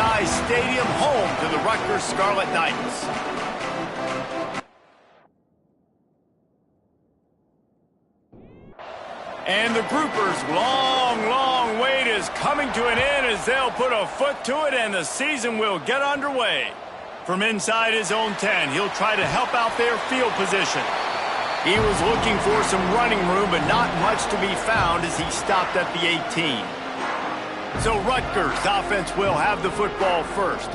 SoFi Stadium, home to the Rutgers Scarlet Knights. And the Groupers' long wait is coming to an end as they'll put a foot to it and the season will get underway. From inside his own 10, he'll try to help out their field position. He was looking for some running room, but not much to be found as he stopped at the 18. So Rutgers' offense will have the football first.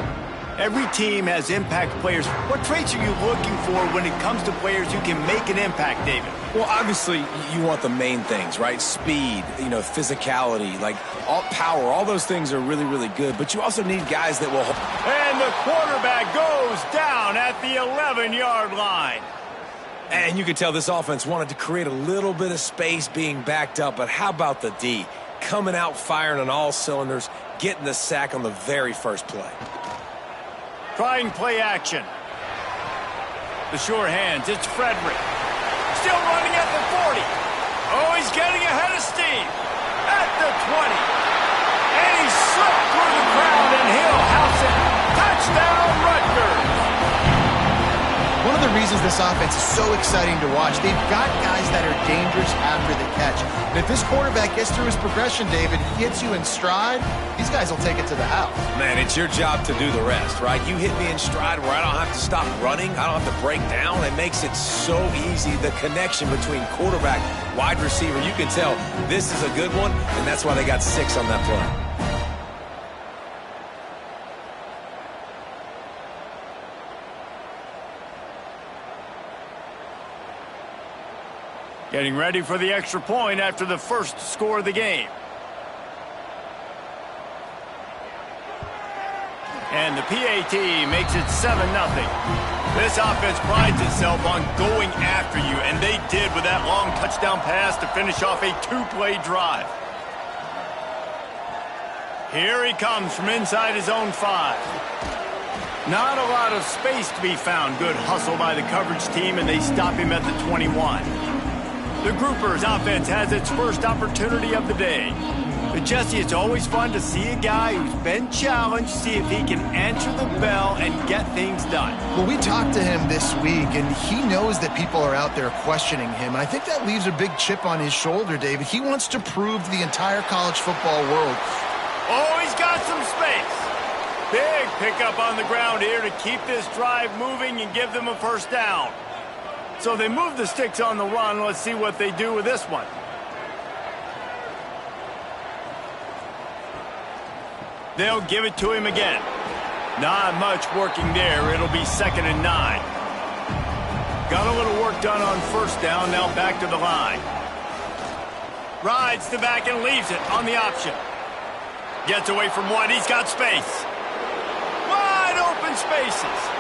Every team has impact players. What traits are you looking for when it comes to players who can make an impact, David? Well, obviously, you want the main things, right? Speed, physicality, like all power. All those things are really good. But you also need guys that will... And the quarterback goes down at the 11-yard line. And you could tell this offense wanted to create a little bit of space being backed up. But how about the D? Coming out firing on all cylinders, getting the sack on the very first play. Trying play action. The sure hands, it's Frederick. Still running at the 40. Oh, he's getting ahead of steam. At the 20. And he slipped through the crowd and he'll house it. Touchdown, Rutgers. One of the reasons this offense is so exciting to watch, they've got guys that are dangerous after the catch. And if this quarterback gets through his progression, David, he hits you in stride, these guys will take it to the house. Man, it's your job to do the rest, right? You hit me in stride where I don't have to stop running. I don't have to break down. It makes it so easy. The connection between quarterback, wide receiver, you can tell this is a good one, and that's why they got 6 on that play. Getting ready for the extra point after the first score of the game. And the PAT makes it 7-0. This offense prides itself on going after you, and they did with that long touchdown pass to finish off a 2-play drive. Here he comes from inside his own 5. Not a lot of space to be found. Good hustle by the coverage team, and they stop him at the 21. The Groupers' offense has its first opportunity of the day. But Jesse, it's always fun to see a guy who's been challenged, see if he can answer the bell and get things done. Well, we talked to him this week, and he knows that people are out there questioning him. And I think that leaves a big chip on his shoulder, David. He wants to prove to the entire college football world. Oh, he's got some space. Big pickup on the ground here to keep this drive moving and give them a first down. So they move the sticks on the run. Let's see what they do with this one. They'll give it to him again. Not much working there. It'll be 2nd and 9. Got a little work done on first down. Now back to the line. Rides the back and leaves it on the option. Gets away from one. He's got space. Wide open spaces.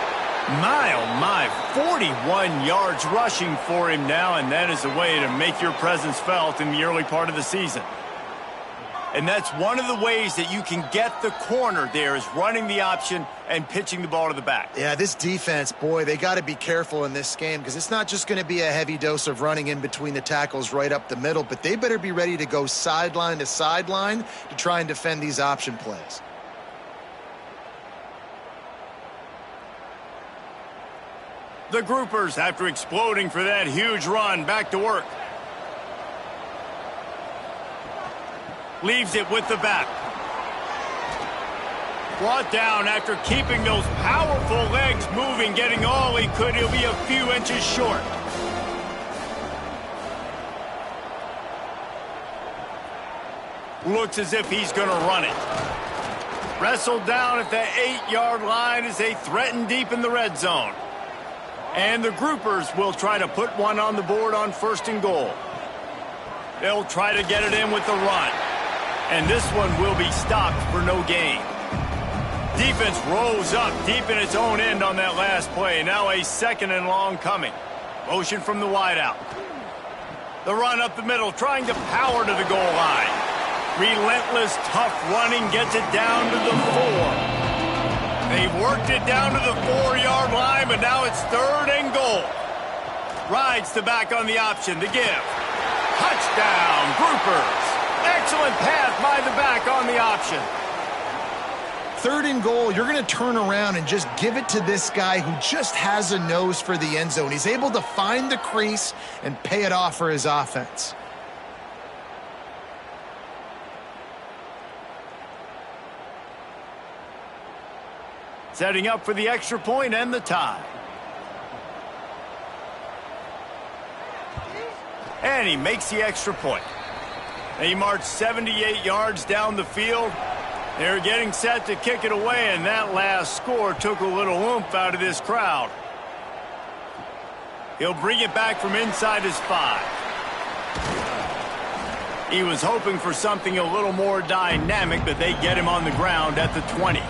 My, oh my, 41 yards rushing for him now, and that is a way to make your presence felt in the early part of the season. And that's one of the ways that you can get the corner there is running the option and pitching the ball to the back. Yeah, this defense, boy, they got to be careful in this game because it's not just going to be a heavy dose of running in between the tackles right up the middle, but they better be ready to go sideline to sideline to try and defend these option plays. The Groupers, after exploding for that huge run, back to work. Leaves it with the back. Brought down after keeping those powerful legs moving, getting all he could. He'll be a few inches short. Looks as if he's going to run it. Wrestled down at the 8-yard line as they threaten deep in the red zone. And the Groupers will try to put one on the board on 1st and goal. They'll try to get it in with the run. And this one will be stopped for no gain. Defense rose up deep in its own end on that last play. Now a 2nd and long coming. Motion from the wideout. The run up the middle, trying to power to the goal line. Relentless, tough running gets it down to the 4. They've worked it down to the 4-yard line, but now it's 3rd and goal. Rides the back on the option to give. Touchdown, Groupers. Excellent pass by the back on the option. 3rd and goal, you're going to turn around and just give it to this guy who just has a nose for the end zone. He's able to find the crease and pay it off for his offense. Setting up for the extra point and the tie. And he makes the extra point. He marched 78 yards down the field. They're getting set to kick it away, and that last score took a little oomph out of this crowd. He'll bring it back from inside his 5. He was hoping for something a little more dynamic, but they get him on the ground at the 20.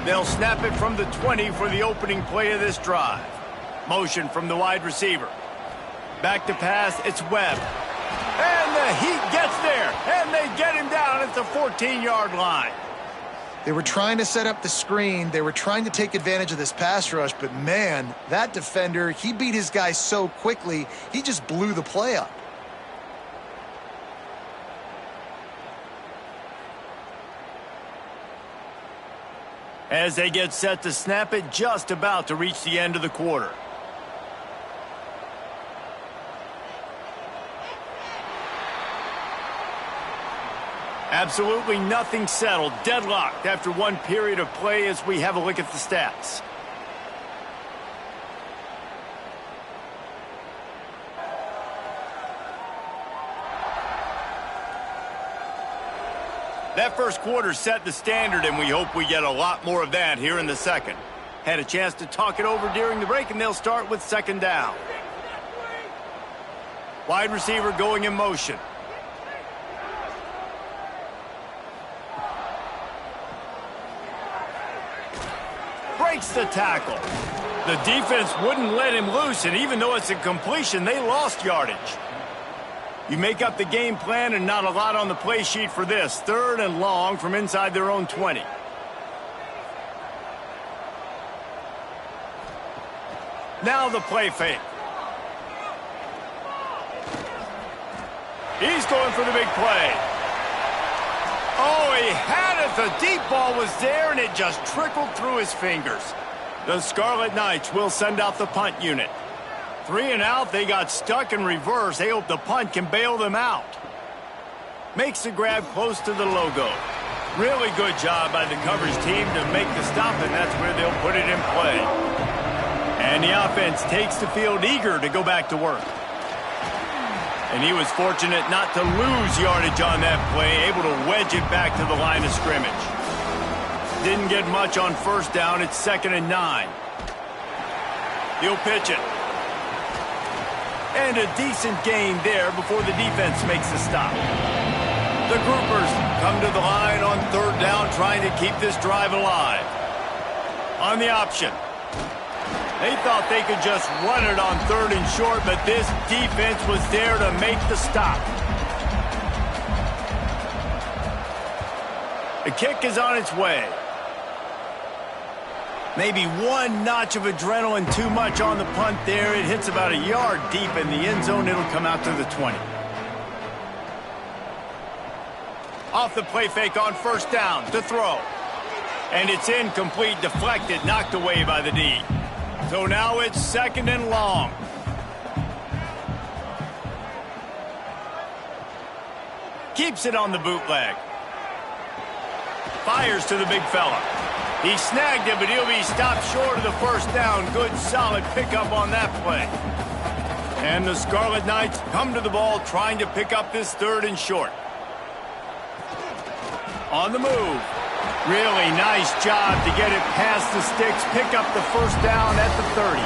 They'll snap it from the 20 for the opening play of this drive. Motion from the wide receiver. Back to pass, it's Webb. And the Heat gets there, and they get him down at the 14-yard line. They were trying to set up the screen. They were trying to take advantage of this pass rush, but man, that defender, he beat his guy so quickly, he just blew the play up. As they get set to snap it, just about to reach the end of the quarter. Absolutely nothing settled. Deadlocked after one period of play as we have a look at the stats. That first quarter set the standard, and we hope we get a lot more of that here in the second. Had a chance to talk it over during the break, and they'll start with 2nd down. Wide receiver going in motion. Breaks the tackle. The defense wouldn't let him loose, and even though it's a completion, they lost yardage. You make up the game plan and not a lot on the play sheet for this. 3rd and long from inside their own 20. Now the play fake. He's going for the big play. Oh, he had it. The deep ball was there, and it just trickled through his fingers. The Scarlet Knights will send out the punt unit. 3 and out, they got stuck in reverse. They hope the punt can bail them out. Makes the grab close to the logo. Really good job by the coverage team to make the stop, and that's where they'll put it in play. And the offense takes the field eager to go back to work. And he was fortunate not to lose yardage on that play, able to wedge it back to the line of scrimmage. Didn't get much on 1st down. It's 2nd and 9. He'll pitch it. And a decent gain there before the defense makes the stop. The Groupers come to the line on 3rd down, trying to keep this drive alive. On the option. They thought they could just run it on 3rd and short, but this defense was there to make the stop. The kick is on its way. Maybe one notch of adrenaline too much on the punt there. It hits about a yard deep in the end zone. It'll come out to the 20. Off the play fake on 1st down to throw. And it's incomplete, deflected, knocked away by the D. So now it's 2nd and long. Keeps it on the bootleg. Fires to the big fella. He snagged it, but he'll be stopped short of the 1st down. Good, solid pickup on that play. And the Scarlet Knights come to the ball, trying to pick up this 3rd and short. On the move. Really nice job to get it past the sticks, pick up the 1st down at the 30.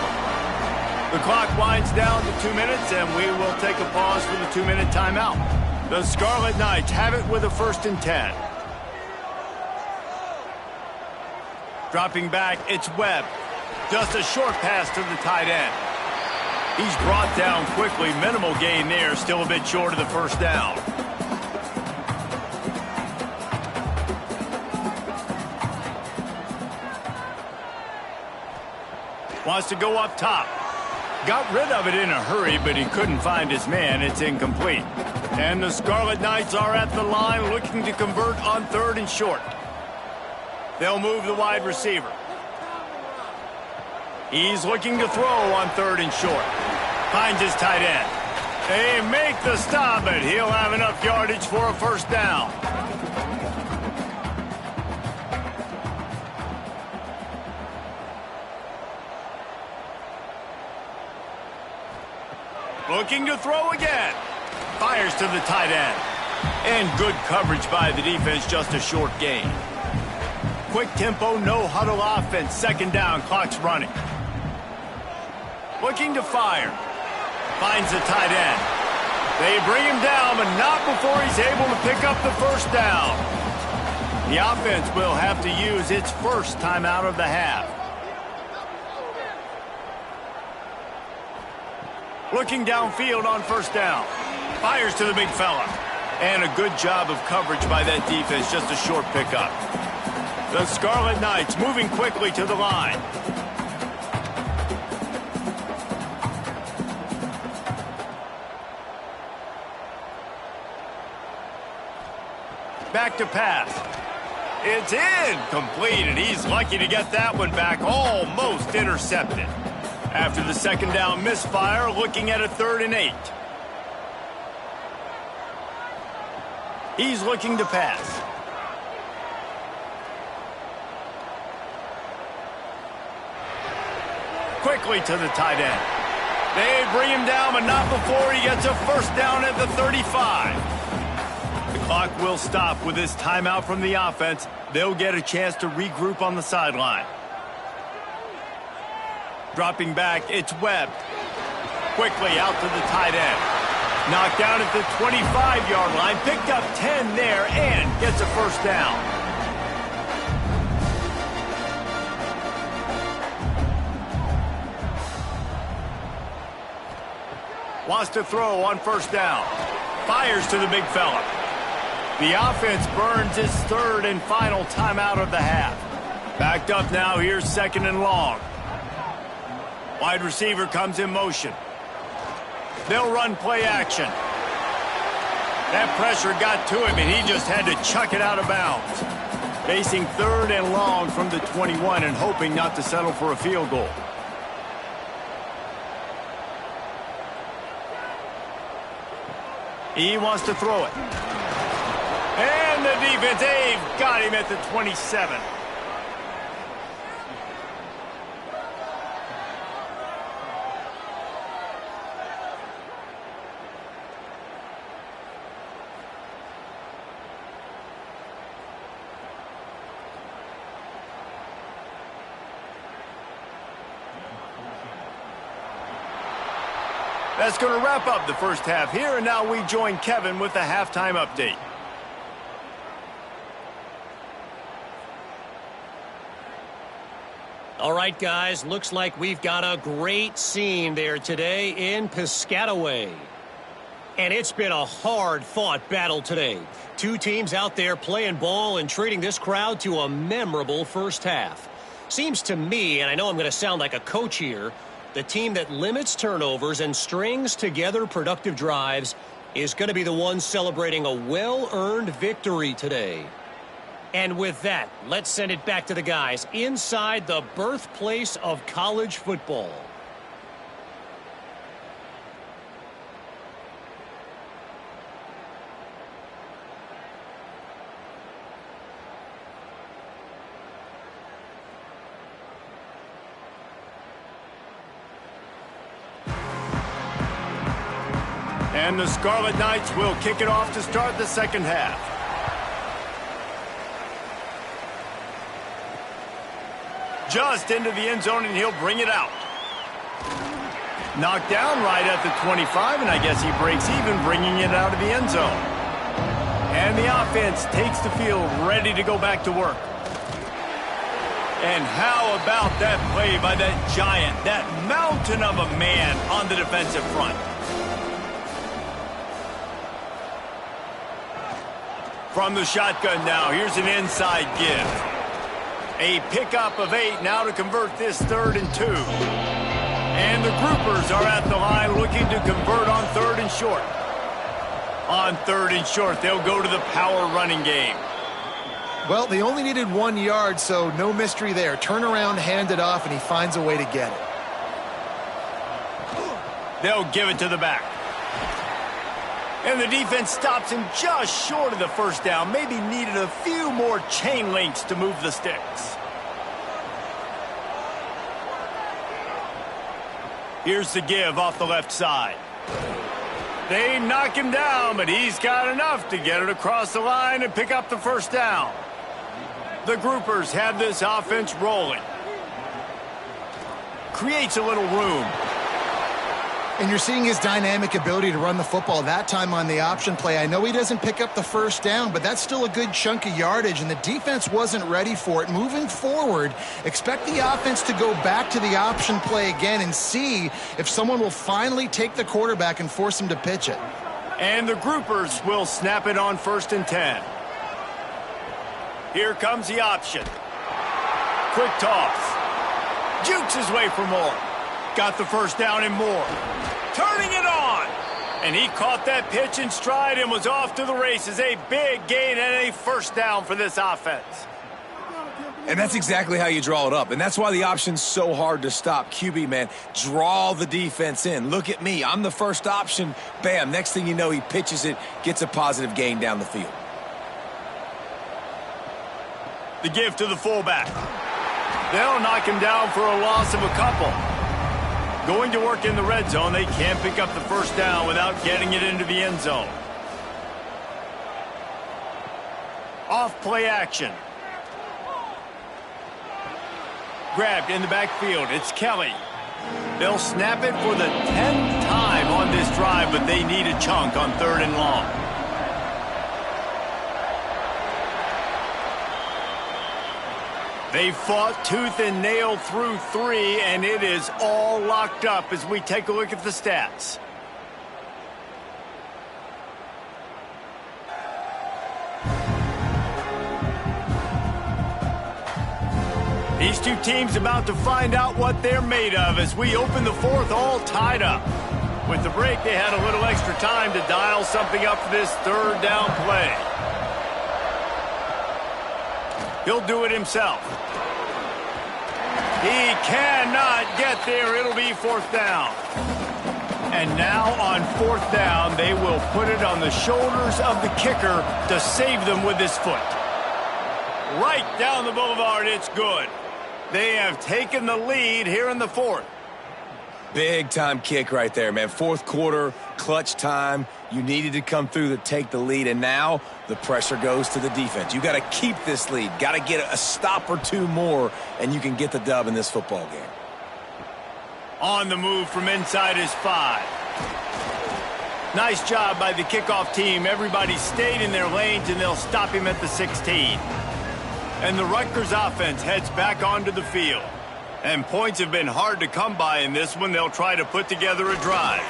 The clock winds down to 2 minutes, and we will take a pause for the 2-minute timeout. The Scarlet Knights have it with a 1st and 10. Dropping back, it's Webb. Just a short pass to the tight end. He's brought down quickly. Minimal gain there, still a bit short of the 1st down. Wants to go up top. Got rid of it in a hurry, but he couldn't find his man. It's incomplete. And the Scarlet Knights are at the line looking to convert on 3rd and short. They'll move the wide receiver. He's looking to throw on 3rd and short. Finds his tight end. They make the stop, but he'll have enough yardage for a first down. Looking to throw again. Fires to the tight end. And good coverage by the defense, just a short gain. Quick tempo, no huddle offense. 2nd down, clock's running. Looking to fire. Finds the tight end. They bring him down, but not before he's able to pick up the first down. The offense will have to use its first timeout of the half. Looking downfield on 1st down. Fires to the big fella. And a good job of coverage by that defense, just a short pickup. The Scarlet Knights moving quickly to the line. Back to pass. It's incomplete, and he's lucky to get that one back, almost intercepted. After the 2nd down misfire, looking at a 3rd and 8. He's looking to pass. Quickly to the tight end. They bring him down, but not before he gets a first down at the 35. The clock will stop with this timeout from the offense. They'll get a chance to regroup on the sideline. Dropping back, it's Webb. Quickly out to the tight end. Knocked down at the 25-yard line. Picked up 10 there and gets a first down. Wants to throw on 1st down. Fires to the big fella. The offense burns its 3rd and final timeout of the half. Backed up now, here's 2nd and long. Wide receiver comes in motion. They'll run play action. That pressure got to him, and he just had to chuck it out of bounds. Facing 3rd and long from the 21 and hoping not to settle for a field goal. He wants to throw it. And the defense, they've got him at the 27. That's going to wrap up the first half here, and now we join Kevin with the halftime update. All right, guys, looks like we've got a great scene there today in Piscataway. And it's been a hard-fought battle today. Two teams out there playing ball and treating this crowd to a memorable first half. Seems to me, and I know I'm going to sound like a coach here, the team that limits turnovers and strings together productive drives is going to be the one celebrating a well-earned victory today. And with that, let's send it back to the guys inside the birthplace of college football. And the Scarlet Knights will kick it off to start the second half. Just into the end zone, and he'll bring it out. Knocked down right at the 25, and I guess he breaks even, bringing it out of the end zone. And the offense takes the field, ready to go back to work. And how about that play by that giant, that mountain of a man on the defensive front? From the shotgun now, here's an inside give. A pickup of 8 now to convert this 3rd and 2. And the groupers are at the line looking to convert on 3rd and short. On 3rd and short, they'll go to the power running game. Well, they only needed 1 yard, so no mystery there. Turn around, hand it off, and he finds a way to get it. They'll give it to the back. And the defense stops him just short of the first down. Maybe needed a few more chain links to move the sticks. Here's the give off the left side. They knock him down, but he's got enough to get it across the line and pick up the first down. The groupers have this offense rolling. Creates a little room. And you're seeing his dynamic ability to run the football, that time on the option play. I know he doesn't pick up the first down, but that's still a good chunk of yardage, and the defense wasn't ready for it. Moving forward, expect the offense to go back to the option play again and see if someone will finally take the quarterback and force him to pitch it. And the groupers will snap it on 1st and 10. Here comes the option. Quick toss. Jukes his way for more. Got the first down and more. Turning it on. And he caught that pitch in stride and was off to the races. A big gain and a first down for this offense. And that's exactly how you draw it up. And that's why the option's so hard to stop. QB, man, draw the defense in. Look at me. I'm the first option. Bam. Next thing you know, he pitches it, gets a positive gain down the field. The give to the fullback. They'll knock him down for a loss of a couple. Going to work in the red zone, they can't pick up the first down without getting it into the end zone. Off play action. Grabbed in the backfield. It's Kelly. They'll snap it for the 10th time on this drive, but they need a chunk on 3rd and long. They fought tooth and nail through 3, and it is all locked up as we take a look at the stats. These two teams about to find out what they're made of as we open the 4th all tied up. With the break, they had a little extra time to dial something up for this 3rd down play. He'll do it himself. He cannot get there. It'll be 4th down. And now on 4th down, they will put it on the shoulders of the kicker to save them with his foot. Right down the boulevard, it's good. They have taken the lead here in the 4th. Big time kick right there, man. 4th quarter, clutch time. You needed to come through to take the lead, and now the pressure goes to the defense. You got to keep this lead. Got to get a stop or two more, and you can get the dub in this football game. On the move from inside his 5. Nice job by the kickoff team. Everybody stayed in their lanes, and they'll stop him at the 16. And the Rutgers offense heads back onto the field. And points have been hard to come by in this one. They'll try to put together a drive.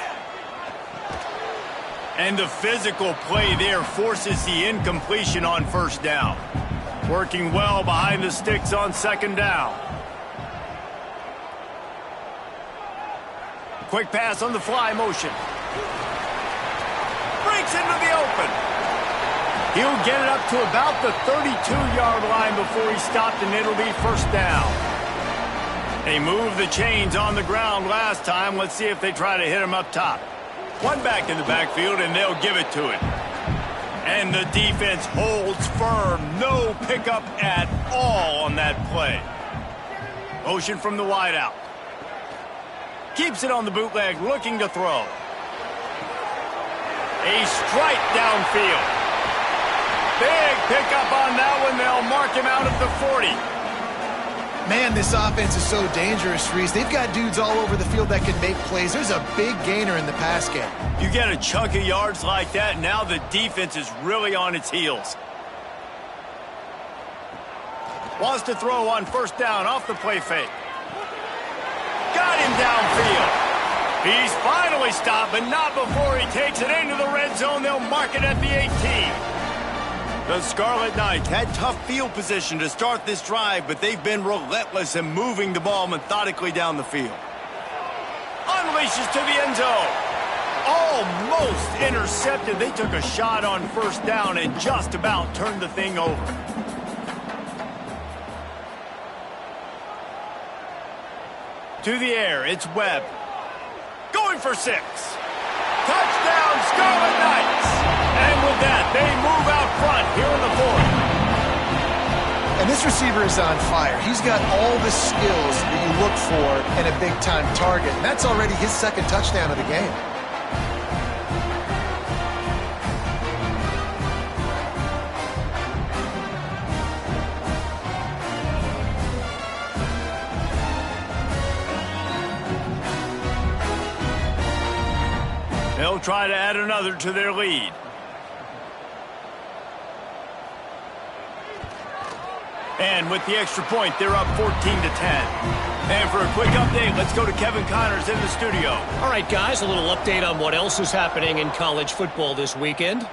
And the physical play there forces the incompletion on 1st down. Working well behind the sticks on 2nd down. Quick pass on the fly motion. Breaks into the open. He'll get it up to about the 32-yard line before he stopped, and it'll be 1st down. They moved the chains on the ground last time. Let's see if they try to hit him up top. One back in the backfield, and they'll give it to it. And the defense holds firm. No pickup at all on that play. Motion from the wideout. Keeps it on the bootleg, looking to throw. A strike downfield. Big pickup on that one. They'll mark him out at the 40. Man, this offense is so dangerous, Reese. They've got dudes all over the field that can make plays. There's a big gainer in the pass game. You get a chunk of yards like that, now the defense is really on its heels. Wants to throw on 1st down off the play fake. Got him downfield. He's finally stopped, but not before he takes it into the red zone. They'll mark it at the 18. The Scarlet Knights had tough field position to start this drive, but they've been relentless in moving the ball methodically down the field. Unleashes to the end zone. Almost intercepted. They took a shot on 1st down and just about turned the thing over. To the air, it's Webb. Going for 6. Touchdown, Scarlet Knights! And with that, they move out front here in the 4th. And this receiver is on fire. He's got all the skills that you look for in a big-time target. And that's already his 2nd touchdown of the game. They'll try to add another to their lead. And with the extra point, they're up 14-10. And for a quick update, let's go to Kevin Connors in the studio. All right, guys, a little update on what else is happening in college football this weekend.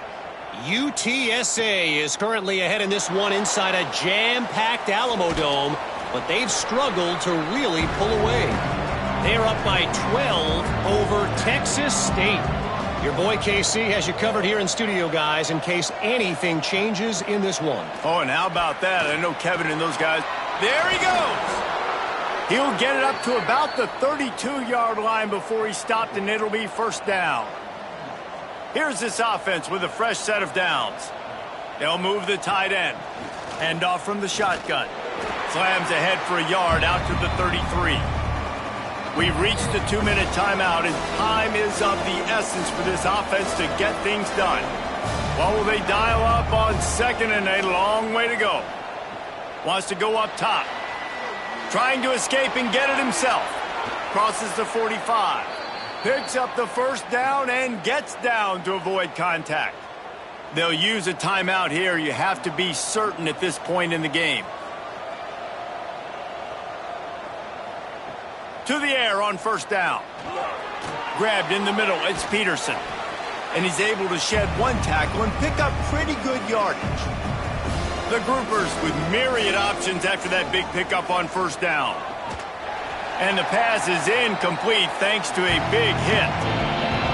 UTSA is currently ahead in this one inside a jam-packed Alamo Dome, but they've struggled to really pull away. They're up by 12 over Texas State. Your boy KC has you covered here in studio, guys, in case anything changes in this one. Oh, and how about that? I know Kevin and those guys. There he goes. He'll get it up to about the 32-yard line before he's stopped, and it'll be first down. Here's this offense with a fresh set of downs. They'll move the tight end. Hand off from the shotgun. Slams ahead for a yard out to the 33. We've reached the 2-minute timeout, and time is of the essence for this offense to get things done. What will they dial up on 2nd and a long way to go? Wants to go up top. Trying to escape and get it himself. Crosses the 45. Picks up the first down and gets down to avoid contact. They'll use a timeout here. You have to be certain at this point in the game. To the air on first down. Grabbed in the middle, it's Peterson. And he's able to shed one tackle and pick up pretty good yardage. The groupers with myriad options after that big pickup on first down. And the pass is incomplete thanks to a big hit.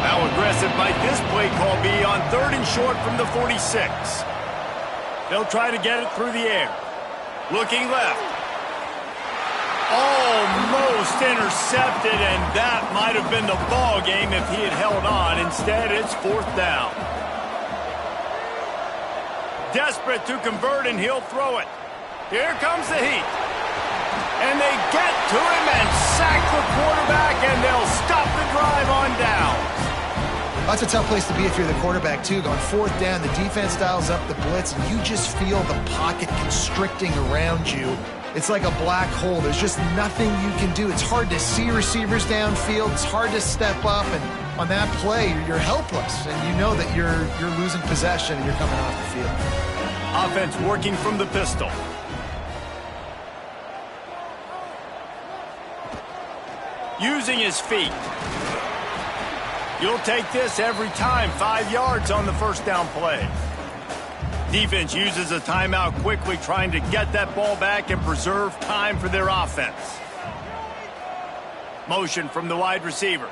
How aggressive might this play call be on 3rd and short from the 46? They'll try to get it through the air. Looking left. Almost intercepted, and that might have been the ball game if he had held on. Instead, it's 4th down. Desperate to convert, and he'll throw it. Here comes the heat. And they get to him and sack the quarterback, and they'll stop the drive on downs. That's a tough place to be if you're the quarterback, too. Going 4th down, the defense dials up the blitz, and you just feel the pocket constricting around you. It's like a black hole. There's just nothing you can do. It's hard to see receivers downfield. It's hard to step up, and on that play, you're helpless, and you know that you're losing possession and you're coming off the field. Offense working from the pistol. Using his feet. You'll take this every time. 5 yards on the first down play. Defense uses a timeout quickly, trying to get that ball back and preserve time for their offense. Motion from the wide receiver.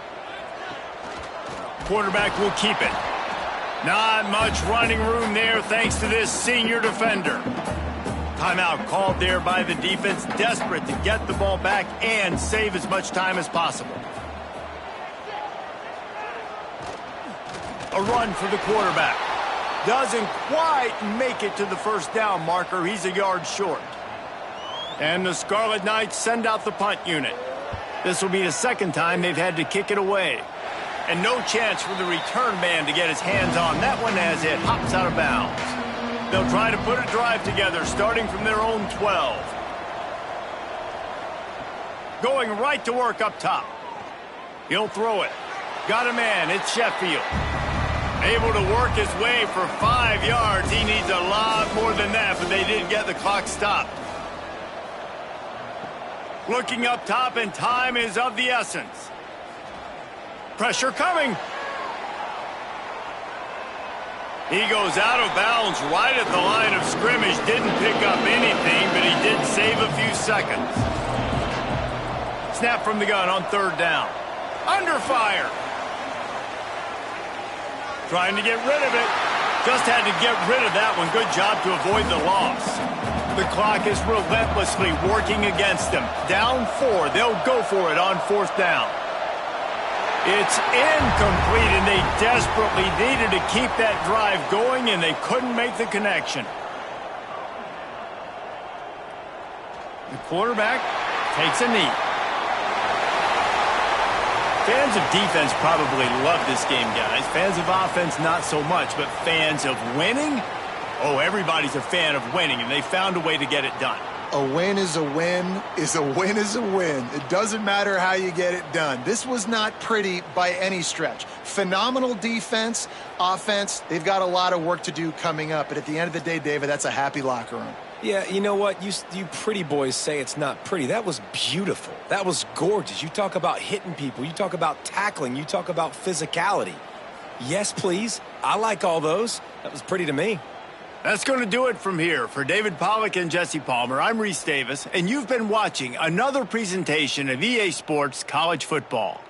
Quarterback will keep it. Not much running room there thanks to this senior defender. Timeout called there by the defense, desperate to get the ball back and save as much time as possible. A run for the quarterback. Doesn't quite make it to the first down marker. He's a yard short. And the Scarlet Knights send out the punt unit. This will be the 2nd time they've had to kick it away. And no chance for the return man to get his hands on that one as it hops out of bounds. They'll try to put a drive together, starting from their own 12. Going right to work up top. He'll throw it. Got a man. It's Sheffield. Able to work his way for 5 yards. He needs a lot more than that, but they did get the clock stopped. Looking up top, and time is of the essence. Pressure coming. He goes out of bounds right at the line of scrimmage. Didn't pick up anything, but he did save a few seconds. Snap from the gun on 3rd down. Under fire. Trying to get rid of it. Just had to get rid of that one. Good job to avoid the loss. the clock is relentlessly working against them. Down 4, they'll go for it on 4th down. It's incomplete, and they desperately needed to keep that drive going, and they couldn't make the connection. The quarterback takes a knee. Fans of defense probably love this game, guys. Fans of offense, not so much, but fans of winning? Oh, everybody's a fan of winning, and they found a way to get it done. A win is a win is a win is a win. It doesn't matter how you get it done. This was not pretty by any stretch. Phenomenal defense, offense. They've got a lot of work to do coming up. But at the end of the day, David, that's a happy locker room. Yeah, you know what? You pretty boys say it's not pretty. That was beautiful. That was gorgeous. You talk about hitting people. You talk about tackling. You talk about physicality. Yes, please. I like all those. That was pretty to me. That's going to do it from here. For David Pollack and Jesse Palmer, I'm Reese Davis, and you've been watching another presentation of EA Sports College Football.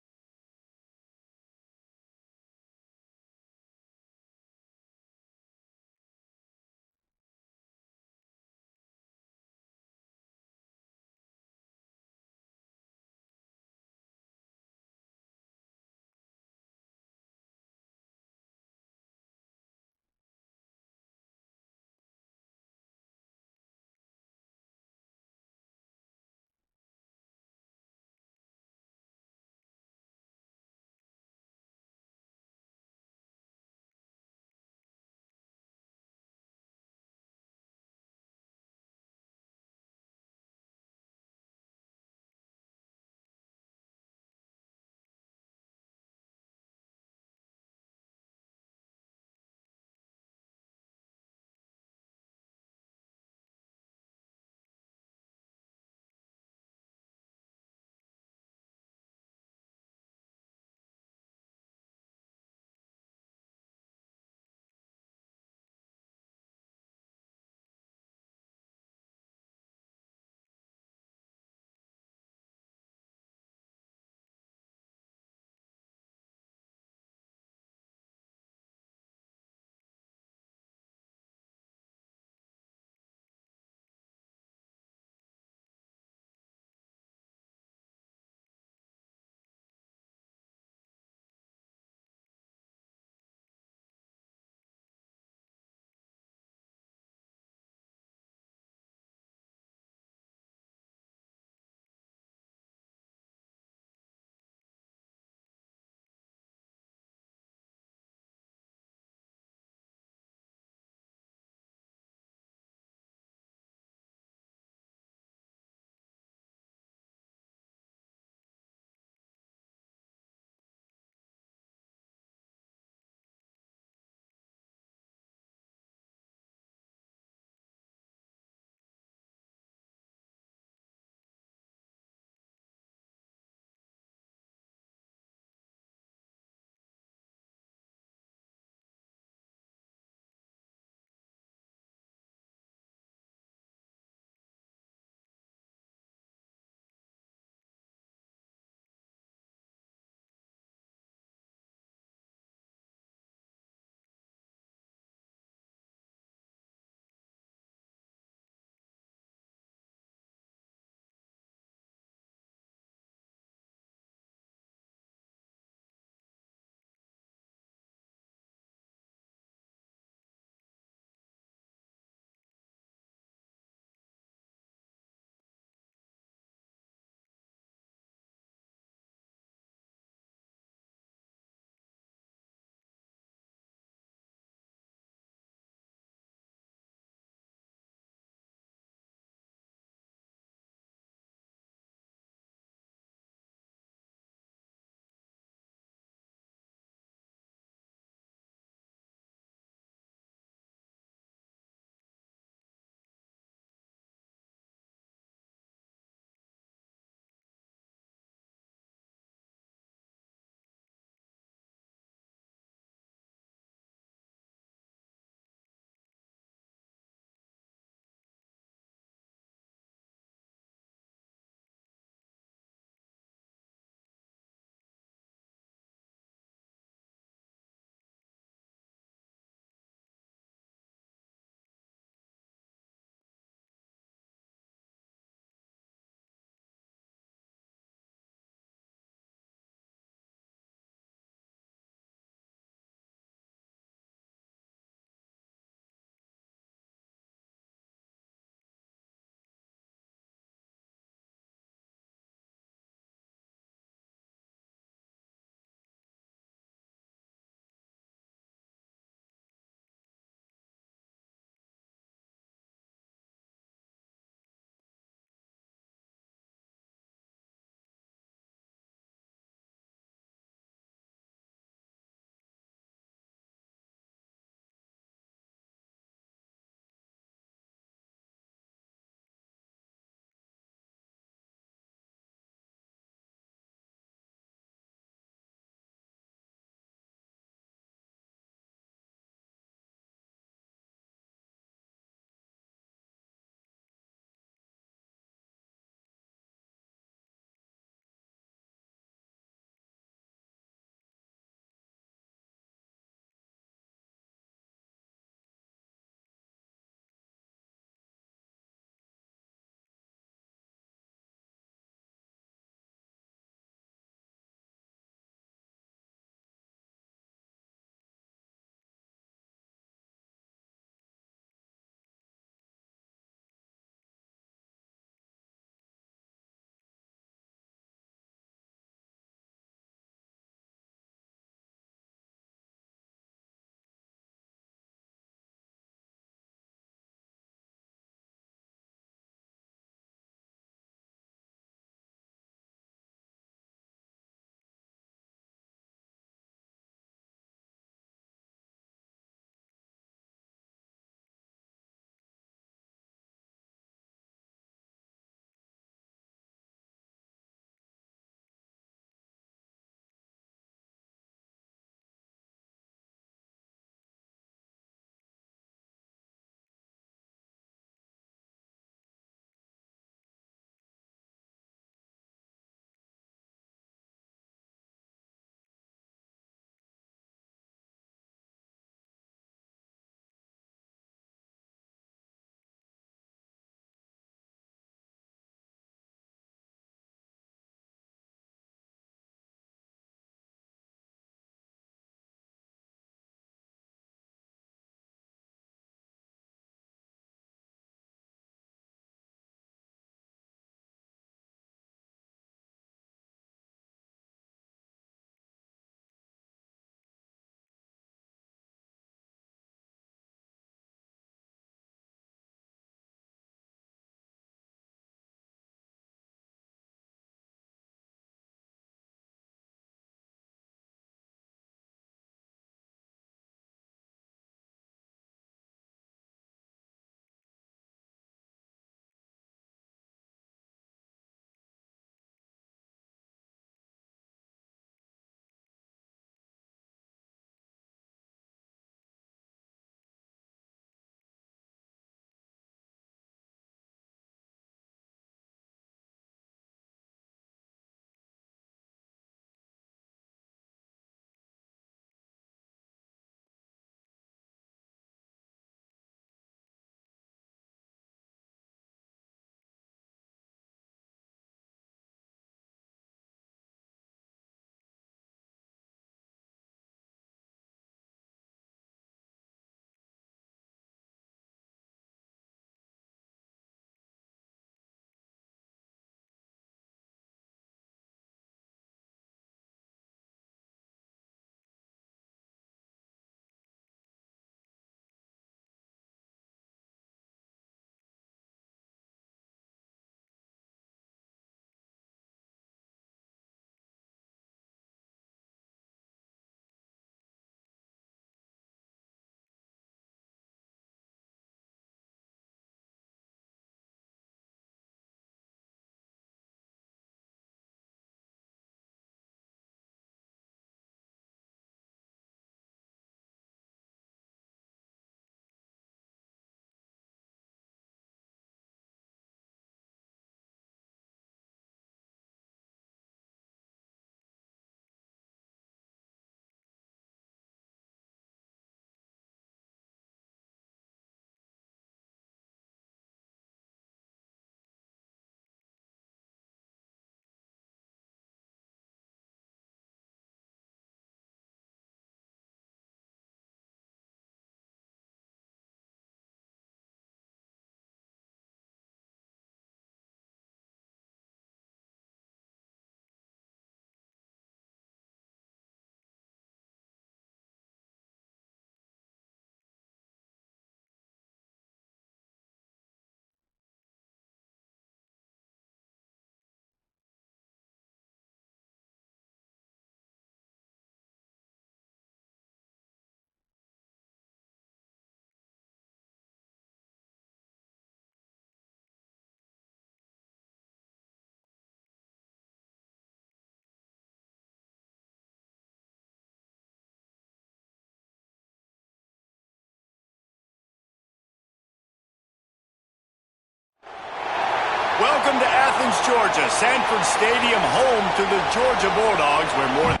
Welcome to Athens, Georgia, Sanford Stadium, home to the Georgia Bulldogs, where more than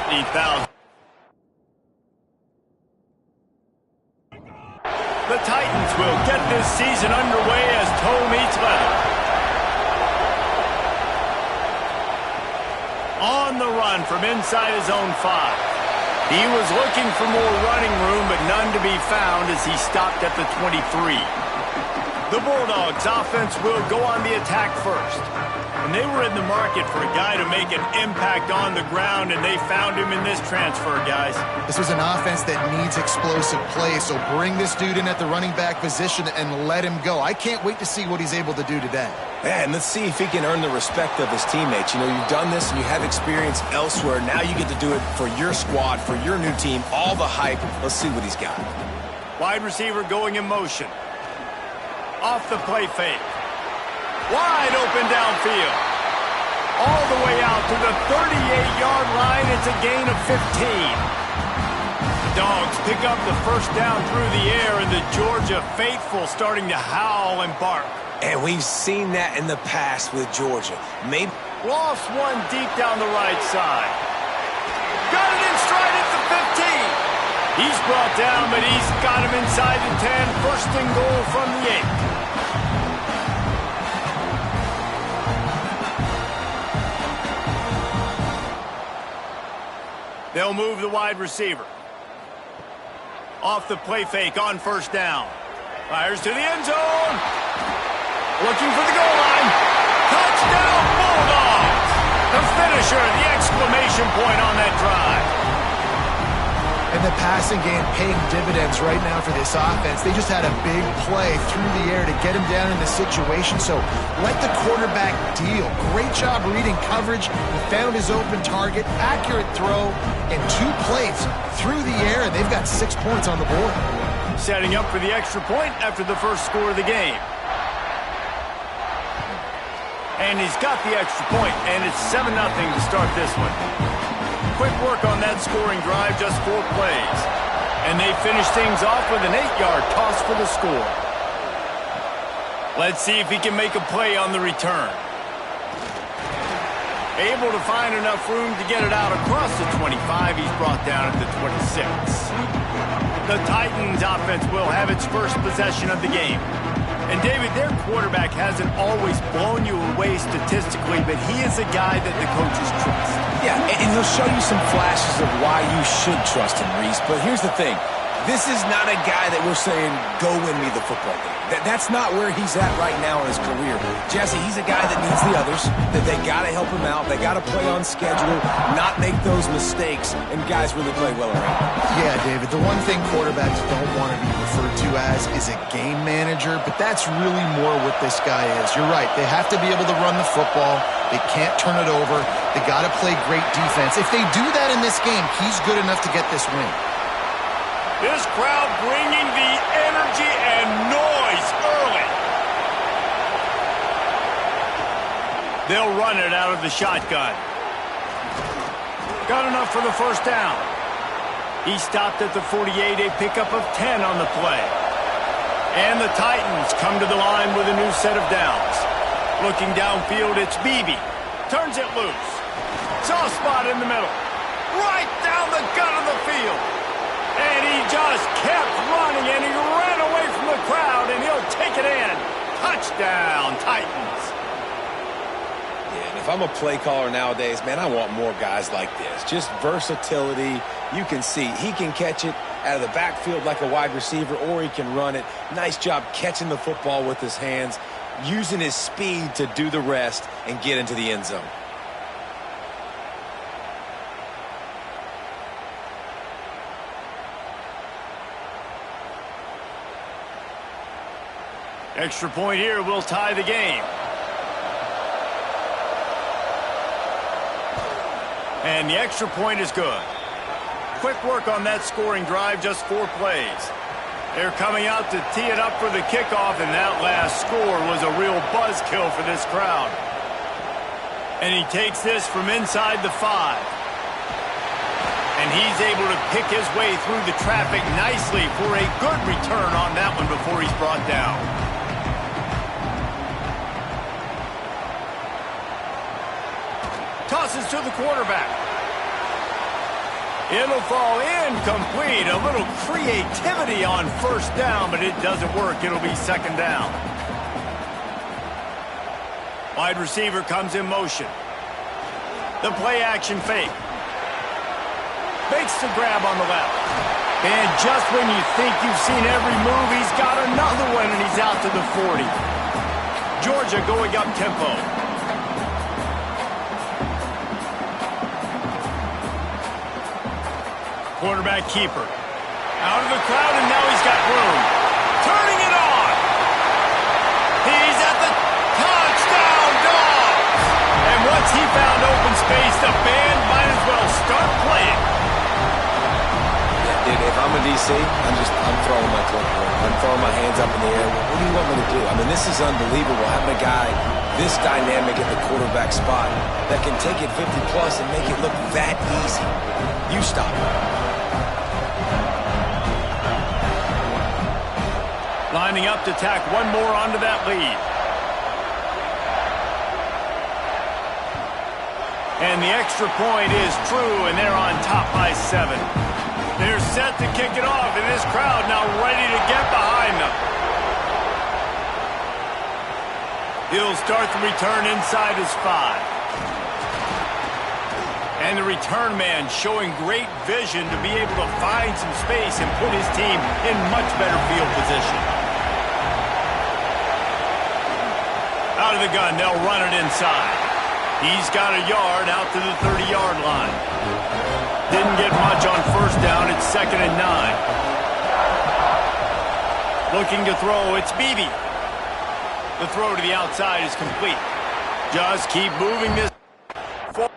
8,000. The Titans will get this season underway as toe meets leather. On the run from inside his own 5. He was looking for more running room, but none to be found as he stopped at the 23. The Bulldogs offense will go on the attack first. And they were in the market for a guy to make an impact on the ground, and they found him in this transfer, guys. This was an offense that needs explosive plays, so bring this dude in at the running back position and let him go. I can't wait to see what he's able to do today. Yeah, and let's see if he can earn the respect of his teammates. You know, you've done this and you have experience elsewhere. Now you get to do it for your squad, for your new team, all the hype. Let's see what he's got. Wide receiver going in motion. Off the play fake. Wide open downfield. All the way out to the 38-yard line. It's a gain of 15. The Dogs pick up the first down through the air, and the Georgia faithful starting to howl and bark. And we've seen that in the past with Georgia. Maybe Lost one deep down the right side. Got it in stride at the 15. He's brought down, but he's got him inside the 10. First and goal from the 8. They'll move the wide receiver. Off the play fake on first down. Fires to the end zone. Looking for the goal line. Touchdown, Bulldogs! The finisher, the exclamation point on that drive. And the passing game paying dividends right now for this offense. They just had a big play through the air to get him down in the situation. So let the quarterback deal. Great job reading coverage. He found his open target, accurate throw, and 2 plays through the air, and they've got 6 points on the board. Setting up for the extra point after the first score of the game. And he's got the extra point, and it's 7-0 to start this one. Quick work on that scoring drive, just 4 plays. And they finish things off with an 8-yard toss for the score. Let's see if he can make a play on the return. Able to find enough room to get it out across the 25. He's brought down at the 26. The Titans offense will have its first possession of the game. And, David, their quarterback hasn't always blown you away statistically, but he is a guy that the coaches trust. Yeah, and he'll show you some flashes of why you should trust him, Reese. But here's the thing. This is not a guy that we're saying, go win me the football game. That's not where he's at right now in his career. Jesse, he's a guy that needs the others, that they got to help him out. They got to play on schedule, not make those mistakes, and guys really play well around. Yeah, David, the one thing quarterbacks don't want to be referred to as is a game manager, but that's really more what this guy is. You're right. They have to be able to run the football. They can't turn it over. They got to play great defense. If they do that in this game, he's good enough to get this win. This crowd bringing the energy and noise early. They'll run it out of the shotgun. Got enough for the first down. He stopped at the 48, a pickup of 10 on the play. And the Titans come to the line with a new set of downs. Looking downfield, it's Beebe. Turns it loose. Soft spot in the middle. Right down the gut of the field. And he just kept running, and he ran away from the crowd, and he'll take it in. Touchdown, Titans. Yeah, and if I'm a play caller nowadays, man, I want more guys like this. Just versatility. You can see he can catch it out of the backfield like a wide receiver, or he can run it. Nice job catching the football with his hands, using his speed to do the rest and get into the end zone. Extra point here will tie the game. And the extra point is good. Quick work on that scoring drive, just 4 plays. They're coming out to tee it up for the kickoff, and that last score was a real buzzkill for this crowd. And he takes this from inside the 5. And he's able to pick his way through the traffic nicely for a good return on that one before he's brought down. Tosses to the quarterback. It'll fall incomplete. A little creativity on first down, but it doesn't work. It'll be second down. Wide receiver comes in motion. The play action fake. Makes the grab on the left. And just when you think you've seen every move, he's got another one, and he's out to the 40. Georgia going up tempo. Quarterback keeper. Out of the crowd, and now he's got room. Turning it on. He's at the touchdown, Dogs. And once he found open space, the band might as well start playing. Yeah, dude, if I'm a DC, I'm throwing my clipboard. I'm throwing my hands up in the air. What do you want me to do? I mean, this is unbelievable. Having a guy this dynamic at the quarterback spot that can take it 50-plus and make it look that easy. You stop it. Lining up to tack one more onto that lead. And the extra point is true, and they're on top by 7. They're set to kick it off, and this crowd now ready to get behind them. He'll start the return inside his 5. And the return man showing great vision to be able to find some space and put his team in much better field position. Out of the gun, they'll run it inside. He's got a yard out to the 30-yard line. Didn't get much on first down. It's 2nd and 9. Looking to throw, it's Beebe. The throw to the outside is complete. Just keep moving this forward.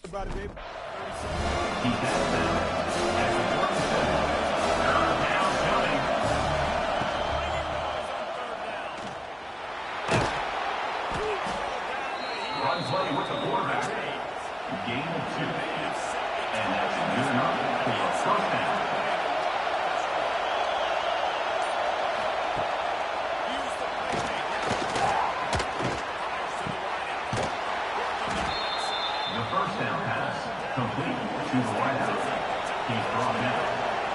About it, baby. Run play with the quarterback. Gain of 2. And that's good enough for a first down. The first down pass complete to the White House. He's brought down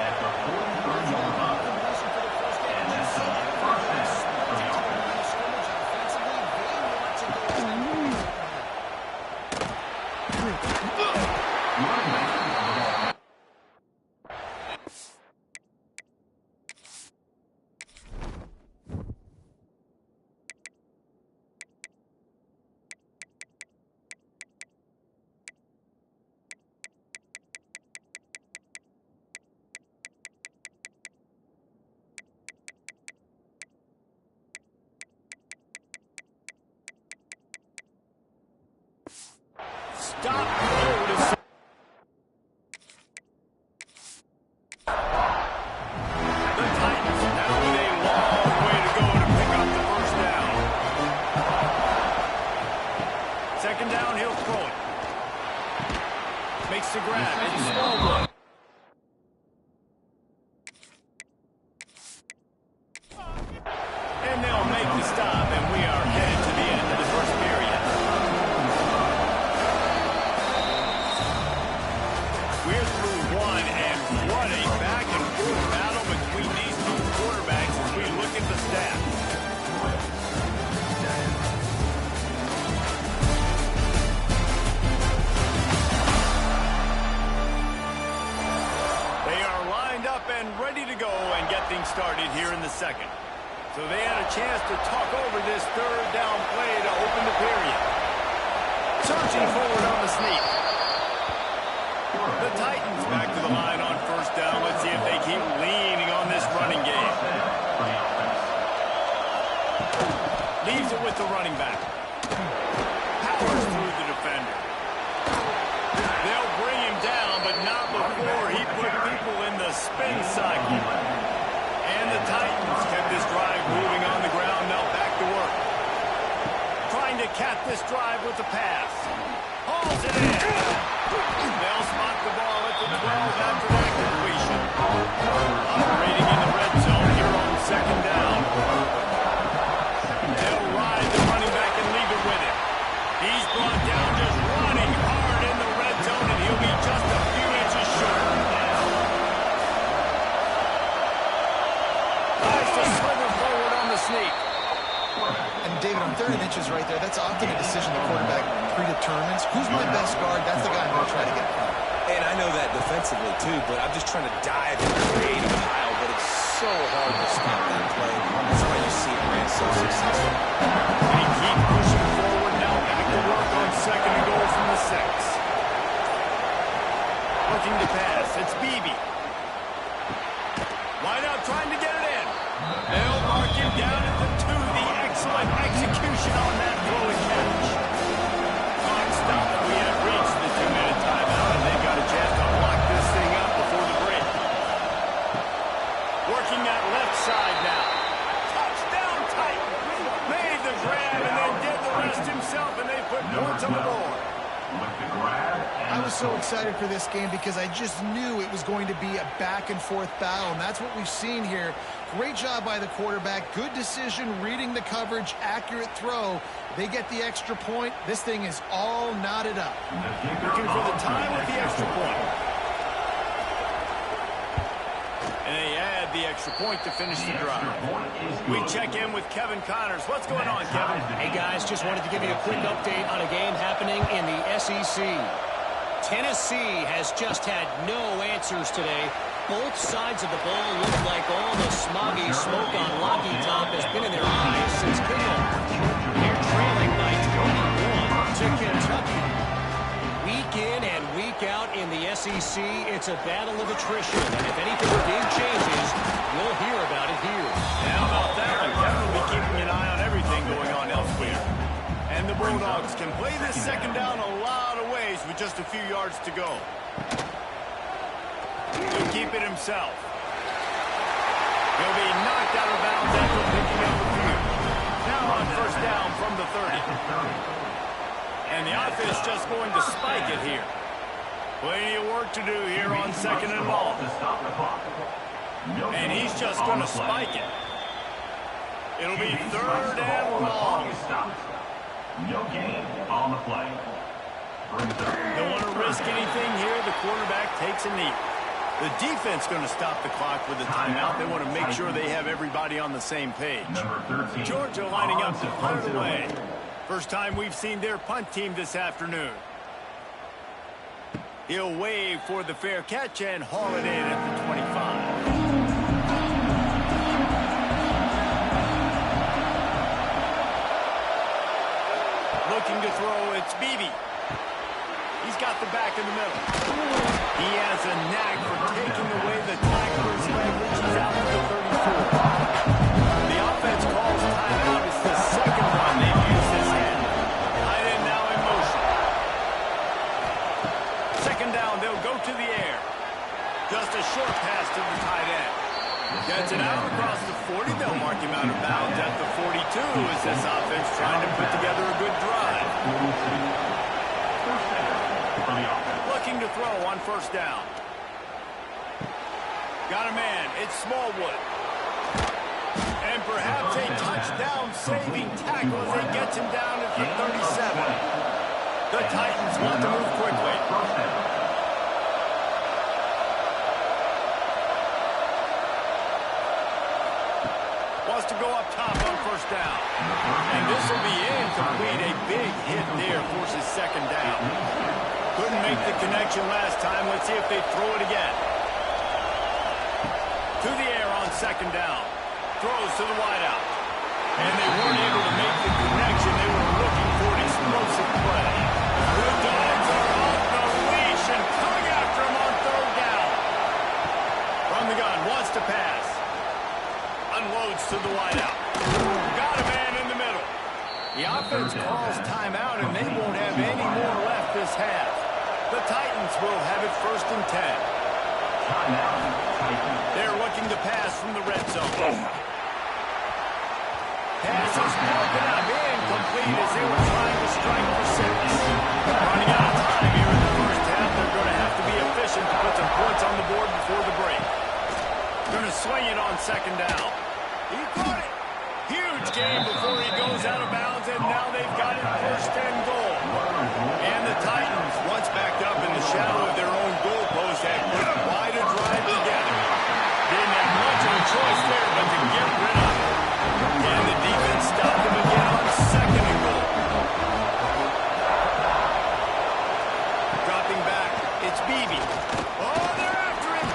at the 43-yard line. And that's a first down for the offense. Stop. The Titans now with a long way to go to pick up the first down. Second down, he'll throw it. Makes the grab. It's slow. to stop, and we are headed to the end of the first period. We're through one, and what a back-and-forth battle between these two quarterbacks as we look at the stats. They are lined up and ready to go and get things started here in the second. So they had a chance to talk over this third down play to open the period. Searching forward on the sneak. The Titans back to the line on first down. Let's see if they keep leaning on this running game. Leaves it with the running back. Powers through the defender. They'll bring him down, but not before he put people in the spin cycle. And the Titans kept this drive moving on the ground. Now back to work. Trying to cap this drive with the pass. Hauls it in. They'll spot the ball at the 12 after that completion. Operating in the red zone here on second down. They'll ride the running back and leave it with him. He's brought down just running hard in the red zone, and he'll be just a few inches short. Tries to slither forward on the sneak. And David, on third and inches right there, that's often a decision the quarterback predetermines. Who's my best guard? That's the guy I'm going to try to get from. And I know that defensively, too, but I'm just trying to dive and create a pile, but it's so hard to stop that play. That's why you see it ran so successful. They keep pushing forward now. Back to work on second and goal from the 6. Looking to pass. It's Beebe. Wide out trying to get it in. They'll mark him down at the 2. The excellent execution on that throw and catch. Clock stopped. We have reached the 2-minute timeout, and they've got a chance to lock this thing up before the break. Working that left side now. Touchdown Titans. Made the grab and then did the rest himself, and they put points on the board. I was so excited for this game because I just knew it was going to be a back-and-forth battle, and that's what we've seen here. Great job by the quarterback. Good decision, reading the coverage, accurate throw. They get the extra point. This thing is all knotted up. Looking for the time with the extra point. And they add the extra point to finish the drive. We check in with Kevin Connors. What's going on, Kevin? Hey, guys, just wanted to give you a quick update on a game happening in the SEC. Tennessee has just had no answers today. Both sides of the ball look like all the smoggy smoke on Locky Top has been in their eyes since kickoff. They're trailing by 21 to Kentucky. Week in and week out in the SEC, it's a battle of attrition. And if anything big changes, you'll hear about it here. How about that one? Kevin will be keeping an eye on everything going on elsewhere. And the Bulldogs can play this second down a lot of ways with just a few yards to go. He'll keep it himself. He'll be knocked out of bounds after picking up a few. Now on first down from the 30. And the offense just going to spike it here. Plenty of work to do here on second and long. And he's just going to spike it. It'll be third and long. No gain on the play. Don't want to risk anything here. The quarterback takes a knee. The defense going to stop the clock with a timeout. They want to make sure they have everybody on the same page. Georgia lining up to punt it away. First time we've seen their punt team this afternoon. He'll wave for the fair catch and haul it in at the 25. Looking to throw, it's Beebe. He's got the back in the middle. He has a knack for taking away the tackler's leverage. He's out to the 34. The offense calls timeout. It's the second one they've used this hand. Tight end now in motion. Second down, they'll go to the air. Just a short pass to the tight end. Gets it out across the 40. They'll mark him out of bounds at the 42 as this offense trying to put together a good drive. Looking to throw on first down. Got a man. It's Smallwood. And perhaps a touchdown. ground-saving tackle as he gets him down at the 37. The Titans want to move quickly. Wants to go up top on first down. And this will be incomplete. A big hit there forces second down. Couldn't make the connection last time. Let's see if they throw it again. To the air on second down. Throws to the wideout. And they weren't able to make the connection. They were looking for an explosive play. The Dogs are off the leash and coming after him on third down. From the gun, wants to pass. Unloads to the wideout. Got a man in the middle. The offense calls timeout, and they won't have any more left this half. The Titans will have it 1st and 10. They're looking to pass from the red zone. Pass is broken up, incomplete as they were trying to strike for 6. Running out of time here in the first half. They're going to have to be efficient to put some points on the board before the break. Going to swing it on second down. He caught it. Huge gain before he goes out of bounds, and now they've got it 1st and goal. And the Titans, once backed up in the shadow of their own goalpost, had put quite a drive together. Didn't have much of a choice there but to get rid of it. And the defense stopped him again on 2nd and goal. Dropping back, it's Beebe. Oh, they're after him.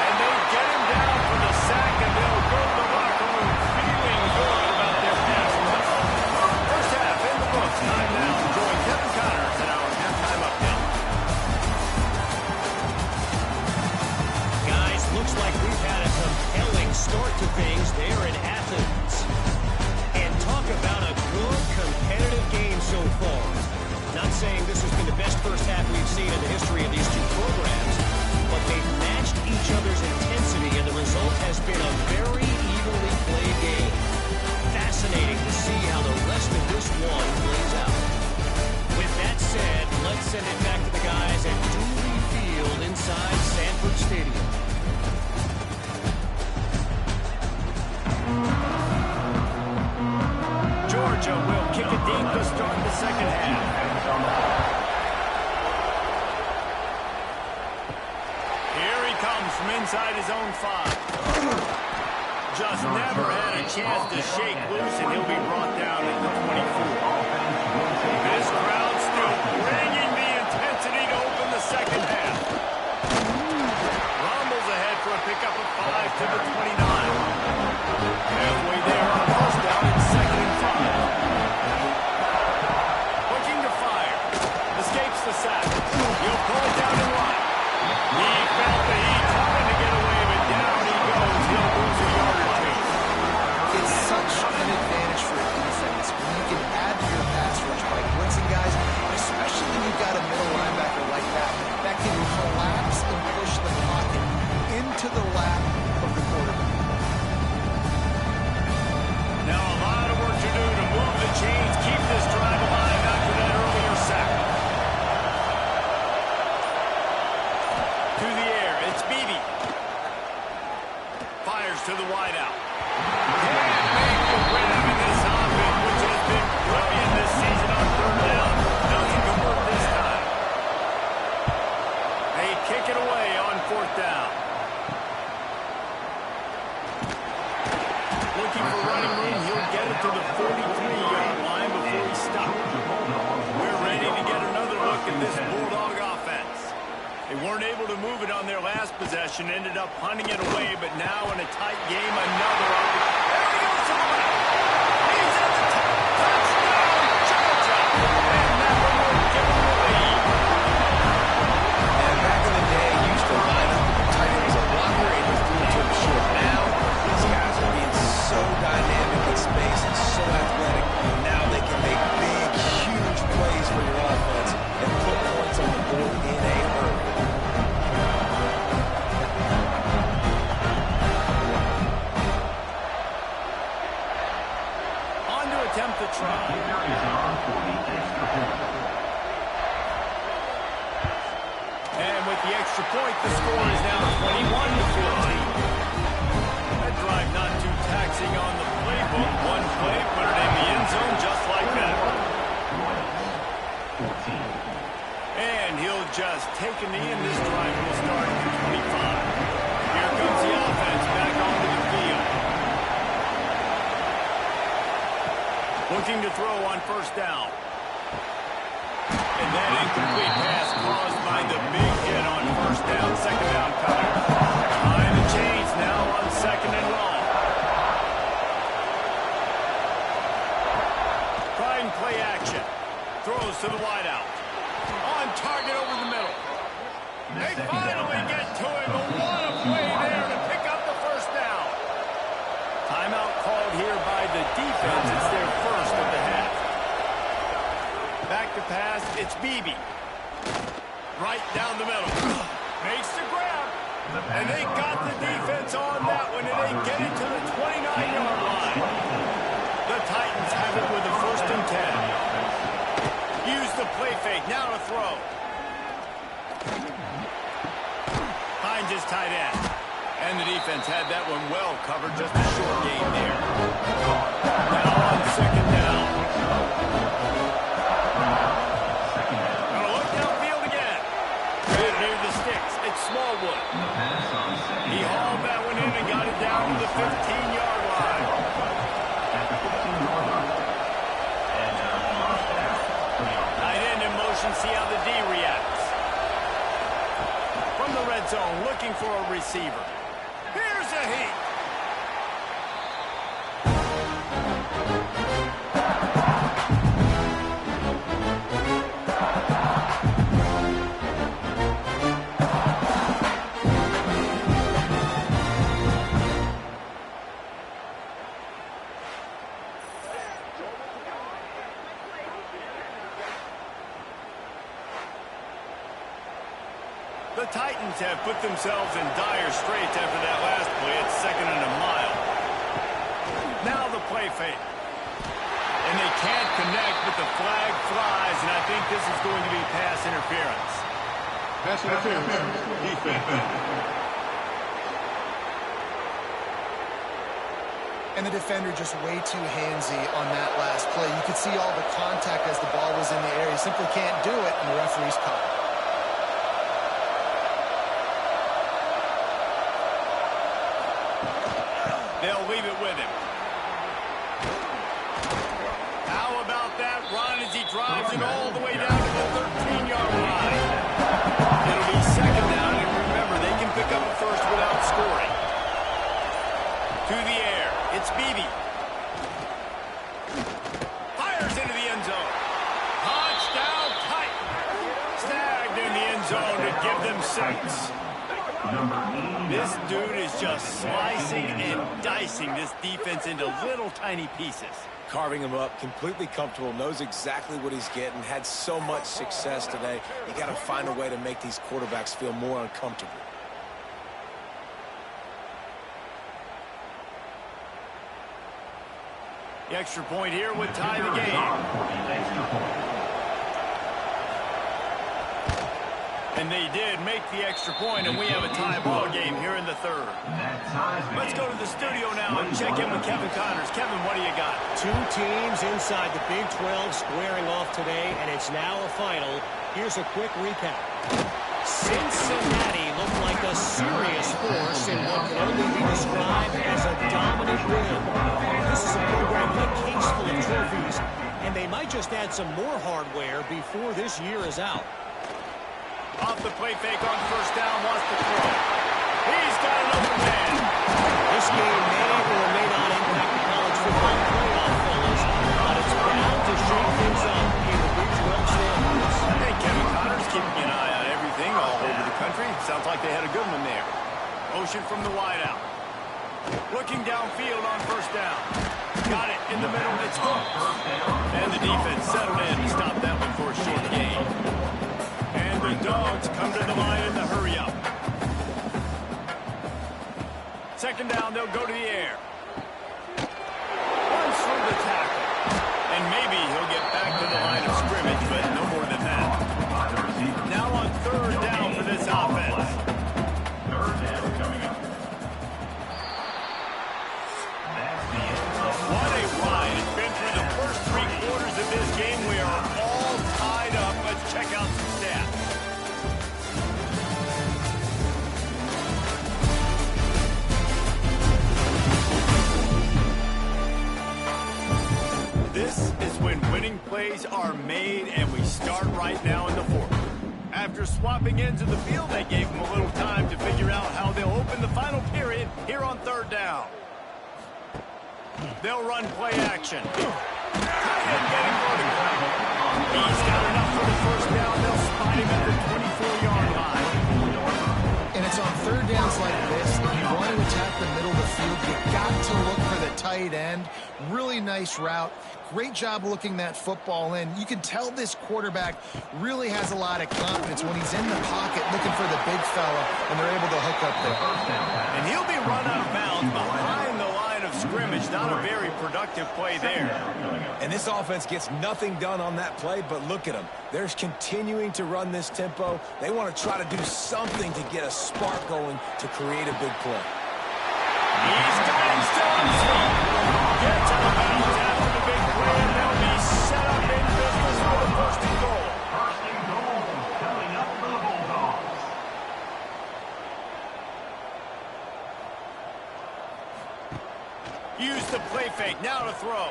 And they get him down for the sack, and they'll go to the locker room feeling good about their pass rush. First half in the books. Time now to join Kevin Connors in our halftime update. Guys, looks like we've had a compelling start to things there in Athens. And talk about a good competitive game so far. Not saying this has been the best first half we've seen in the history of these two programs, but they've matched each other's intensity, and the result has been a very evenly played game. Fascinating to see how the rest of this one plays out. With that said, let's send it back to the guys at Dooley Field inside Sanford Stadium. Georgia will kick it deep to start the second half. Here he comes from inside his own 5. Just never had a chance to shake loose, and he'll be brought down at the 24. This crowd still bringing the intensity to open the second half. Rumbles ahead for a pickup of 5 to the 29. Halfway there on first down, it's 2nd and 5. Looking to fire. Escapes the sack. He'll pull it down in line. He felt the heat coming to get away, but down he goes. He'll lose a yard or 2. It's such an advantage for a defense when you can add to your pass rush by blitzing guys, especially when you've got a middle linebacker like that can collapse and push the pocket into the lap of the quarterback. Now a lot of work to do to move the chains, keep this drive alive after that earlier sack. To the air, it's Beebe. Fires to the wideout. Can't make the rhythm in this offense, which has been brilliant this season on third down. Doesn't convert this time. They kick it away on 4th down. Looking for running room, he'll get it to the 43-yard line before he stops. We're ready to get another look at this Bulldog offense. They weren't able to move it on their last possession, ended up punting it away, but now in a tight game, another opportunity. There he goes to the left. He's at the top. Touchdown, Georgia. And that one will give them the lead. And back in the day, you used to line up with the tight end as a blocker and you threw it to him short. Now, these guys are being so dynamic in space and so athletic. Now they can make big, huge plays for your offense and put points on the board in a hurry. On to attempt the try. And with the extra point, the score is now 21-14. That drive not too taxing on the take a knee, and this drive will start at the 25. Here comes the offense back onto the field. Looking to throw on first down. And that incomplete pass caused by the big hit on first down, second down coming. Behind the chains now on second and long. Try and play action. Throws to the wideout. On target over the middle. They finally get to him. What a play there to pick up the first down. Timeout called here by the defense. It's their first of the half. Back to pass. It's Beebe. Right down the middle. Makes the grab. And they got the defense on that one, and they get it to the 29-yard line. The Titans have it with a first and 10. Use the play fake. Now to throw. Finds his tight end. And the defense had that one well covered. Just a short gain there. Now on second down. Gonna look downfield again. Right near the sticks. It's Smallwood. He hauled that one in and got it down to the 15-yard line. Tight end in motion. See how the D reacts. From the red zone, looking for a receiver. Here's a heat. The Titans have put themselves in dire straits after that last play. It's second and a mile. Now the play fake. And they can't connect, but the flag flies, and I think this is going to be pass interference. Pass interference. Defense. And the defender just way too handsy on that last play. You could see all the contact as the ball was in the air. He simply can't do it, and the referee's caught it. They'll leave it with him. How about that run as he drives it all the way down to the 13-yard line? It'll be second down, and remember, they can pick up a first without scoring. To the air. It's Beebe. Fires into the end zone. Touchdown, Titans. Snagged in the end zone to give them 6. This dude is just slicing and dicing this defense into little tiny pieces. Carving him up, completely comfortable, knows exactly what he's getting, had so much success today. You got to find a way to make these quarterbacks feel more uncomfortable. The extra point here would tie the game. And they did make the extra point, and we have a tie ball game here in the third. Let's go to the studio now and check in with Kevin Connors. Kevin, what do you got? Two teams inside the Big 12 squaring off today, and it's now a final. Here's a quick recap. Cincinnati looked like a serious force in what can only be described as a dominant win. This is a program with a case full of trophies, and they might just add some more hardware before this year is out. Off the play fake on first down, wants to throw. He's got an open man. This game may or may not impact the college football playoff, fellas, but it's bound to shake things up in the Big 12 standings. Hey, Kevin Connors keeping an eye on everything all over the country. Sounds like they had a good one there. Motion from the wideout. Looking downfield on first down. Got it in the middle. It's hooked. And the defense settled in to stop that one for a short gain. And the Dogs come to the line in the hurry-up. Second down, they'll go to the air. Runs through the tackle. And maybe he'll get back to the line of scrimmage, but no more than that. Now on third down for this offense. Third down coming up. What a ride. It's been through the first 3 quarters of this game. We are all tied up. Let's check out some stats. plays are made, and we start right now in the fourth. After swapping ends of the field, they gave them a little time to figure out how they'll open the final period here on third down. They'll run play action. Tight end getting vertical. He's got enough for the first down. They'll spot him at the 24-yard line. And it's on third downs like this. If you want to attack the middle of the field, you got to look for the tight end. Really nice route. Great job looking that football in. You can tell this quarterback really has a lot of confidence when he's in the pocket looking for the big fella, and they're able to hook up there. And he'll be run out of bounds behind the line of scrimmage. Not a very productive play there. And this offense gets nothing done on that play, but look at them. They're continuing to run this tempo. They want to try to do something to get a spark going to create a big play. He's got him still on his feet. Gets out of bounds after the big play, and they'll be set up in business for the first and goal. First and goal coming up for the Bulldogs. Use the play fake. Now to throw.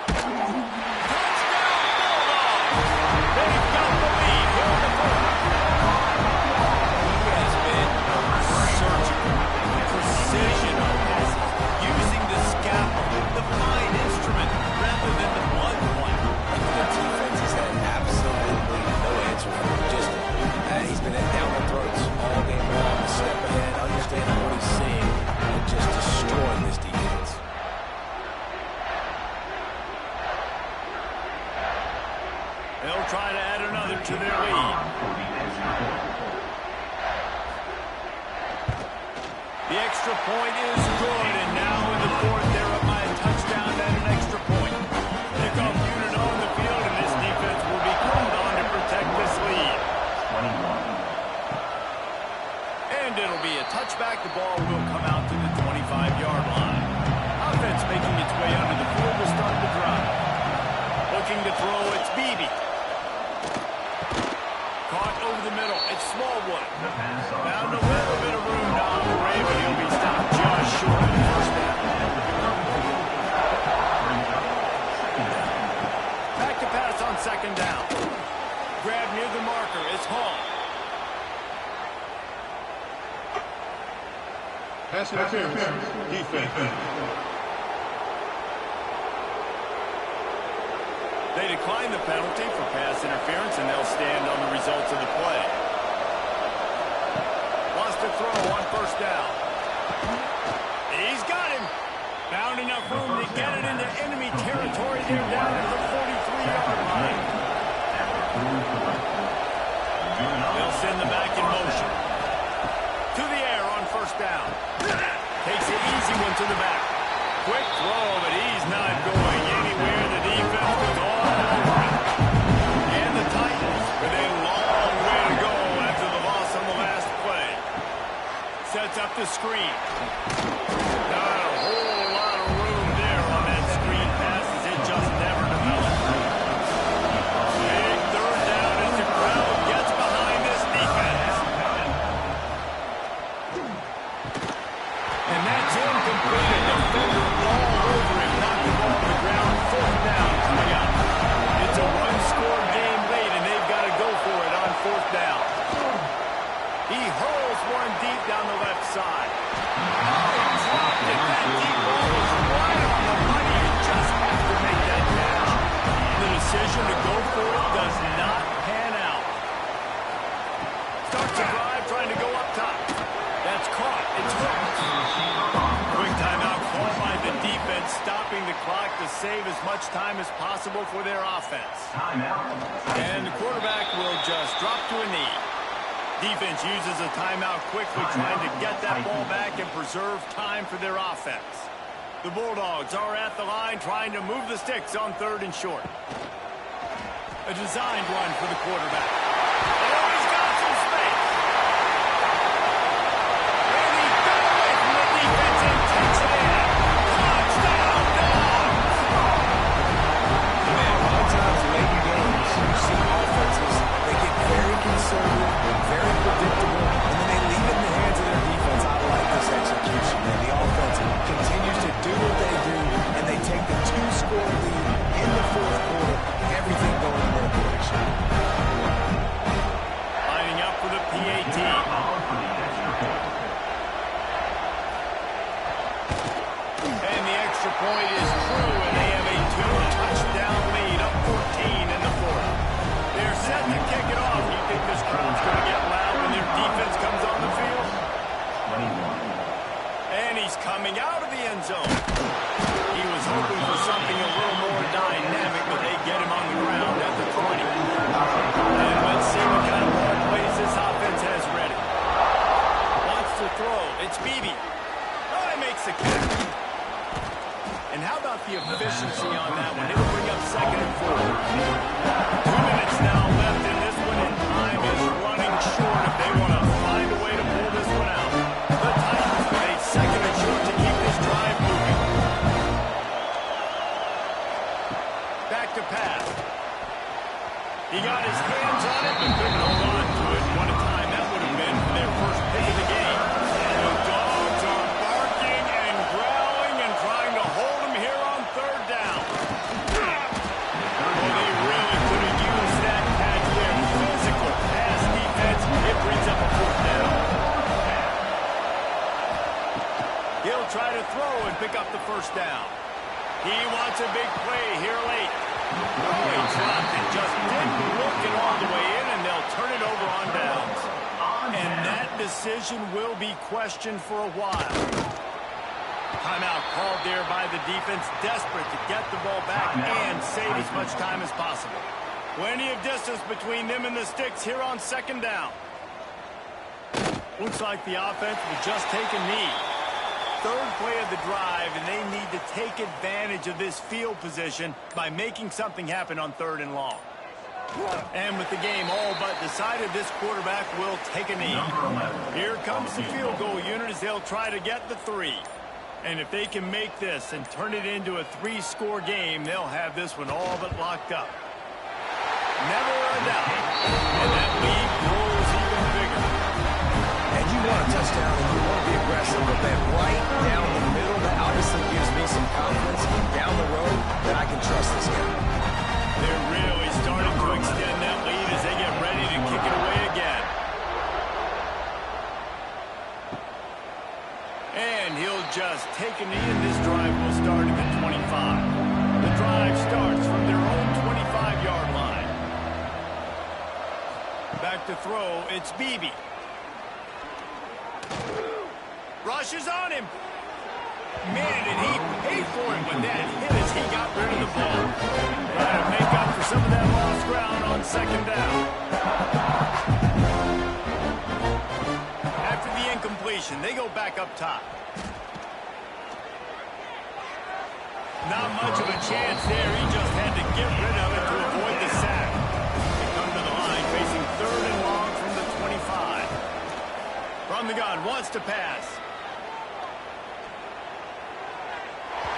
Touchdown, Bulldogs! They've got the lead here in the fourth. He has been surgical. Precision on this. Using the scalpel, the fine instrument, rather than the blunt one. The defense has had absolutely no answer for him. Just, he's been down the throats all game long. Step ahead, understanding what he's seeing, and just destroying this defense. They'll try to add another to their lead. The extra point is good, and now in the fourth, they're up by a touchdown and an extra point. Kickoff unit on the field, and this defense will be called on to protect this lead. 21. And it'll be a touchback. The ball will come out to the 25-yard line. Offense making its way under the field will start the drive. Looking to throw, it's Beebe. Caught over the middle, it's Smallwood. The pass on Found a little bit of room to operate, but he'll be stopped just short of the first down. Back to pass on second down. Grab near the marker, it's Hall. Pass interference. Defense. They decline the penalty for pass interference, and they'll stand on the results of the play. Lost a throw on first down. He's got him. Found enough room to get it into enemy territory. They're down at the 43-yard line. They'll send the back in motion. To the air on first down. Takes an easy one to the back. Quick throw, but he's not going anywhere. The defense was all over him. And the Titans with a long way to go after the loss on the last play. Sets up the screen. Not a whole lot of room there on that screen pass as it just never developed. Big third down as the crowd gets behind this defense. And that's incomplete. A defender all over him. Knocked the ball on the ground. Fourth down coming up. It's a one-score game late, and they've got to go for it on fourth down. He hurls one deep down the left side. Oh, he dropped it. That deep ball was right on the money. You just have to make that catch. The decision to go for it does not pan out. Starts a drive trying to go up top. That's caught. It's hooked. Quick timeout called by the defense, stopping the clock to save as much time as possible for their offense. Timeout. And the quarterback will just drop to a knee. Defense uses a timeout quickly, trying to get that ball back and preserve time for their offense. The Bulldogs are at the line, trying to move the sticks on third and short. A designed run for the quarterback. Oh, he's got some space. And he got away from the defense and takes it in. Touchdown, Dogs! Man, a lot of times late in games, you see offenses, they get very conservative, very predictable, and then they leave it in the hands of their defense. I like this execution, man. The offense continues to do what they do, and they take the two-score lead in the fourth quarter every extra point is true, and they have a 2-touchdown lead, up 14 in the fourth. They're set to kick it off. You think this crowd's going to get loud when their defense comes on the field? 21. And he's coming out of the end zone. He was hoping for something a little more dynamic, but they get him on the ground at the 20. And let's see what kind of ball plays this offense has ready. Wants to throw. It's Beebe. Oh, he makes the catch. And how about the efficiency on that one? It'll bring up 2nd and 4. 2 minutes now left in this one, and time is running short if they want to find a way to pull this one out. The Titans with a 2nd and short to keep this drive moving. Back to pass. He got his hands on it, but couldn't hold on to it. What a time that would have been for their first pick of the game. The dogs are barking and growling and trying to hold him here on 3rd down. Well, they really could have used that catch there. Physical pass defense. It brings up a 4th down. He'll try to throw and pick up the 1st down. He wants a big play here late. Oh, he dropped it. Just didn't look it all the way in, and they'll turn it over on downs. And that decision will be questioned for a while. Timeout called there by the defense, desperate to get the ball back and save as much time as possible. Plenty of distance between them and the sticks here on 2nd down. Looks like the offense will just take a knee. 3rd play of the drive, and they need to take advantage of this field position by making something happen on 3rd and long. And with the game all but decided, this quarterback will take a knee. Here comes the field goal unit as they'll try to get the 3. And if they can make this and turn it into a 3-score game, they'll have this one all but locked up. Never a doubt. And that lead grows even bigger. And you want a touchdown and you want to be aggressive, but then right down the middle, that obviously gives me some confidence down the road that I can trust this guy. They're really starting to extend that lead as they get ready to kick it away again. And he'll just take a knee, and this drive will start at the 25. The drive starts from their own 25-yard line. Back to throw, it's Beebe. Rushes on him. Man, did he pay for it when that hit as he got rid of the ball. Trying to make up for some of that lost ground on 2nd down. After the incompletion, they go back up top. Not much of a chance there. He just had to get rid of it to avoid the sack. They come to the line facing 3rd and long from the 25. From the gun, wants to pass.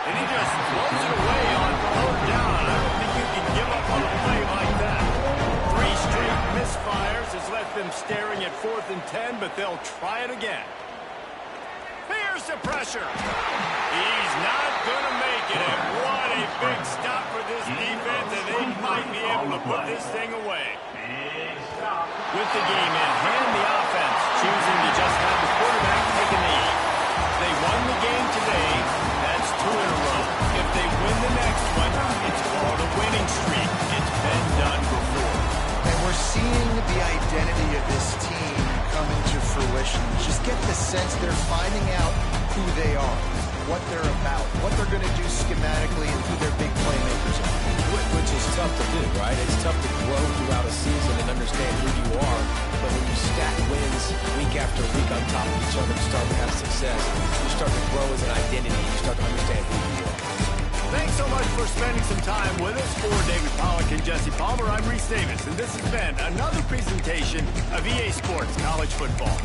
And he just throws it away on 3rd down. I don't think you can give up on a play like that. 3 straight misfires has left them staring at 4th and 10, but they'll try it again. Here's the pressure. He's not going to make it, and what a big stop for this defense, and they might be able to put this thing away. With the game in hand, the offense choosing to just have the quarterback take a knee. They won the game today. That's 2 in a row. If they win the next one, it's called a winning streak. It's been done before. And we're seeing the identity of this team come into fruition. Just get the sense they're finding out who they are, what they're about, what they're going to do schematically, and who their big playmakers are. Which is tough to do, right? It's tough to grow throughout a season and understand who you are. But when you stack wins week after week on top of each other, you start to have success. You start to grow as an identity. You start to understand who you are. Thanks so much for spending some time with us. For David Pollack and Jesse Palmer, I'm Reese Davis, and this has been another presentation of EA Sports College Football.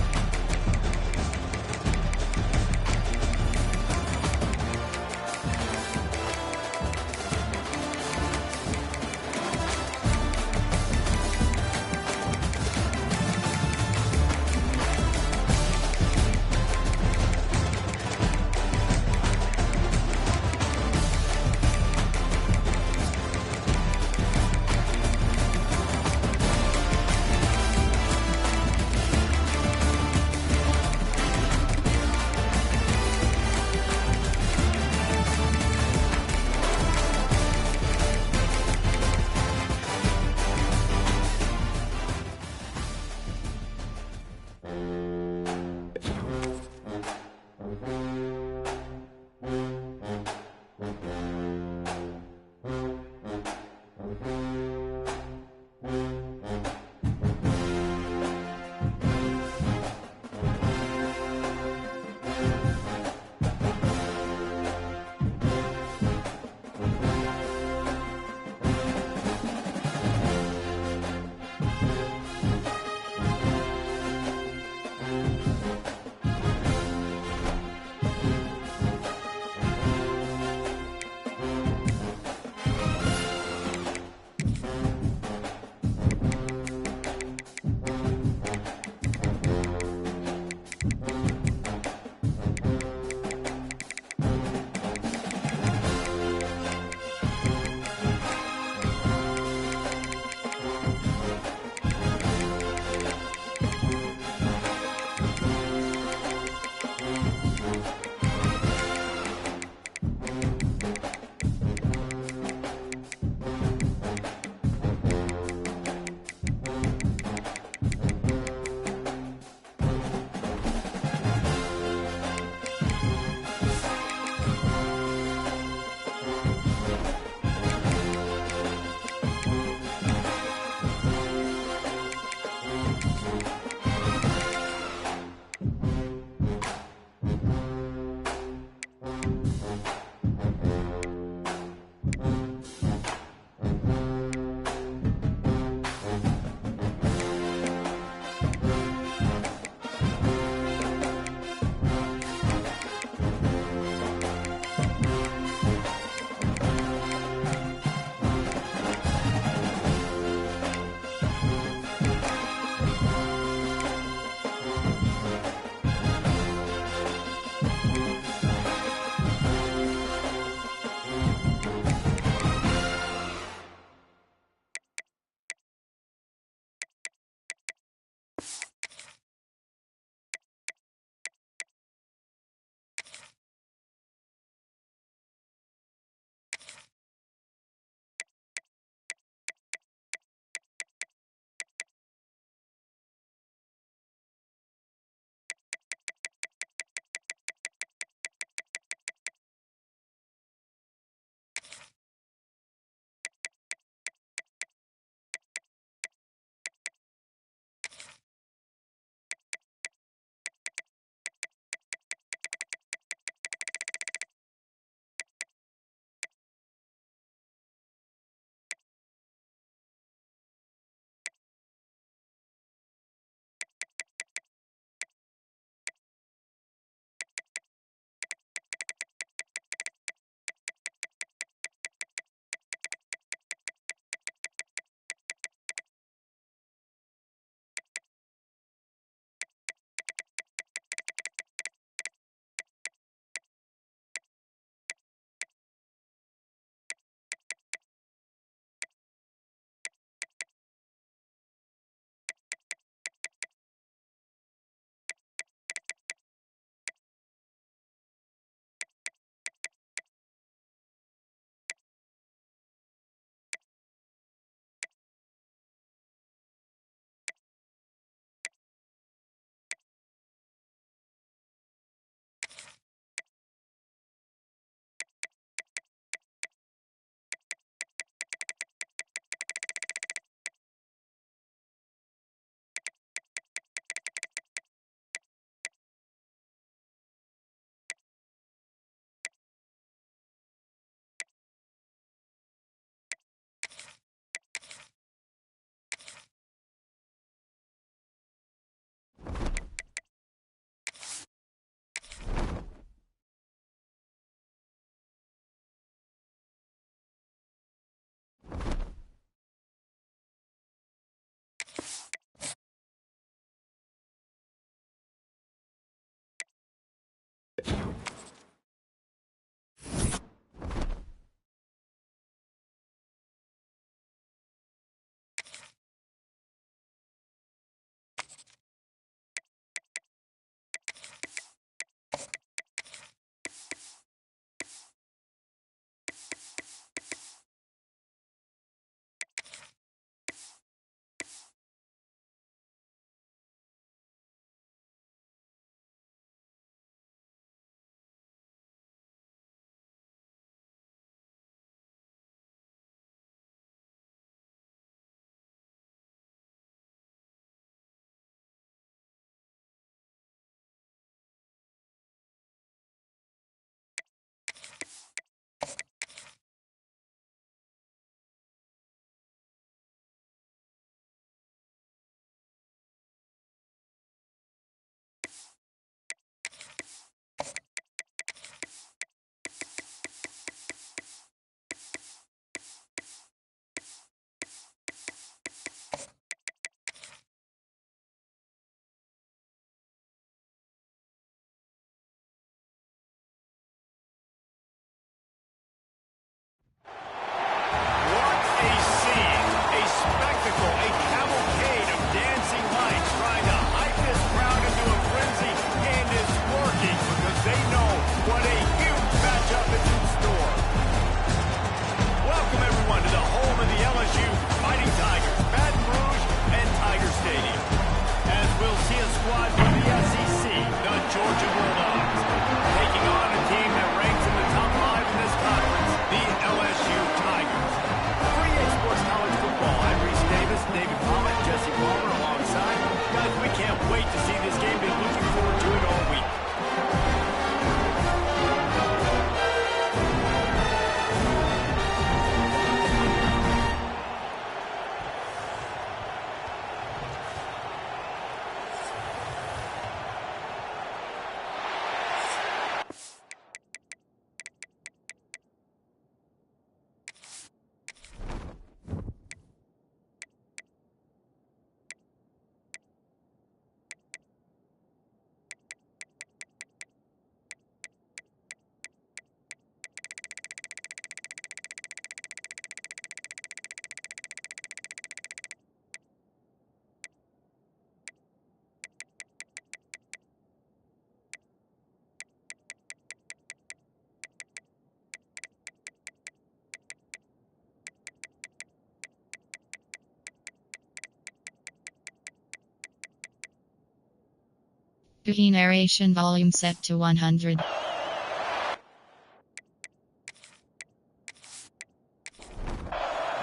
Key narration volume set to 100.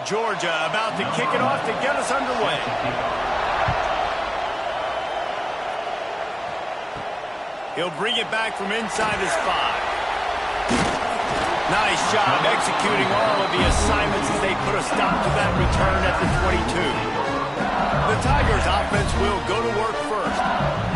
Georgia about to kick it off to get us underway. He'll bring it back from inside his 5. Nice job executing all of the assignments as they put a stop to that return at the 22. The Tigers offense will go to work first.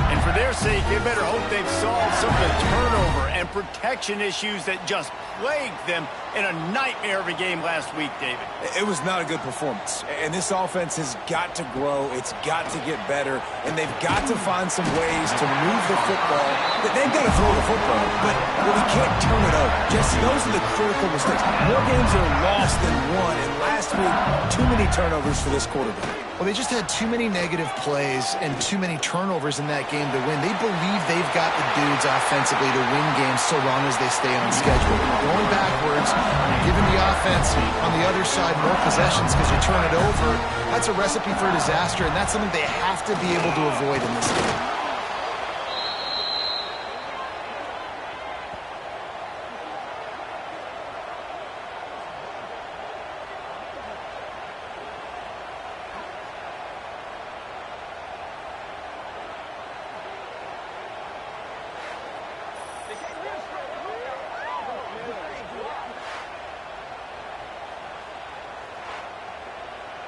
And for their sake, they better hope they've solved some of the turnover and protection issues that just plagued them in a nightmare of a game last week, David. It was not a good performance. And this offense has got to grow. It's got to get better. And they've got to find some ways to move the football. They've got to throw the football, but we can't turn it over. Jesse, those are the critical mistakes. More games are lost than won. And last week, too many turnovers for this quarterback. Well, they just had too many negative plays and too many turnovers in that game to win. They believe they've got the dudes offensively to win games so long as they stay on schedule. Going backwards, giving the offense on the other side more possessions because you turn it over, that's a recipe for disaster, and that's something they have to be able to avoid in this game.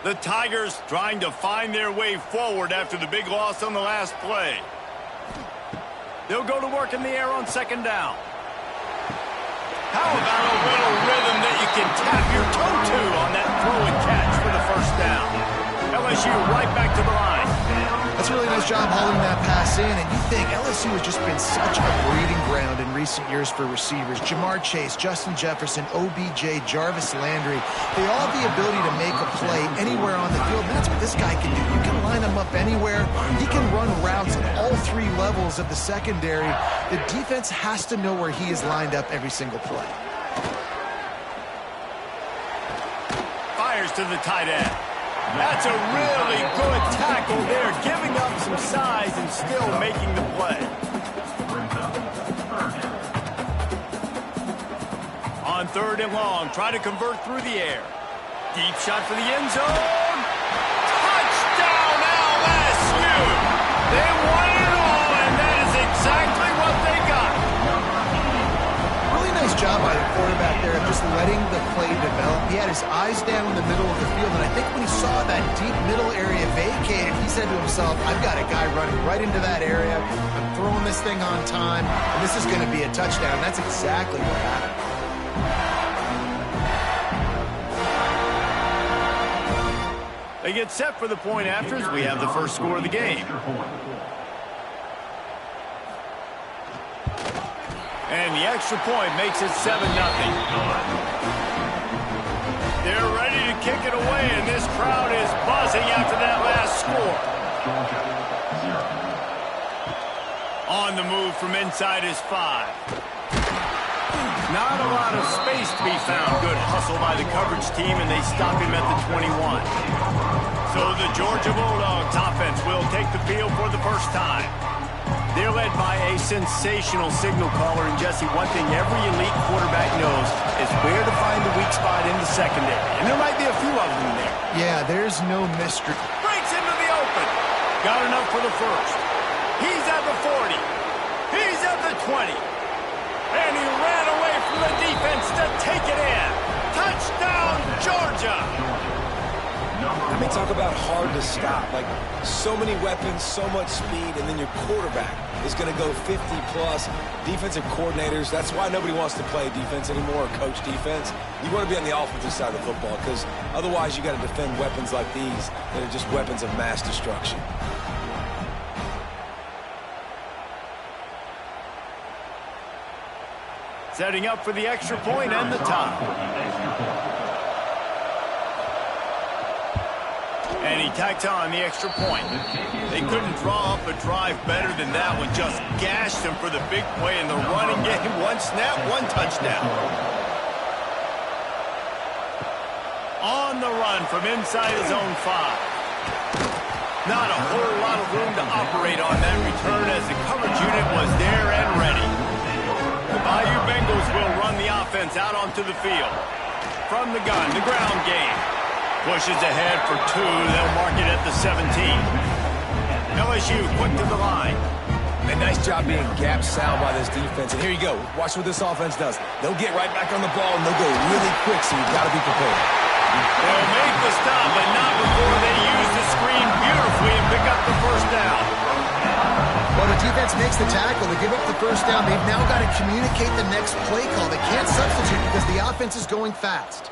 The Tigers trying to find their way forward after the big loss on the last play. They'll go to work in the air on second down. How about a little rhythm that you can tap your toe to on that throw and catch for the first down? LSU right back to the line. That's a really nice job hauling that pass in, and you think LSU has just been such a breeding ground in recent years for receivers. Jamar Chase, Justin Jefferson, OBJ, Jarvis Landry, they all have the ability to make a play anywhere on the field, and that's what this guy can do. You can line him up anywhere. He can run routes at all 3 levels of the secondary. The defense has to know where he is lined up every single play. Fires to the tight end. That's a really good tackle there, giving up some size and still making the play. On third and long, try to convert through the air. Deep shot for the end zone. Touchdown LSU! They won it all, and that is exactly what they got. Really nice job by the quarterback there of just letting the play develop. He had his eyes down in the middle of the field, and I think when he saw that deep middle area vacated, he said to himself, I've got a guy running right into that area. I'm throwing this thing on time, and this is going to be a touchdown. That's exactly what happened. They get set for the point after as we have the first score of the game. And the extra point makes it 7-0. They're ready to kick it away, and this crowd is buzzing after that last score. On the move from inside his 5. Not a lot of space to be found. Good hustle by the coverage team, and they stop him at the 21. So the Georgia Bulldogs offense will take the field for the first time. They're led by a sensational signal caller, and Jesse, one thing every elite quarterback knows is where to find the weak spot in the secondary. And there might be a few of them there. Yeah, there's no mystery. Breaks into the open. Got enough for the first. He's at the 40. He's at the 20. And he ran away from the defense to take it in. Touchdown, Georgia. I mean, talk about hard to stop. Like, so many weapons, so much speed, and then your quarterback is going to go 50-plus. Defensive coordinators, that's why nobody wants to play defense anymore or coach defense. You want to be on the offensive side of the football because otherwise you got to defend weapons like these that are just weapons of mass destruction. Setting up for the extra point and the tie. And he tacked on the extra point. They couldn't draw up a drive better than that one. Just gashed him for the big play in the running game. One snap, one touchdown. On the run from inside his own 5. Not a whole lot of room to operate on that return as the coverage unit was there and ready. The Bayou Bengals will run the offense out onto the field. From the gun, the ground game. Pushes ahead for 2. They'll mark it at the 17. LSU quick to the line. A nice job being gap sound by this defense. And here you go. Watch what this offense does. They'll get right back on the ball, and they'll go really quick, so you've got to be prepared. They'll make the stop, but not before they use the screen beautifully and pick up the first down. Well, the defense makes the tackle. They give up the first down. They've now got to communicate the next play call. They can't substitute because the offense is going fast.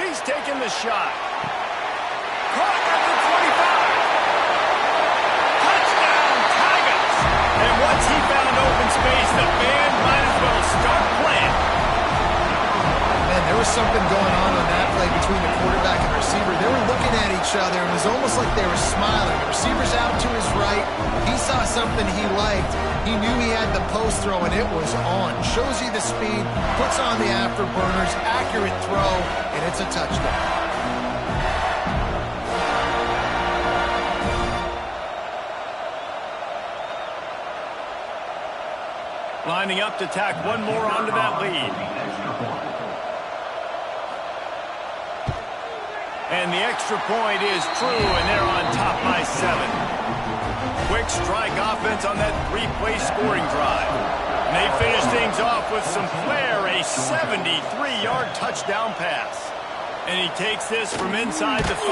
He's taking the shot. Caught at the 25. Touchdown, Tigers. And once he found open space, the band might as well start playing. Man, there was something going on that play between the quarterback and the receiver. They were looking at each other. It was almost like they were smiling. The receiver's out to his right. He saw something he liked. He knew he had the post throw, and it was on. Shows you the speed, puts on the afterburners, accurate throw, and it's a touchdown. Lining up to tack one more onto that lead. And the extra point is true, and they're on top by 7. Quick strike offense on that 3-play scoring drive. And they finish things off with some flair, a 73-yard touchdown pass. And he takes this from inside the 5.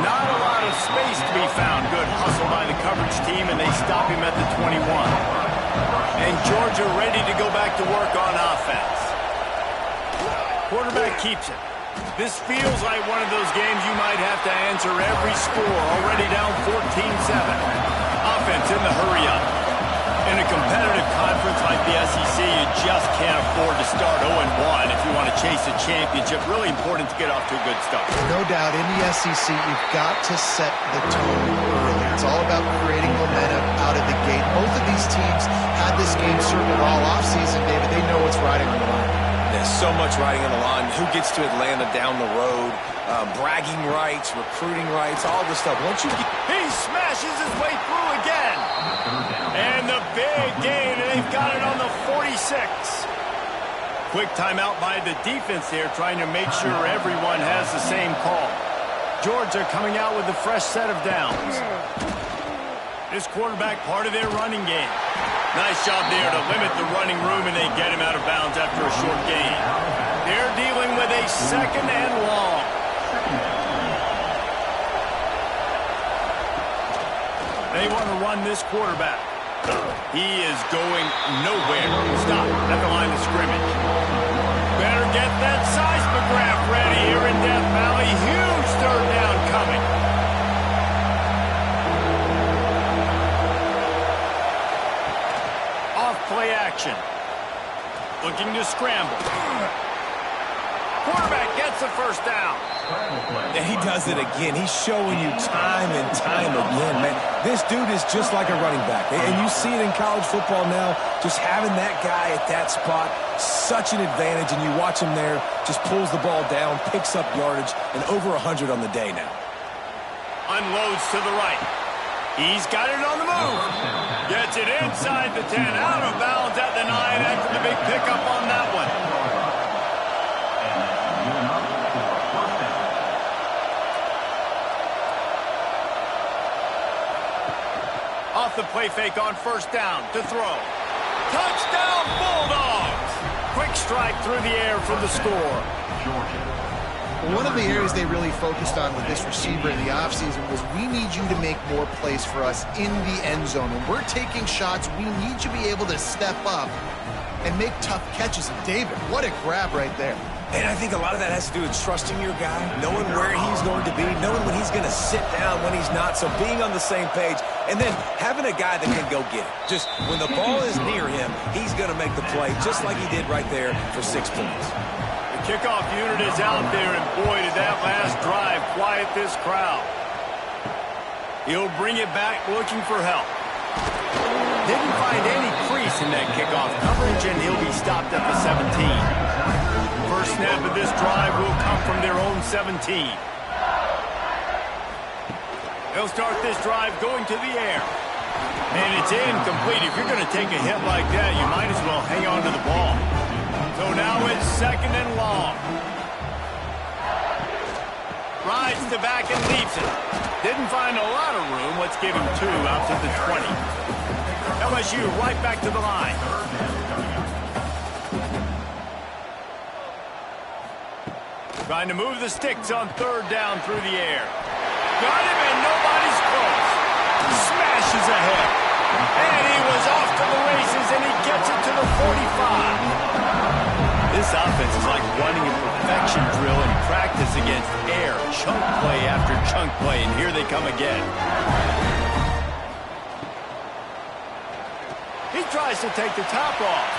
Not a lot of space to be found. Good hustle by the coverage team, and they stop him at the 21. And Georgia ready to go back to work on offense. Quarterback keeps it. This feels like one of those games you might have to answer every score. Already down 14-7. Offense in the hurry-up. In a competitive conference like the SEC, you just can't afford to start 0-1 if you want to chase a championship. Really important to get off to a good start. No doubt, in the SEC, you've got to set the tone early. It's all about creating momentum out of the gate. Both of these teams had this game circled all offseason, David. They know what's riding on the line. There's so much riding on the line. Who gets to Atlanta down the road? Bragging rights, recruiting rights, all this stuff. Once you get... He smashes his way through again. And the big gain, and they've got it on the 46. Quick timeout by the defense there, trying to make sure everyone has the same call. Georgia coming out with a fresh set of downs. This quarterback part of their running game. Nice job there to limit the running room, and they get him out of bounds after a short gain. They're dealing with a 2nd and long. They want to run this quarterback. He is going nowhere. Stop at the line of scrimmage. Better get that seismograph ready here in Death Valley. Huge 3rd down coming. Play action. Looking to scramble. Quarterback gets the first down. And he does it again. He's showing you time and time again, man. This dude is just like a running back. And you see it in college football now. Just having that guy at that spot, such an advantage. And you watch him there, just pulls the ball down, picks up yardage, and over 100 on the day now. Unloads to the right. He's got it on the move. Gets it inside the 10. Out of bounds at the 9 after the big pickup on that one. Off the play fake on 1st down to throw. Touchdown Bulldogs. Quick strike through the air for the score. One of the areas they really focused on with this receiver in the offseason was we need you to make more plays for us in the end zone. When we're taking shots, we need you to be able to step up and make tough catches. And David, what a grab right there. And I think a lot of that has to do with trusting your guy, knowing where he's going to be, knowing when he's going to sit down, when he's not, so being on the same page, and then having a guy that can go get it. Just when the ball is near him, he's going to make the play, just like he did right there for 6 points. Kickoff unit is out there, and boy, did that last drive quiet this crowd. He'll bring it back looking for help. Didn't find any crease in that kickoff coverage, and he'll be stopped at the 17. First snap of this drive will come from their own 17. They'll start this drive going to the air. And it's incomplete. If you're going to take a hit like that, you might as well hang on to the ball. So now it's 2nd and long. Rides the back and leaps it. Didn't find a lot of room. Let's give him 2 out to the 20. LSU right back to the line. Trying to move the sticks on 3rd down through the air. Got him and nobody's close. Smashes ahead. And he was off to the races and he gets it to the 45. This offense is like running a perfection drill in practice against air. Chunk play after chunk play, and here they come again. He tries to take the top off.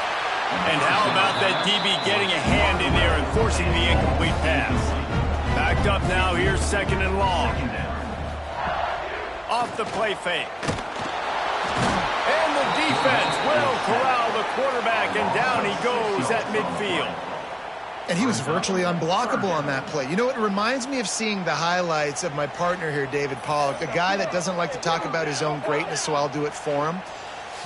And how about that DB getting a hand in there and forcing the incomplete pass? Backed up now, here's 2nd and long. Off the play fake. And the defense will corral the quarterback, and down he goes at midfield. And he was virtually unblockable on that play. You know, it reminds me of seeing the highlights of my partner here, David Pollock, a guy that doesn't like to talk about his own greatness, so I'll do it for him.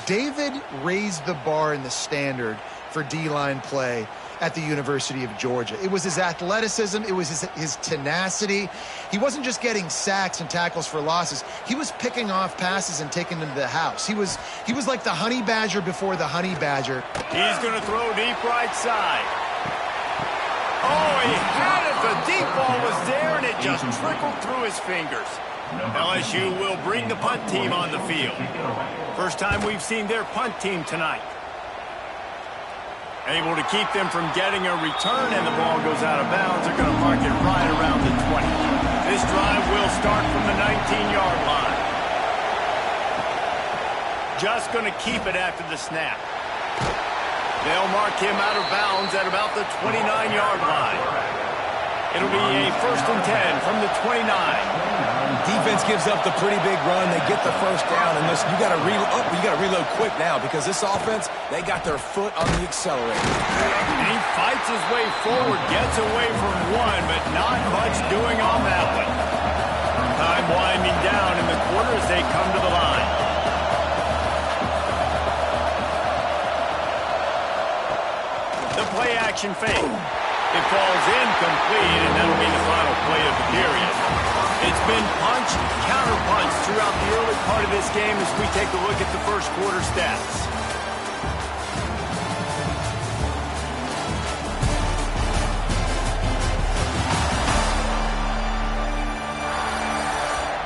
David raised the bar in the standard for D-line play at the University of Georgia. It was his athleticism. It was his tenacity. He wasn't just getting sacks and tackles for losses. He was picking off passes and taking them to the house. He was like the honey badger before the honey badger. He's going to throw deep right side. Oh, he had it. The deep ball was there, and it just trickled through his fingers. LSU will bring the punt team on the field. First time we've seen their punt team tonight. Able to keep them from getting a return, and the ball goes out of bounds. They're going to mark it right around the 20. This drive will start from the 19-yard line. Just going to keep it after the snap. They'll mark him out of bounds at about the 29-yard line. It'll be a 1st and 10 from the 29. Defense gives up the pretty big run. They get the 1st down, and listen, you got to reload quick now because this offense, they got their foot on the accelerator. And he fights his way forward, gets away from one, but not much doing on that one. Time winding down in the quarter as they come to the line. The play action fake. It falls incomplete, and that'll be the final play of the period. It's been punch, counter-punch throughout the early part of this game as we take a look at the first quarter stats.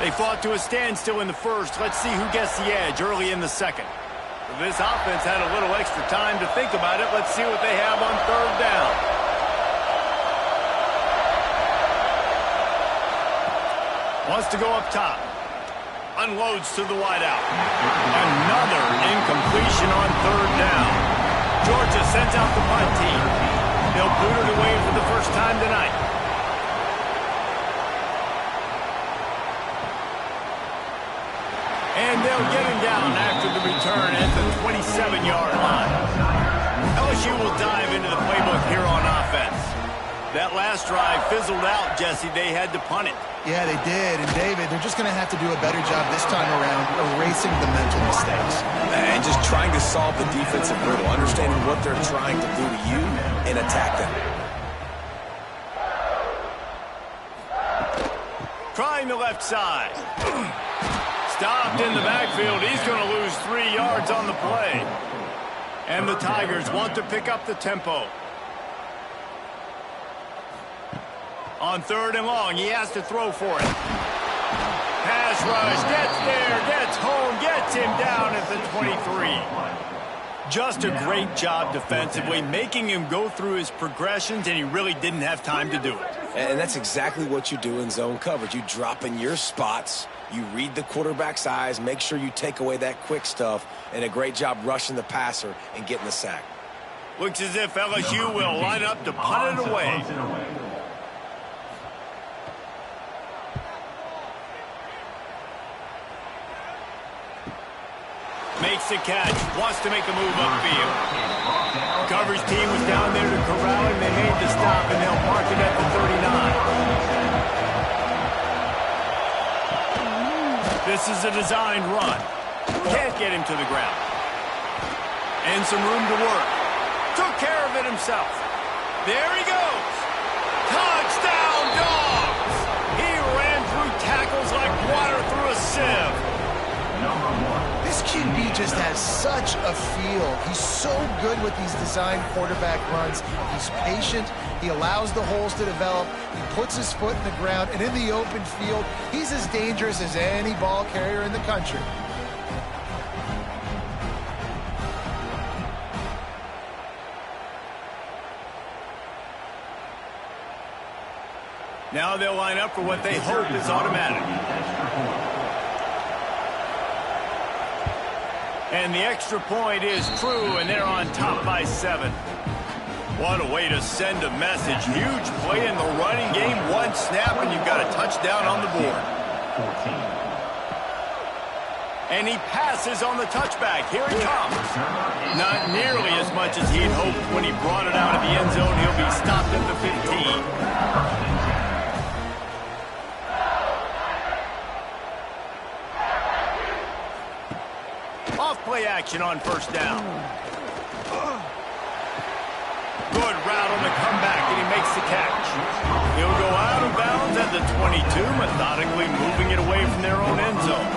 They fought to a standstill in the first. Let's see who gets the edge early in the second. This offense had a little extra time to think about it. Let's see what they have on 3rd down. Wants to go up top. Unloads to the wideout. Another incompletion on 3rd down. Georgia sends out the punt team. They'll boot it away for the first time tonight. And they'll get him down after the return at the 27-yard line. LSU will dive into the playbook here on offense. That last drive fizzled out, Jesse. They had to punt it. Yeah, they did. And, David, they're just going to have to do a better job this time around erasing the mental mistakes. And just trying to solve the defensive riddle, understanding what they're trying to do to you and attack them. Trying the left side. Stopped in the backfield. He's going to lose 3 yards on the play. And the Tigers want to pick up the tempo. On 3rd and long, he has to throw for it. Pass rush, gets there, gets home, gets him down at the 23. Just a great job defensively, making him go through his progressions, and he really didn't have time to do it. And that's exactly what you do in zone coverage. You drop in your spots, you read the quarterback's eyes, make sure you take away that quick stuff, and a great job rushing the passer and getting the sack. Looks as if LSU will line up to punt it away. Makes the catch, wants to make a move upfield. Coverage team was down there to corral him. They made the stop, and they'll mark it at the 39. This is a designed run. Can't get him to the ground. And some room to work. Took care of it himself. There he goes. Touchdown, Dogs! He ran through tackles like water through a sieve. This QB just has such a feel. He's so good with these designed quarterback runs. He's patient. He allows the holes to develop. He puts his foot in the ground. And in the open field, he's as dangerous as any ball carrier in the country. Now they'll line up for what they hope is automatic. And the extra point is true, and they're on top by 7. What a way to send a message. Huge play in the running game. One snap, and you've got a touchdown on the board. And he passes on the touchback. Here he comes. Not nearly as much as he'd hoped when he brought it out of the end zone. He'll be stopped at the 15. Off-play action on first down. Good route on the comeback, and he makes the catch. He'll go out of bounds at the 22, methodically moving it away from their own end zone.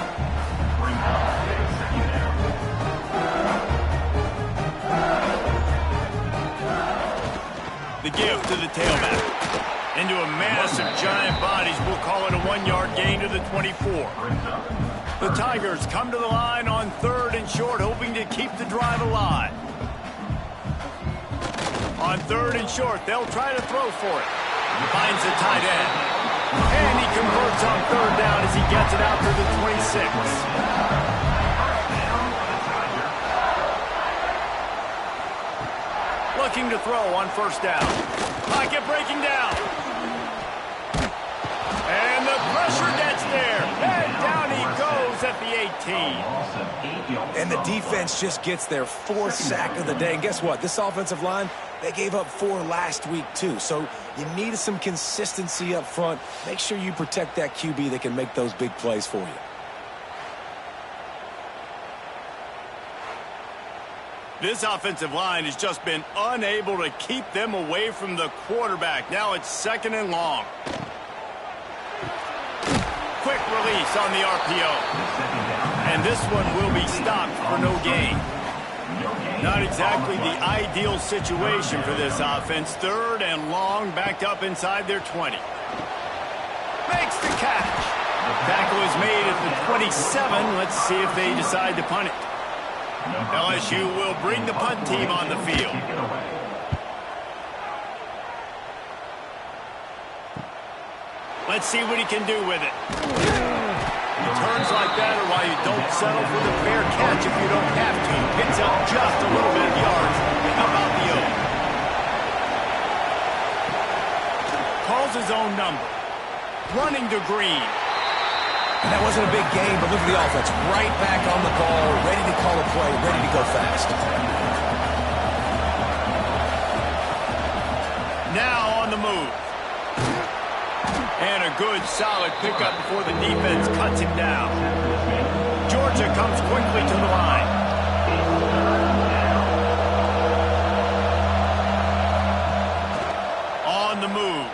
The give to the tailback. Into a mass of giant bodies. We'll call it a 1-yard gain to the 24. The Tigers come to the line on 3rd and short, hoping to keep the drive alive. On 3rd and short, they'll try to throw for it. Finds the tight end. And he converts on 3rd down as he gets it out to the 26. Looking to throw on first down. Pocket breaking down. And the pressure gets there. And down he goes at the 18. And the defense just gets their 4th sack of the day. And guess what? This offensive line, they gave up 4 last week too. So you need some consistency up front. Make sure you protect that QB that can make those big plays for you. This offensive line has just been unable to keep them away from the quarterback. Now it's 2nd and long. Quick release on the RPO. And this one will be stopped for no gain. Not exactly the ideal situation for this offense. 3rd and long, backed up inside their 20. Makes the catch. Tackle is made at the 27. Let's see if they decide to punt it. LSU will bring the punt team on the field. Let's see what he can do with it. Turns like that are why you don't settle for the fair catch if you don't have to. Picks up just a little bit of yards. How about the O? Calls his own number. Running to Green. And that wasn't a big game, but look at the offense. Right back on the ball, ready to call a play, ready to go fast. Now on the move. And a good, solid pickup before the defense cuts him down. Georgia comes quickly to the line. On the move.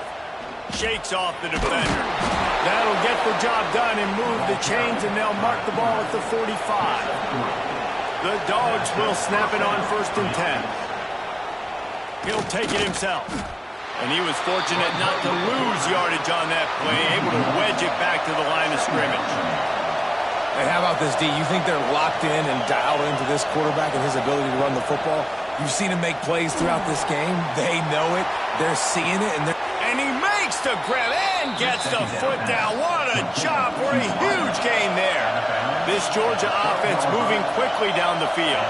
Shakes off the defender. That'll get the job done and move the chains, and they'll mark the ball at the 45. The Dogs will snap it on 1st and 10. He'll take it himself. And he was fortunate not to lose yardage on that play, able to wedge it back to the line of scrimmage. Hey, how about this, D? You think they're locked in and dialed into this quarterback and his ability to run the football? You've seen him make plays throughout this game. They know it. They're seeing it, and he makes the grab and gets the foot down. What a job for a huge gain there. This Georgia offense moving quickly down the field.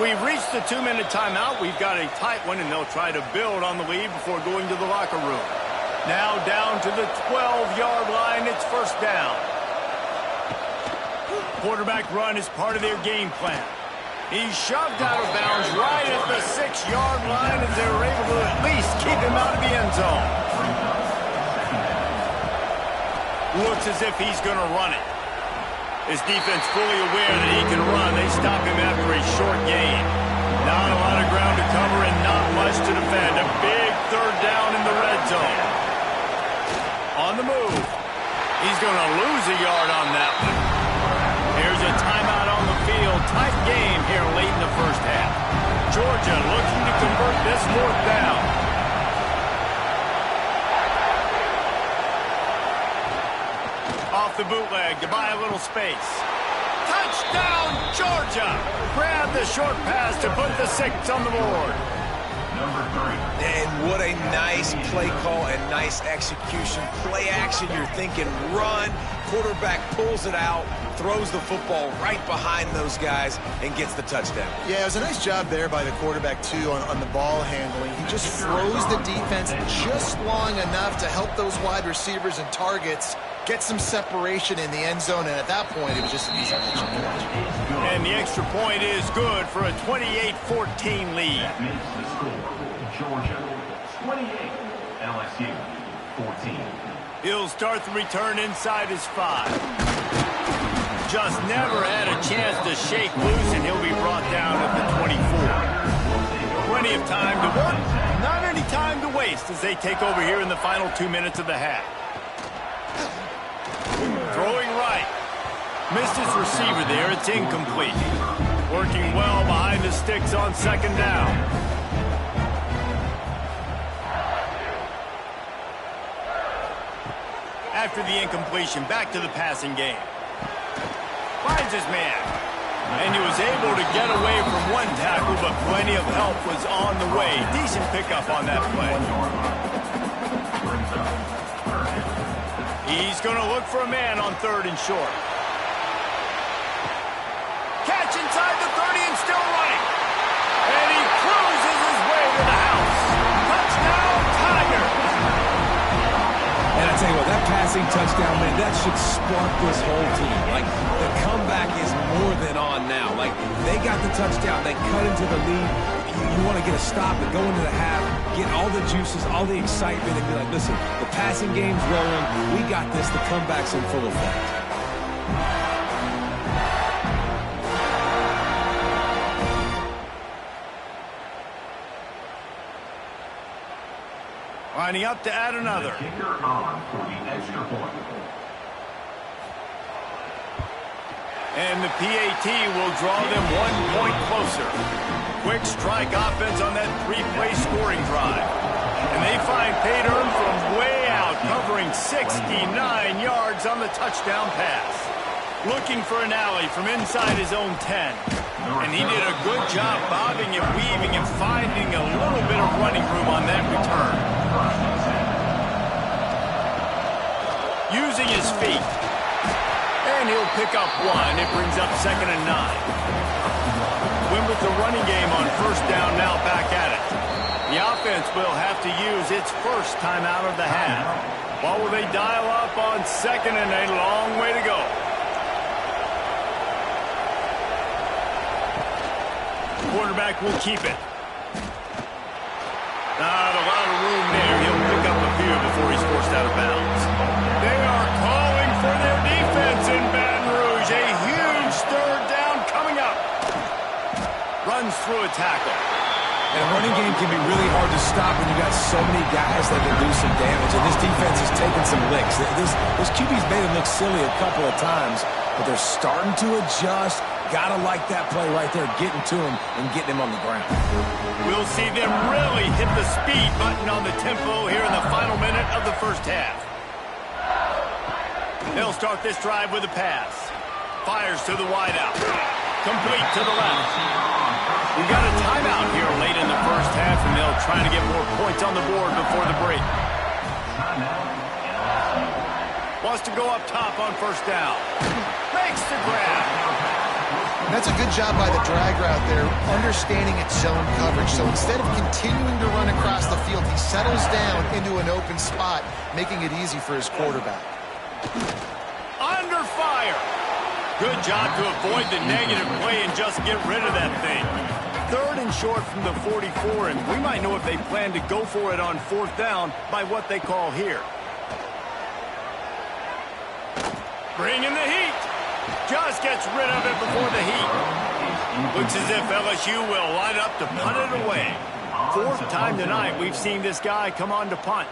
We've reached the 2-minute timeout. We've got a tight one, and they'll try to build on the lead before going to the locker room. Now down to the 12-yard line. It's 1st down. Quarterback run is part of their game plan. He's shoved out of bounds right at the 6-yard line as they were able to at least keep him out of the end zone. Looks as if he's going to run it. His defense fully aware that he can run. They stop him after a short gain. Not a lot of ground to cover and not much to defend. A big third down in the red zone. On the move. He's going to lose a yard on that one. Here's a timeout on the field. Tight game here late in the first half. Georgia looking to convert this fourth down. Off the bootleg to buy a little space. Touchdown, Georgia! Grab the short pass to put the 6 on the board. Number 3. And what a nice play call and nice execution. Play action, you're thinking run. Quarterback pulls it out, throws the football right behind those guys, and gets the touchdown. Yeah, it was a nice job there by the quarterback, too, on the ball handling. He just froze the defense just long enough to help those wide receivers and targets get some separation in the end zone, and at that point, it was just an easy catch. And the extra point is good for a 28-14 lead. That makes the score Georgia 28, LSU 14. He'll start the return inside his 5. Just never had a chance to shake loose, and he'll be brought down at the 24. Plenty of time to work, not any time to waste as they take over here in the final 2 minutes of the half. Throwing right. Missed his receiver there. It's incomplete. Working well behind the sticks on second down. After the incompletion, back to the passing game. Finds his man. And he was able to get away from one tackle, but plenty of help was on the way. Decent pickup on that play. He's going to look for a man on 3rd and short. Catch inside the 30 and still running. And he cruises his way to the house. Touchdown, Tigers. And I tell you what, that passing touchdown, man, that should spark this whole team. Like, the comeback is more than on now. Like, they got the touchdown. They cut into the lead. You want to get a stop and go into the half, get all the juices, all the excitement, and be like, listen, the passing game's rolling. We got this. The comeback's in full effect. Lining up to add another. Kicker on for the extra point. And the PAT will draw them 1 point closer. Quick strike offense on that 3-play scoring drive. And they find Payton from way out, covering 69 yards on the touchdown pass. Looking for an alley from inside his own 10. And he did a good job bobbing and weaving and finding a little bit of running room on that return. Using his feet. And he'll pick up 1. It brings up 2nd and 9. Win with the running game on 1st down, now back at it. The offense will have to use its first timeout of the half. What will they dial up on 2nd and a long way to go? Quarterback will keep it. Not a lot of room there. He'll pick up a few before he's forced out of bounds. They are calling for their defense in Baton Rouge. A huge 3rd down coming up. Runs through a tackle. And a running game can be really hard to stop when you got so many guys that can do some damage. And this defense is taking some licks. Those QBs made him look silly a couple of times, but they're starting to adjust. Gotta like that play right there, getting to him and getting him on the ground. We'll see them really hit the speed button on the tempo here in the final minute of the first half. They'll start this drive with a pass. Fires to the wideout. Complete to the left. We got a timeout here late in the first half, and they'll try to get more points on the board before the break. Wants to go up top on 1st down. Makes the grab. That's a good job by the drag route there, understanding its zone coverage. So instead of continuing to run across the field, he settles down into an open spot, making it easy for his quarterback. Under fire. Good job to avoid the negative play and just get rid of that thing. 3rd and short from the 44, and we might know if they plan to go for it on 4th down by what they call here. Bringing the heat. Just gets rid of it before the heat. Looks as if LSU will line up to punt it away. Fourth time tonight we've seen this guy come on to punt.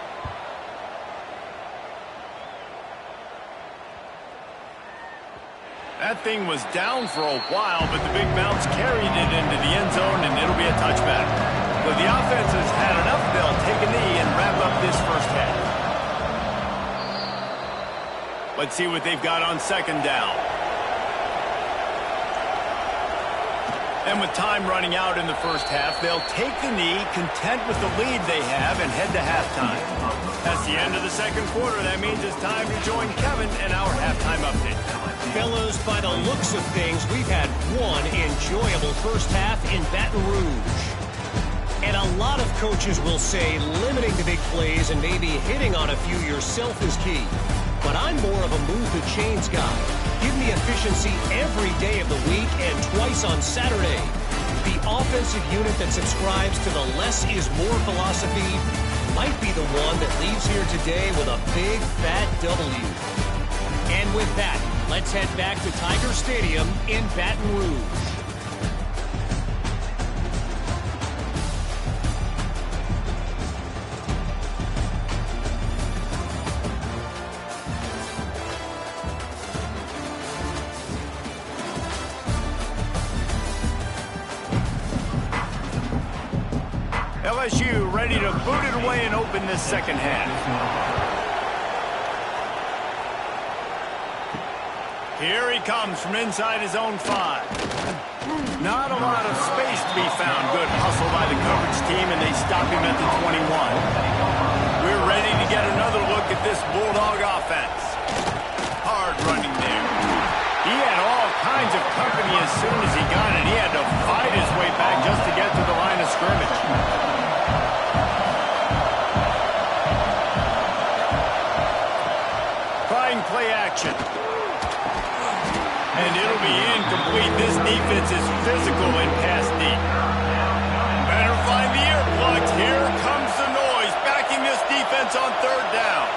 That thing was down for a while, but the big bounce carried it into the end zone, and it'll be a touchback. So the offense has had enough, they'll take a knee and wrap up this first half. Let's see what they've got on second down. And with time running out in the first half, they'll take the knee, content with the lead they have, and head to halftime. That's the end of the second quarter. That means it's time to join Kevin and our halftime update. Fellas, by the looks of things, we've had one enjoyable first half in Baton Rouge. And a lot of coaches will say limiting the big plays and maybe hitting on a few yourself is key. But I'm more of a move the chains guy. Give me efficiency every day of the week and twice on Saturday. The offensive unit that subscribes to the less is more philosophy might be the one that leaves here today with a big fat W. And with that, let's head back to Tiger Stadium in Baton Rouge. LSU ready to boot it away and open this second half. Here he comes from inside his own 5. Not a lot of space to be found. Good hustle by the coverage team, and they stop him at the 21. We're ready to get another look at this Bulldog offense. Hard running there. He had all kinds of company as soon as he got it. He had to fight his way back just to get to the line of scrimmage. Trying play action. And it'll be incomplete. This defense is physical and pass deep. Better find the earplugs. Here comes the noise, backing this defense on third down.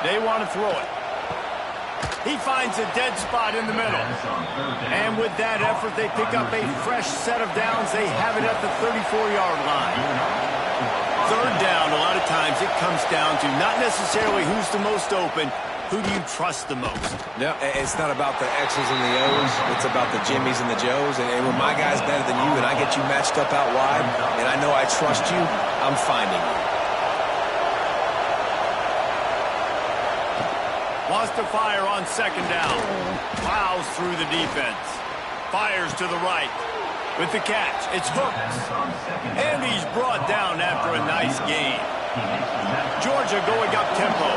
They want to throw it. He finds a dead spot in the middle. And with that effort, they pick up a fresh set of downs. They have it at the 34-yard line. Third down, a lot of times it comes down to not necessarily who's the most open, who do you trust the most? No, it's not about the X's and the O's. It's about the Jimmies and the Joes. And when my guy's better than you and I get you matched up out wide and I know I trust you, I'm finding you. Wants to fire on second down. Plows through the defense. Fires to the right. With the catch, it's hooked. And he's brought down after a nice gain. Georgia going up tempo.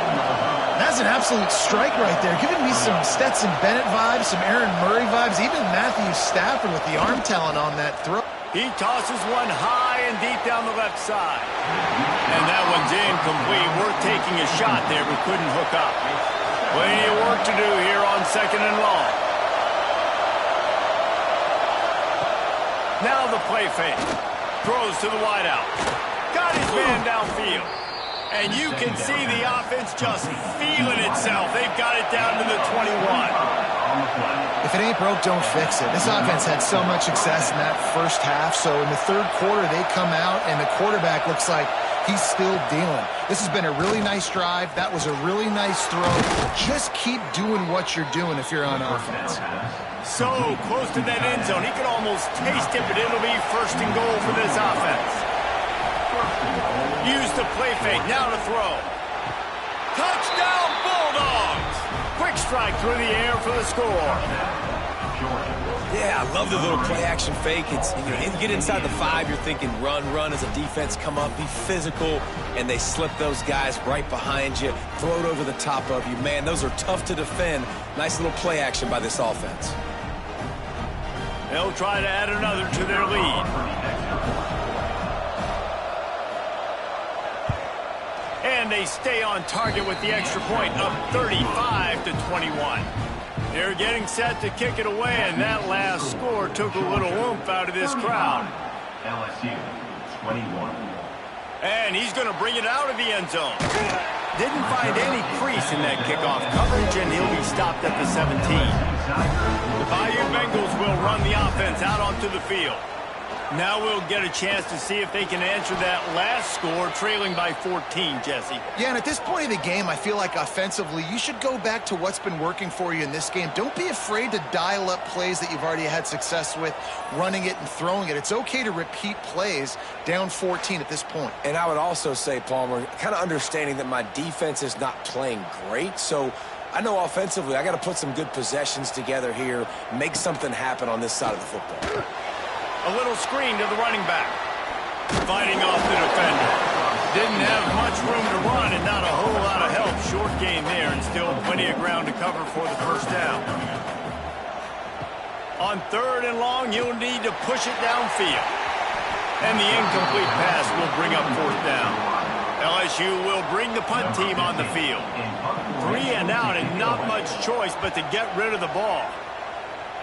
That's an absolute strike right there. Giving me some Stetson Bennett vibes, some Aaron Murray vibes, even Matthew Stafford with the arm talent on that throw. He tosses one high and deep down the left side. And that one's incomplete. Worth taking a shot there, but couldn't hook up. Plenty of work to do here on second and long. Now the play fake. Throws to the wideout. Got his man downfield. And you can see the offense just feeling itself. They've got it down to the 21. If it ain't broke, don't fix it. This offense had so much success in that first half, so in the third quarter they come out and the quarterback looks like he's still dealing. This has been a really nice drive. That was a really nice throw. Just keep doing what you're doing if you're on offense. So close to that end zone. He could almost taste it, but it'll be first and goal for this offense. Use the play fake. Now to throw. Touchdown, Bulldogs! Quick strike through the air for the score. Yeah, I love the little play-action fake. It's you get inside the 5, you're thinking run as a defense, come up, be physical, and they slip those guys right behind you, throw it over the top of you. Man, those are tough to defend. Nice little play action by this offense. They'll try to add another to their lead. And they stay on target with the extra point, up 35-21. They're getting set to kick it away, and that last score took a little oomph out of this crowd. LSU 21. And he's going to bring it out of the end zone. didn't find any crease in that kickoff coverage, and he'll be stopped at the 17. The Bayou Bengals will run the offense out onto the field. Now we'll get a chance to see if they can answer that last score, trailing by 14, Jesse. Yeah, and at this point of the game, I feel like offensively, you should go back to what's been working for you in this game. Don't be afraid to dial up plays that you've already had success with, running it and throwing it. It's okay to repeat plays down 14 at this point. And I would also say, Palmer, kind of understanding that my defense is not playing great, so I know offensively I got to put some good possessions together here, make something happen on this side of the football. A little screen to the running back. Fighting off the defender. Didn't have much room to run and not a whole lot of help. Short gain there and still plenty of ground to cover for the first down. On 3rd and long, you'll need to push it downfield. And the incomplete pass will bring up 4th down. LSU will bring the punt team on the field. 3 and out and not much choice but to get rid of the ball.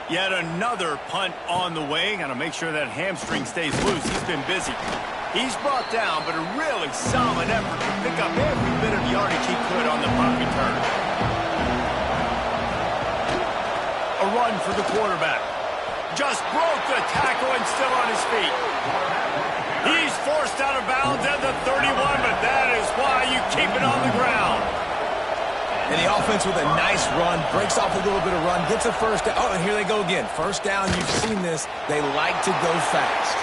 Yet another punt on the way. Got to make sure that hamstring stays loose. He's been busy. He's brought down, but a really solid effort to pick up every bit of yardage he could on the punt return. A run for the quarterback. Just broke the tackle and still on his feet. He's forced out of bounds at the 31, but that is why you keep it on the ground. And the offense with a nice run, breaks off a little bit of run, gets a first down. Oh, and here they go again. First down, you've seen this. They like to go fast.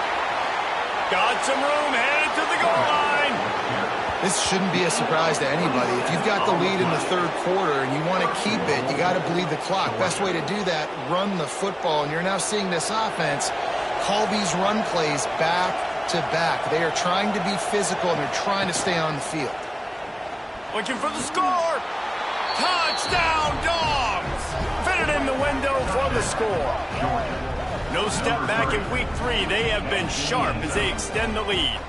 Got some room, headed to the goal line. This shouldn't be a surprise to anybody. If you've got the lead in the 3rd quarter and you want to keep it, you got to bleed the clock. Best way to do that, run the football. And you're now seeing this offense call these run plays back to back. They are trying to be physical, and they're trying to stay on the field. Looking for the score. Touchdown, Dogs! Fitted in the window for the score. No step back in week 3. They have been sharp as they extend the lead.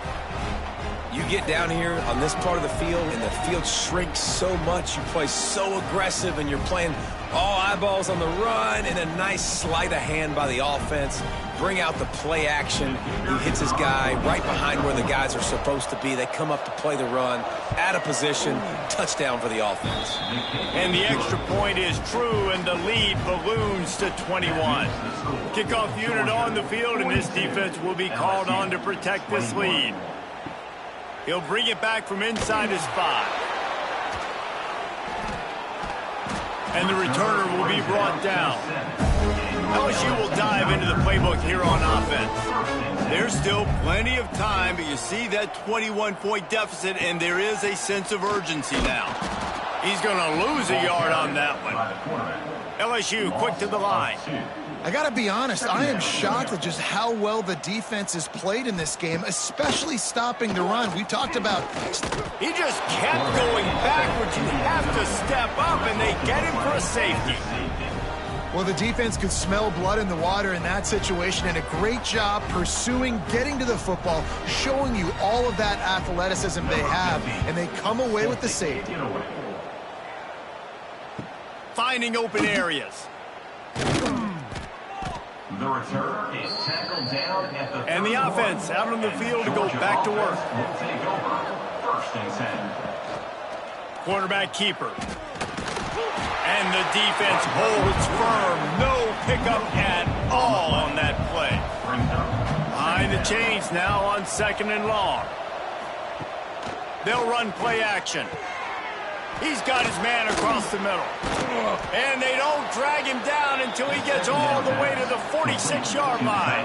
You get down here on this part of the field, and the field shrinks so much. You play so aggressive, and you're playing all eyeballs on the run, and a nice sleight of hand by the offense. Bring out the play action. He hits his guy right behind where the guys are supposed to be. They come up to play the run, out of position, touchdown for the offense. And the extra point is true, and the lead balloons to 21. Kickoff unit on the field, and this defense will be called on to protect this lead. He'll bring it back from inside his 5. And the returner will be brought down. LSU will dive into the playbook here on offense. There's still plenty of time, but you see that 21-point deficit, and there is a sense of urgency now. He's going to lose a yard on that one. LSU quick to the line. I got to be honest, I am shocked at just how well the defense has played in this game, especially stopping the run. We talked about... He just kept going backwards. You have to step up, and they get him for a safety. Well, the defense could smell blood in the water in that situation, and a great job pursuing, getting to the football, showing you all of that athleticism they have, and they come away with the safety. Finding open areas. The returner is tackled down at the... And the offense out on the field to go back to work. Will take over 1st and 10. Quarterback keeper. And the defense holds firm. No pickup at all on that play. Behind the chains now on 2nd and long. They'll run play action. He's got his man across the middle. And they don't drag him down until he gets all the way to the 46-yard line.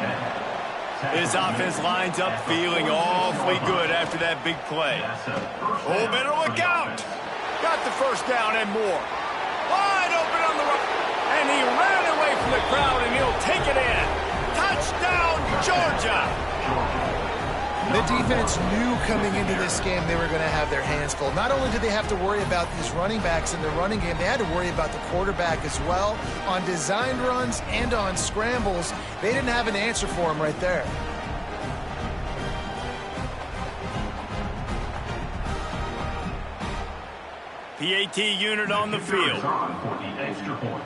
His offense lines up feeling awfully good after that big play. Oh, better look out. Got the first down and more. Wide open on the right. And he ran away from the crowd, and he'll take it in. Touchdown, Georgia. The defense knew coming into this game they were going to have their hands full. Not only did they have to worry about these running backs in the running game, they had to worry about the quarterback as well. On designed runs and on scrambles, they didn't have an answer for him right there. PAT unit on the field. For the extra point.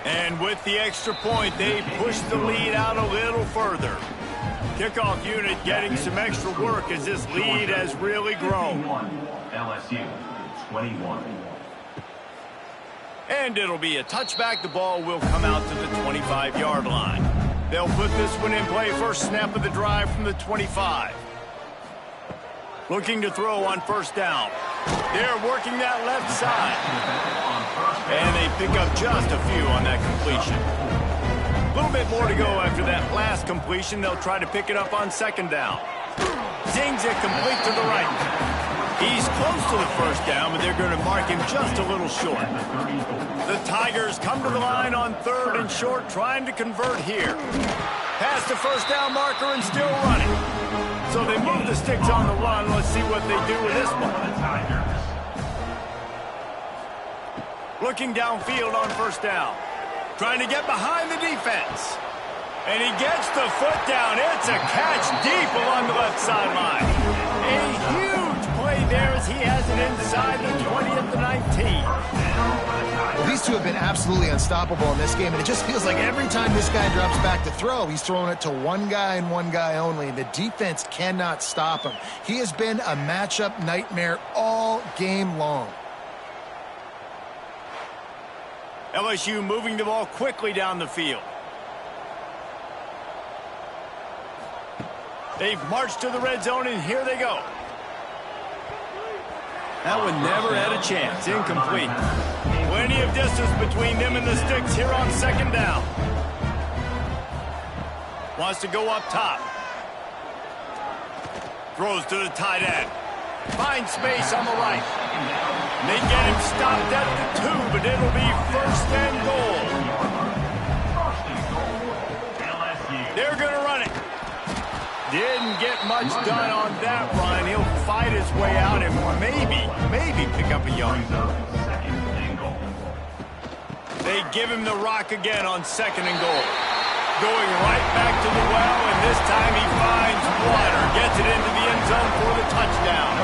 And with the extra point, they push the lead out a little further. Kickoff unit getting some extra work as this lead has really grown. LSU 21. And it'll be a touchback. The ball will come out to the 25-yard line. They'll put this one in play. First snap of the drive from the 25. Looking to throw on first down. They're working that left side. And they pick up just a few on that completion. A little bit more to go after that last completion. They'll try to pick it up on second down. Zings it complete to the right. He's close to the first down, but they're going to mark him just a little short. The Tigers come to the line on third and short, trying to convert here. Past the first down marker and still running. So they move the sticks on the run. Let's see what they do with this one. Looking downfield on first down. Trying to get behind the defense. And he gets the foot down. It's a catch deep along the left sideline. A huge play there as he has it inside the 20 at the 19. Well, these two have been absolutely unstoppable in this game, and it just feels like every time this guy drops back to throw, he's throwing it to one guy and one guy only, and the defense cannot stop him. He has been a matchup nightmare all game long. LSU moving the ball quickly down the field. They've marched to the red zone, and here they go. That one never had a chance. Incomplete. Plenty of distance between them and the sticks here on second down. Wants to go up top. Throws to the tight end. Finds space on the right. They get him stopped at the 2, but it'll be first and goal. They're going to run it. Didn't get much done on that run. He'll fight his way out and maybe pick up a yard. They give him the rock again on second and goal. Going right back to the well, and this time he finds water. Gets it into the end zone for the touchdown.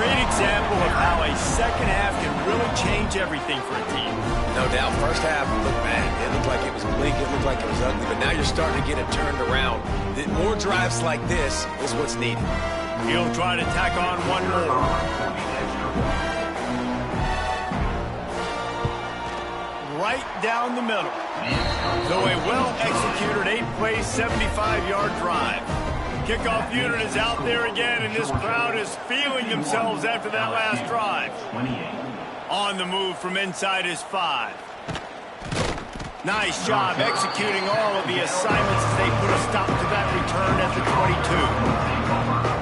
Great example of how a second half can really change everything for a team. No doubt. First half looked bad. It looked like it was bleak. It looked like it was ugly. But now you're starting to get it turned around. More drives like this is what's needed. He'll try to tack on one more. Right down the middle. So a well-executed 8-play, 75-yard drive. Kickoff unit is out there again, and this crowd is feeling themselves after that last drive. On the move from inside his 5. Nice job executing all of the assignments as they put a stop to that return at the 22.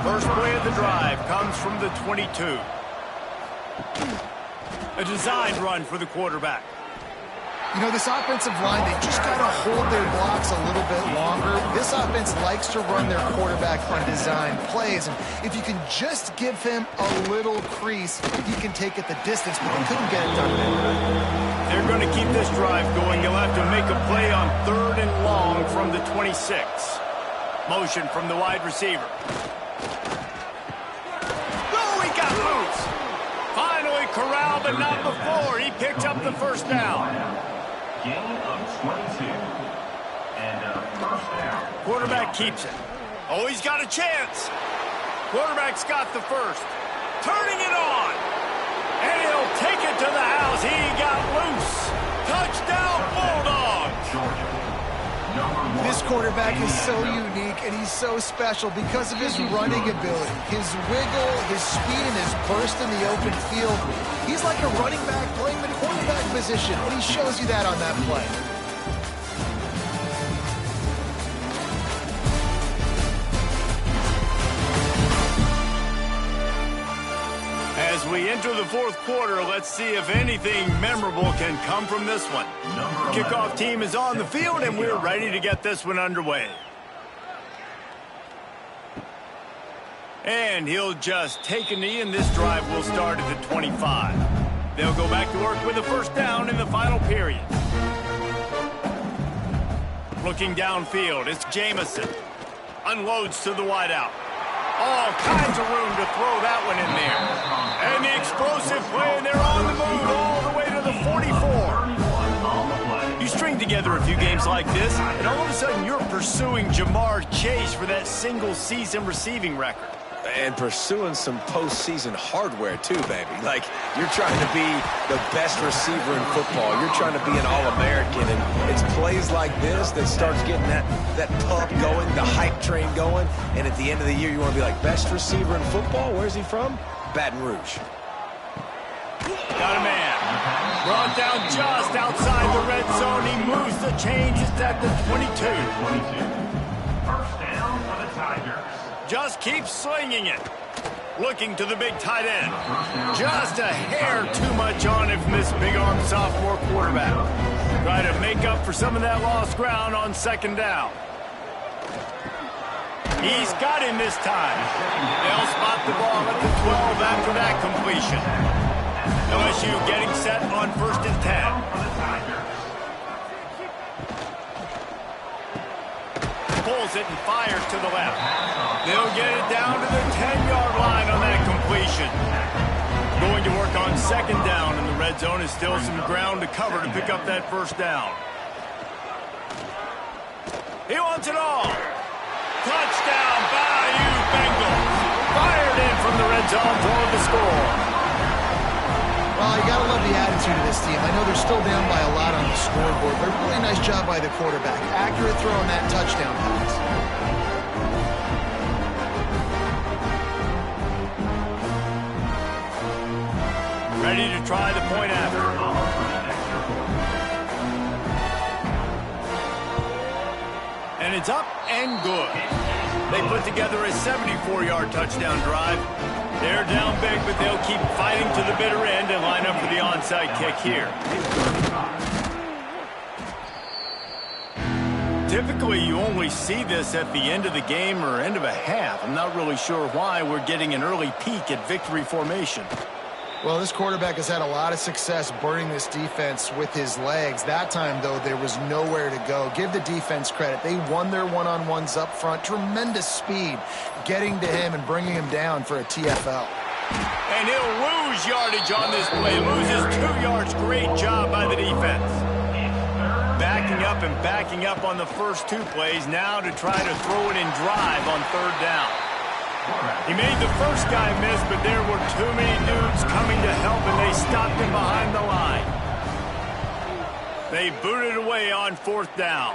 First play of the drive comes from the 22. A designed run for the quarterback. You know, this offensive line, they just got to hold their blocks a little bit longer. This offense likes to run their quarterback on designed plays. And if you can just give him a little crease, he can take it the distance, but he couldn't get it done there. They're going to keep this drive going. They'll have to make a play on third and long from the 26. Motion from the wide receiver. Oh, he got loose. Finally corralled, but not before. He picked up the first down. Gain of 22. And first down. Quarterback keeps it. Oh, he's got a chance. Quarterback's got the first. Turning it on. And he'll take it to the house. He got loose. Touchdown, Bulldogs. This quarterback is so unique, and he's so special because of his running ability, his wiggle, his speed, and his burst in the open field. He's like a running back playing the quarterback position, and he shows you that on that play. As we enter the fourth quarter, let's see if anything memorable can come from this one. Kickoff team is on the field, and we're ready to get this one underway. And he'll just take a knee, and this drive will start at the 25. They'll go back to work with a first down in the final period. Looking downfield, it's Jamison. Unloads to the wideout. All kinds of room to throw that one in there. And the explosive play, and they're on the move all the way to the 44. You string together together a few games like this, and all of a sudden you're pursuing Jamar Chase for that single-season receiving record. And pursuing some postseason hardware, too, baby. Like, you're trying to be the best receiver in football. You're trying to be an All-American. And it's plays like this that starts getting that pump going, the hype train going. And at the end of the year, you want to be like, best receiver in football? Where's he from? Baton Rouge. Got a man. Brought down just outside the red zone. He moves the chains. It's at the 22. First down for the Tigers. Just keeps slinging it. Looking to the big tight end. Just a hair too much on it from this big-armed sophomore quarterback. Try to make up for some of that lost ground on second down. He's got him this time. They'll spot the ball at the 12 after that completion. LSU getting set on 1st and 10. Pulls it and fires to the left. They'll get it down to the 10-yard line on that completion. Going to work on second down, and the red zone is still some ground to cover to pick up that first down. He wants it all. Touchdown, Bayou Bengals. Fired in from the red zone for the score. Well, you got to love the attitude of this team. I know they're still down by a lot on the scoreboard, but a really nice job by the quarterback. Accurate throw on that touchdown pass. Ready to try the point after. And it's up and good. They put together a 74-yard touchdown drive. They're down big, but they'll keep fighting to the bitter end and line up for the onside kick here. Typically, you only see this at the end of the game or end of a half. I'm not really sure why we're getting an early peek at victory formation. Well, this quarterback has had a lot of success burning this defense with his legs. That time, though, there was nowhere to go. Give the defense credit. They won their one-on-ones up front. Tremendous speed getting to him and bringing him down for a TFL. And he'll lose yardage on this play. Loses 2 yards. Great job by the defense. Backing up on the first 2 plays. Now to try to throw it and drive on third down. He made the first guy miss, but there were too many dudes coming to help, and they stopped him behind the line. They booted away on 4th down.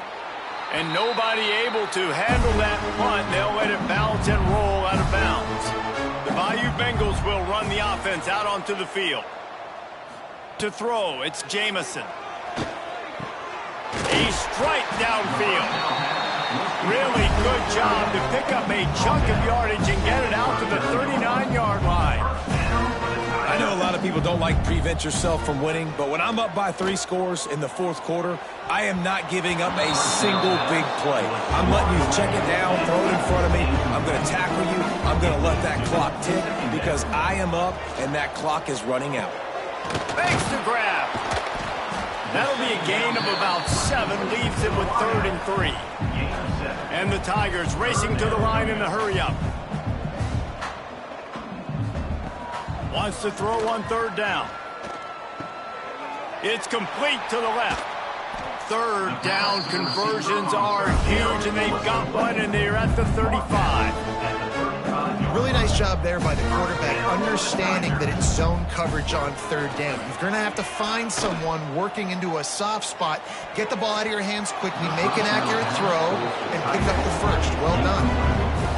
And nobody able to handle that punt. They'll let it bounce and roll out of bounds. The Bayou Bengals will run the offense out onto the field. To throw, it's Jamison. A strike downfield. Really good job to pick up a chunk of yardage and get it out to the 39-yard line. I know a lot of people don't like prevent yourself from winning, but when I'm up by 3 scores in the 4th quarter, I am not giving up a single big play. I'm letting you check it down, throw it in front of me. I'm going to tackle you. I'm going to let that clock tick because I am up and that clock is running out. Makes the grab. That'll be a gain of about 7, leaves it with 3rd and 3. And the Tigers racing to the line in a hurry-up. Wants to throw on 3rd down. It's complete to the left. 3rd down conversions are huge, and they've got one, and they're at the 35. Really nice job there by the quarterback, understanding that it's zone coverage on 3rd down. You're going to have to find someone working into a soft spot, get the ball out of your hands quickly, make an accurate throw, and pick up the first. Well done.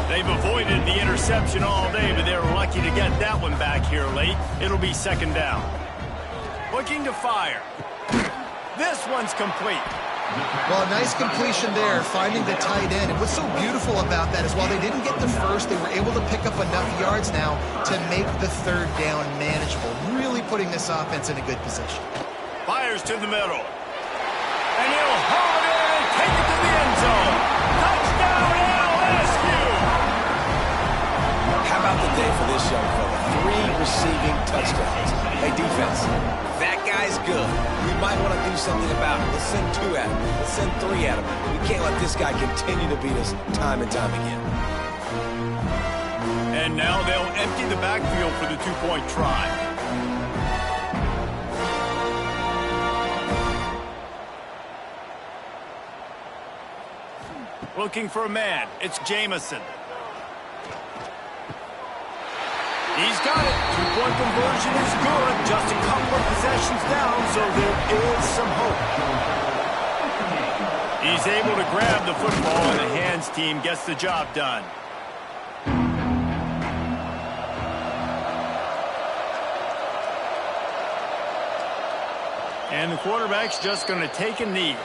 They've avoided the interception all day, but they're lucky to get that one back here late. It'll be 2nd down. Looking to fire. This one's complete. Well, a nice completion there, finding the tight end. And what's so beautiful about that is while they didn't get the first, they were able to pick up enough yards now to make the 3rd down manageable, really putting this offense in a good position. Fires to the middle. And he'll haul it in and take it to the end zone. Touchdown, LSU! How about the day for this young fella? 3 receiving touchdowns. Hey, defense, that guy's good. We might want to do something about it. Let's send 2 at him. Let's send 3 at him. We can't let this guy continue to beat us time and time again. And now they'll empty the backfield for the 2-point try. Looking for a man. It's Jamison. He's got it. Two-point conversion is good. Just a couple of possessions down, so there is some hope. He's able to grab the football, and the hands team gets the job done. And the quarterback's just going to take a knee.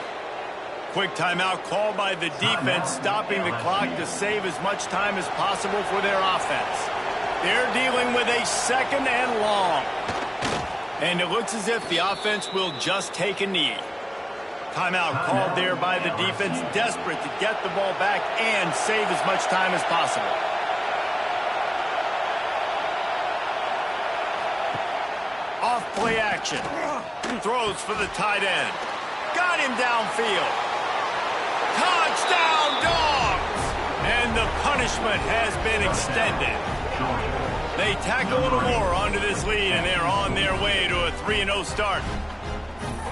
Quick timeout called by the defense, stopping the clock to save as much time as possible for their offense. They're dealing with a second and long. And it looks as if the offense will just take a knee. Timeout called there by the defense, desperate to get the ball back and save as much time as possible. Off play action. Throws for the tight end. Got him downfield. Touchdown, Dogs! And the punishment has been extended. They tack a little more onto this lead, and they're on their way to a 3-0 start.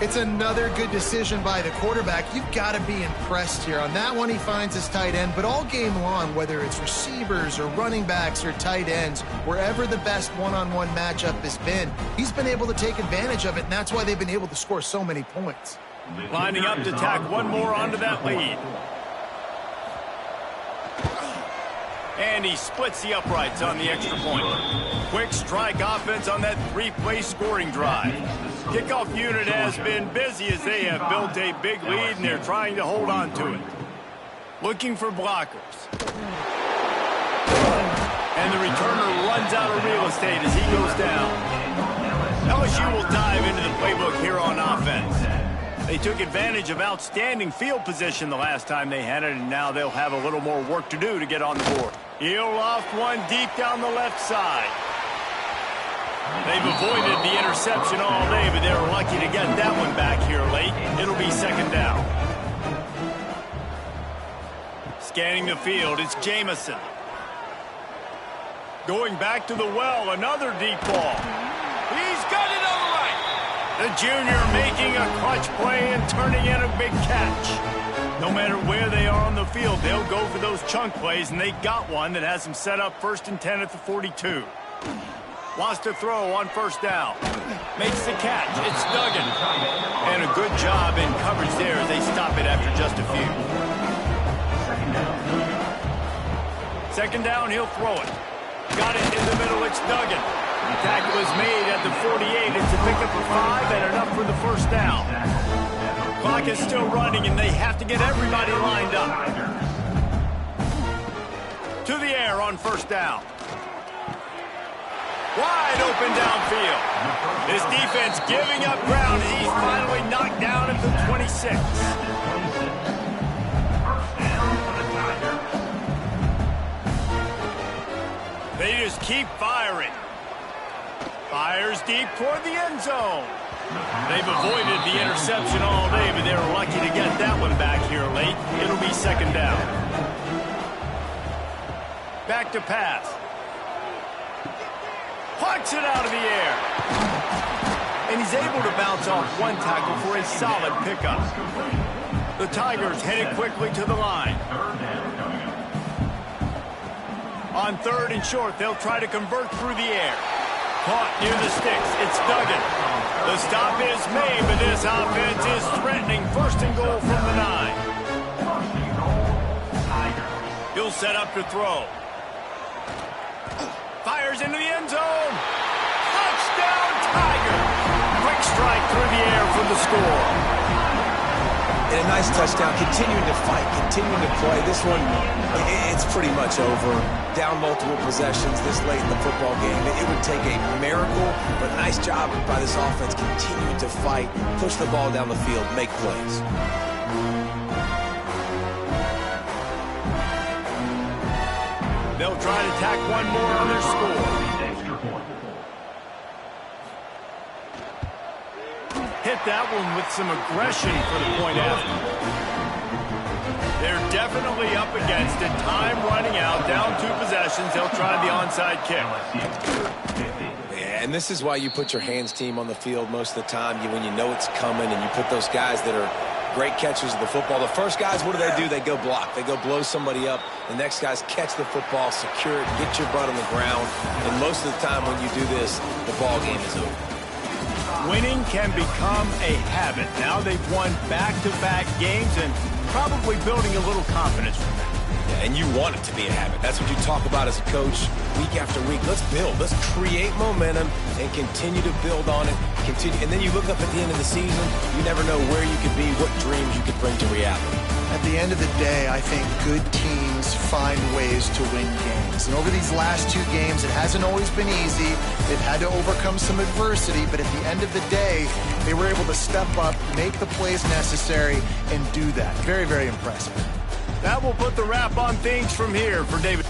It's another good decision by the quarterback. You've got to be impressed here. On that one, he finds his tight end, but all game long, whether it's receivers or running backs or tight ends, wherever the best one-on-one matchup has been, he's been able to take advantage of it, and that's why they've been able to score so many points. Lining up to tack one more onto that lead. And he splits the uprights on the extra point. Quick strike offense on that three-play scoring drive. Kickoff unit has been busy as they have built a big lead, and they're trying to hold on to it. Looking for blockers. And the returner runs out of real estate as he goes down. LSU will dive into the playbook here on offense. They took advantage of outstanding field position the last time they had it, and now they'll have a little more work to do to get on the board. He'll loft one deep down the left side. They've avoided the interception all day, but they were lucky to get that one back here late. It'll be second down. Scanning the field, it's Jamison. Going back to the well, another deep ball. He's got it on the right. The junior making a clutch play and turning in a big catch. No matter where they are on the field, they'll go for those chunk plays, and they got one that has them set up 1st and 10 at the 42. Wants to throw on first down. Makes the catch. It's Duggan. And a good job in coverage there as they stop it after just a few. Second down, he'll throw it. Got it in the middle. It's Duggan. The tackle is made at the 48. It's a pickup of 5 and enough for the first down. Clock is still running, and they have to get everybody lined up. To the air on first down. Wide open downfield. His defense giving up ground. He's finally knocked down at the 26. They just keep firing. Fires deep toward the end zone. They've avoided the interception all day, but they were lucky to get that one back here late. It'll be second down. Back to pass. Plucks it out of the air. And he's able to bounce off one tackle for a solid pickup. The Tigers headed quickly to the line. On 3rd and short, they'll try to convert through the air. Caught near the sticks. It's Duggan. The stop is made, but this offense is threatening 1st and goal from the 9. He'll set up to throw. Fires into the end zone. Touchdown, Tiger. Quick strike through the air for the score. And a nice touchdown. Continuing to fight, continuing to play. This one, it's pretty much over. Down multiple possessions this late in the football game. It would take a miracle, but nice job by this offense continuing to fight, push the ball down the field, make plays. They'll try to tack one more on their score. Hit that one with some aggression for the point after. They're definitely up against it. Time running out. Down 2 possessions. They'll try the onside kick. Yeah, and this is why you put your hands team on the field most of the time. When you know it's coming, and you put those guys that are great catchers of the football. The first guys, what do? They go block. They go blow somebody up. The next guys catch the football, secure it, get your butt on the ground. And most of the time when you do this, the ball game is over. Winning can become a habit. Now they've won back-to-back games and probably building a little confidence from that. Yeah, and you want it to be a habit. That's what you talk about as a coach week after week. Let's build. Let's create momentum and continue to build on it. And then you look up at the end of the season, you never know where you could be, what dreams you could bring to reality. At the end of the day, I think good teams find ways to win games. And over these last 2 games, it hasn't always been easy. They've had to overcome some adversity, but at the end of the day, they were able to step up, make the plays necessary, and do that. Very, very impressive. That will put the wrap on things from here for David.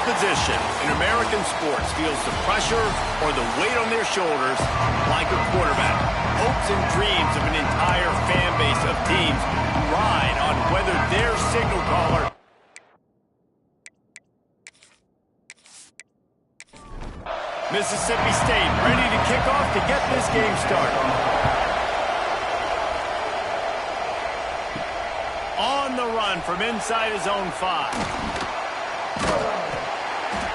position in American sports feels the pressure or the weight on their shoulders like a quarterback. Hopes and dreams of an entire fan base of teams ride on whether their signal caller Mississippi State ready to kick off to get this game started. On the run from inside his own 5.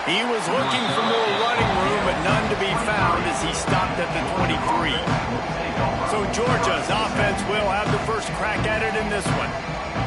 He was looking for more running room, but none to be found as he stopped at the 23. So Georgia's offense will have the first crack at it in this one.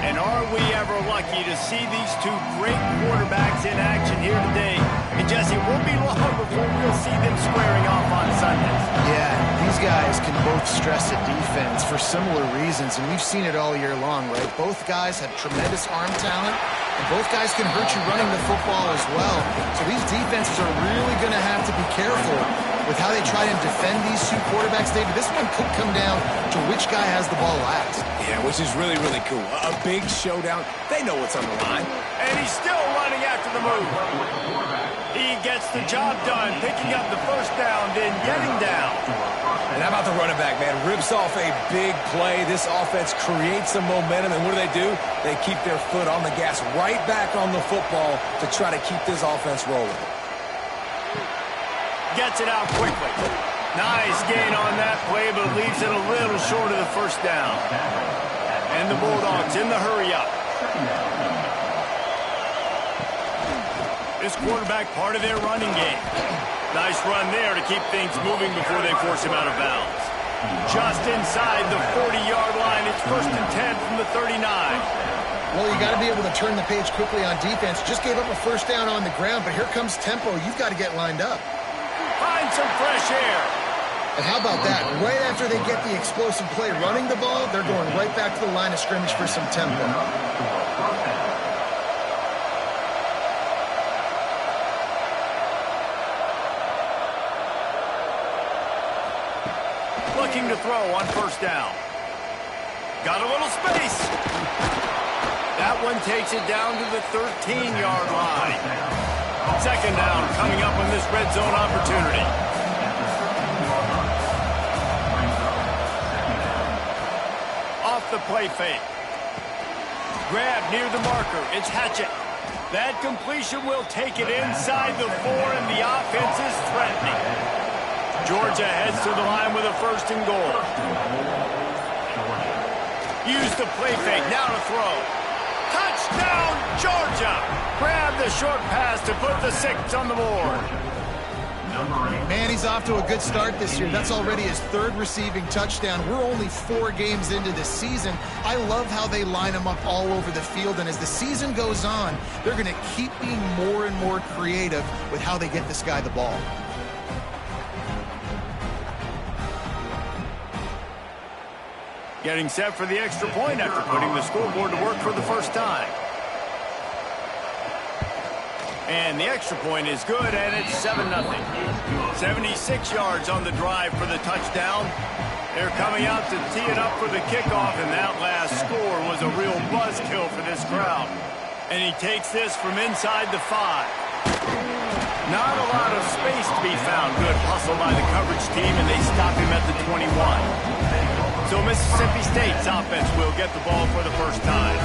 And are we ever lucky to see these two great quarterbacks in action here today? And Jesse, it won't be long before we'll see them squaring off on Sundays. Yeah, these guys can both stress a defense for similar reasons, and we've seen it all year long, right? Both guys have tremendous arm talent, and both guys can hurt you running the football as well. So these defenses are really going to have to be careful with how they try and defend these two quarterbacks, David. This one could come down to which guy has the ball last. Yeah, which is really, really cool. A big showdown. They know what's on the line. And he's still running after the move. He gets the job done, picking up the first down, then getting down. And how about the running back, man? Rips off a big play. This offense creates some momentum, and what do? They keep their foot on the gas right back on the football to try to keep this offense rolling. Gets it out quickly. Nice gain on that play, but leaves it a little short of the first down. And the Bulldogs in the hurry-up. This quarterback part of their running game. Nice run there to keep things moving before they force him out of bounds. Just inside the 40-yard line. It's 1st and 10 from the 39. Well, you got to be able to turn the page quickly on defense. Just gave up a first down on the ground, but here comes tempo. You've got to get lined up. Find some fresh air. And how about that? Right after they get the explosive play running the ball, they're going right back to the line of scrimmage for some tempo. Looking to throw on first down. Got a little space. That one takes it down to the 13-yard line. Second down coming up on this red zone opportunity. Off the play fake. Grab near the marker. It's Hatchett. That completion will take it inside the 4, and the offense is threatening. Georgia heads to the line with a 1st and goal. Use the play fake. Now to throw. Touchdown, Georgia! Grab the short pass to put the 6 on the board. Man, he's off to a good start this year. That's already his 3rd receiving touchdown. We're only 4 games into this season. I love how they line him up all over the field, and as the season goes on, they're going to keep being more and more creative with how they get this guy the ball. Getting set for the extra point after putting the scoreboard to work for the first time. And the extra point is good, and it's 7-0. 76 yards on the drive for the touchdown. They're coming out to tee it up for the kickoff, and that last score was a real buzzkill for this crowd. And he takes this from inside the 5. Not a lot of space to be found. Good hustle by the coverage team, and they stop him at the 21. So Mississippi State's offense will get the ball for the first time.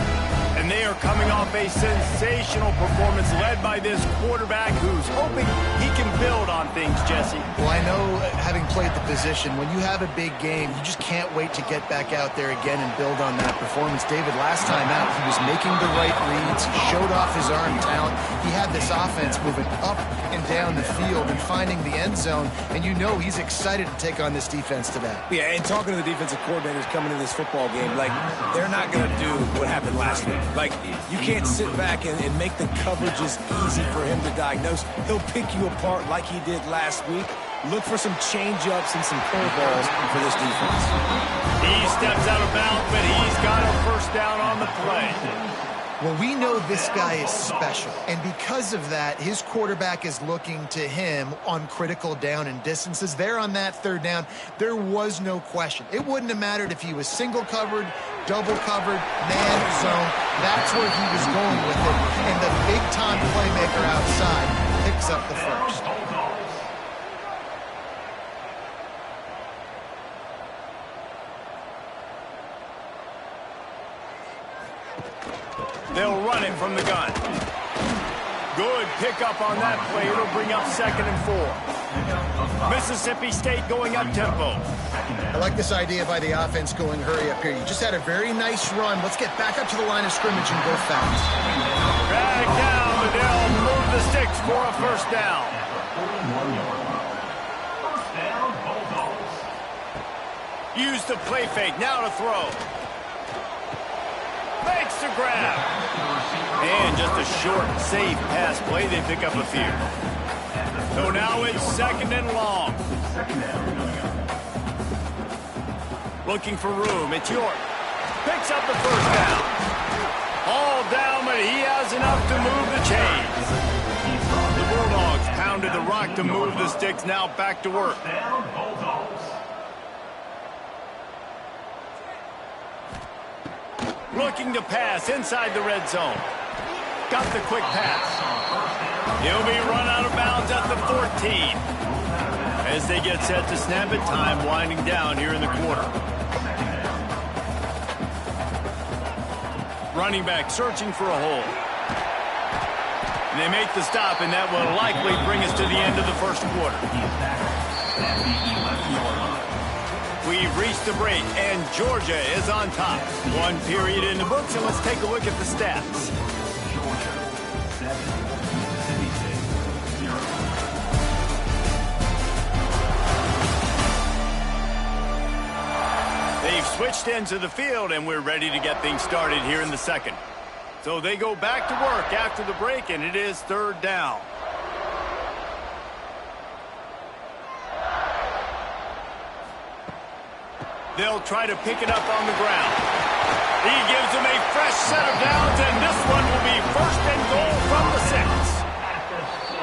And they are coming off a sensational performance led by this quarterback who's hoping he can build on things, Jesse. Well, I know, having played the position, when you have a big game, you just can't wait to get back out there again and build on that performance. David, last time out, he was making the right reads. He showed off his arm talent. He had this offense moving up and down the field and finding the end zone. And you know he's excited to take on this defense today. Yeah, and talking to the defensive coordinators coming in this football game, like, they're not going to do what happened last week. Like, you can't sit back and make the coverages easy for him to diagnose. He'll pick you apart like he did last week. Look for some change-ups and some curveballs for this defense. He steps out of bounds, but he's got a first down on the play. Well, we know this guy is special, and because of that, his quarterback is looking to him on critical down and distances. There on that third down, there was no question. It wouldn't have mattered if he was single covered, double covered, man, zone. That's where he was going with it, and the big-time playmaker outside picks up the first. They'll run it from the gun. Good pickup on that play. It'll bring up 2nd and 4. Mississippi State going up tempo. I like this idea by the offense going hurry up here. You just had a very nice run. Let's get back up to the line of scrimmage and go fast. Drag down, but they'll move the sticks for a first down. Use the play fake. Now to throw. Fakes to grab. And just a short, safe pass play. They pick up a few. So now it's 2nd and long. Looking for room. It's York. Picks up the first down. All down, but he has enough to move the chains. The Bulldogs pounded the rock to move the sticks. Now back to work. Looking to pass inside the red zone. Got the quick pass. He'll be run out of bounds at the 14. As they get set to snap it, time winding down here in the quarter. Running back searching for a hole. And they make the stop, and that will likely bring us to the end of the first quarter. We've reached the break, and Georgia is on top. 1 period in the books, and let's take a look at the stats. They've switched into the field, and we're ready to get things started here in the second. So they go back to work after the break, and it is 3rd down. They'll try to pick it up on the ground. He gives them a fresh set of downs, and this one will be 1st and goal from the 6.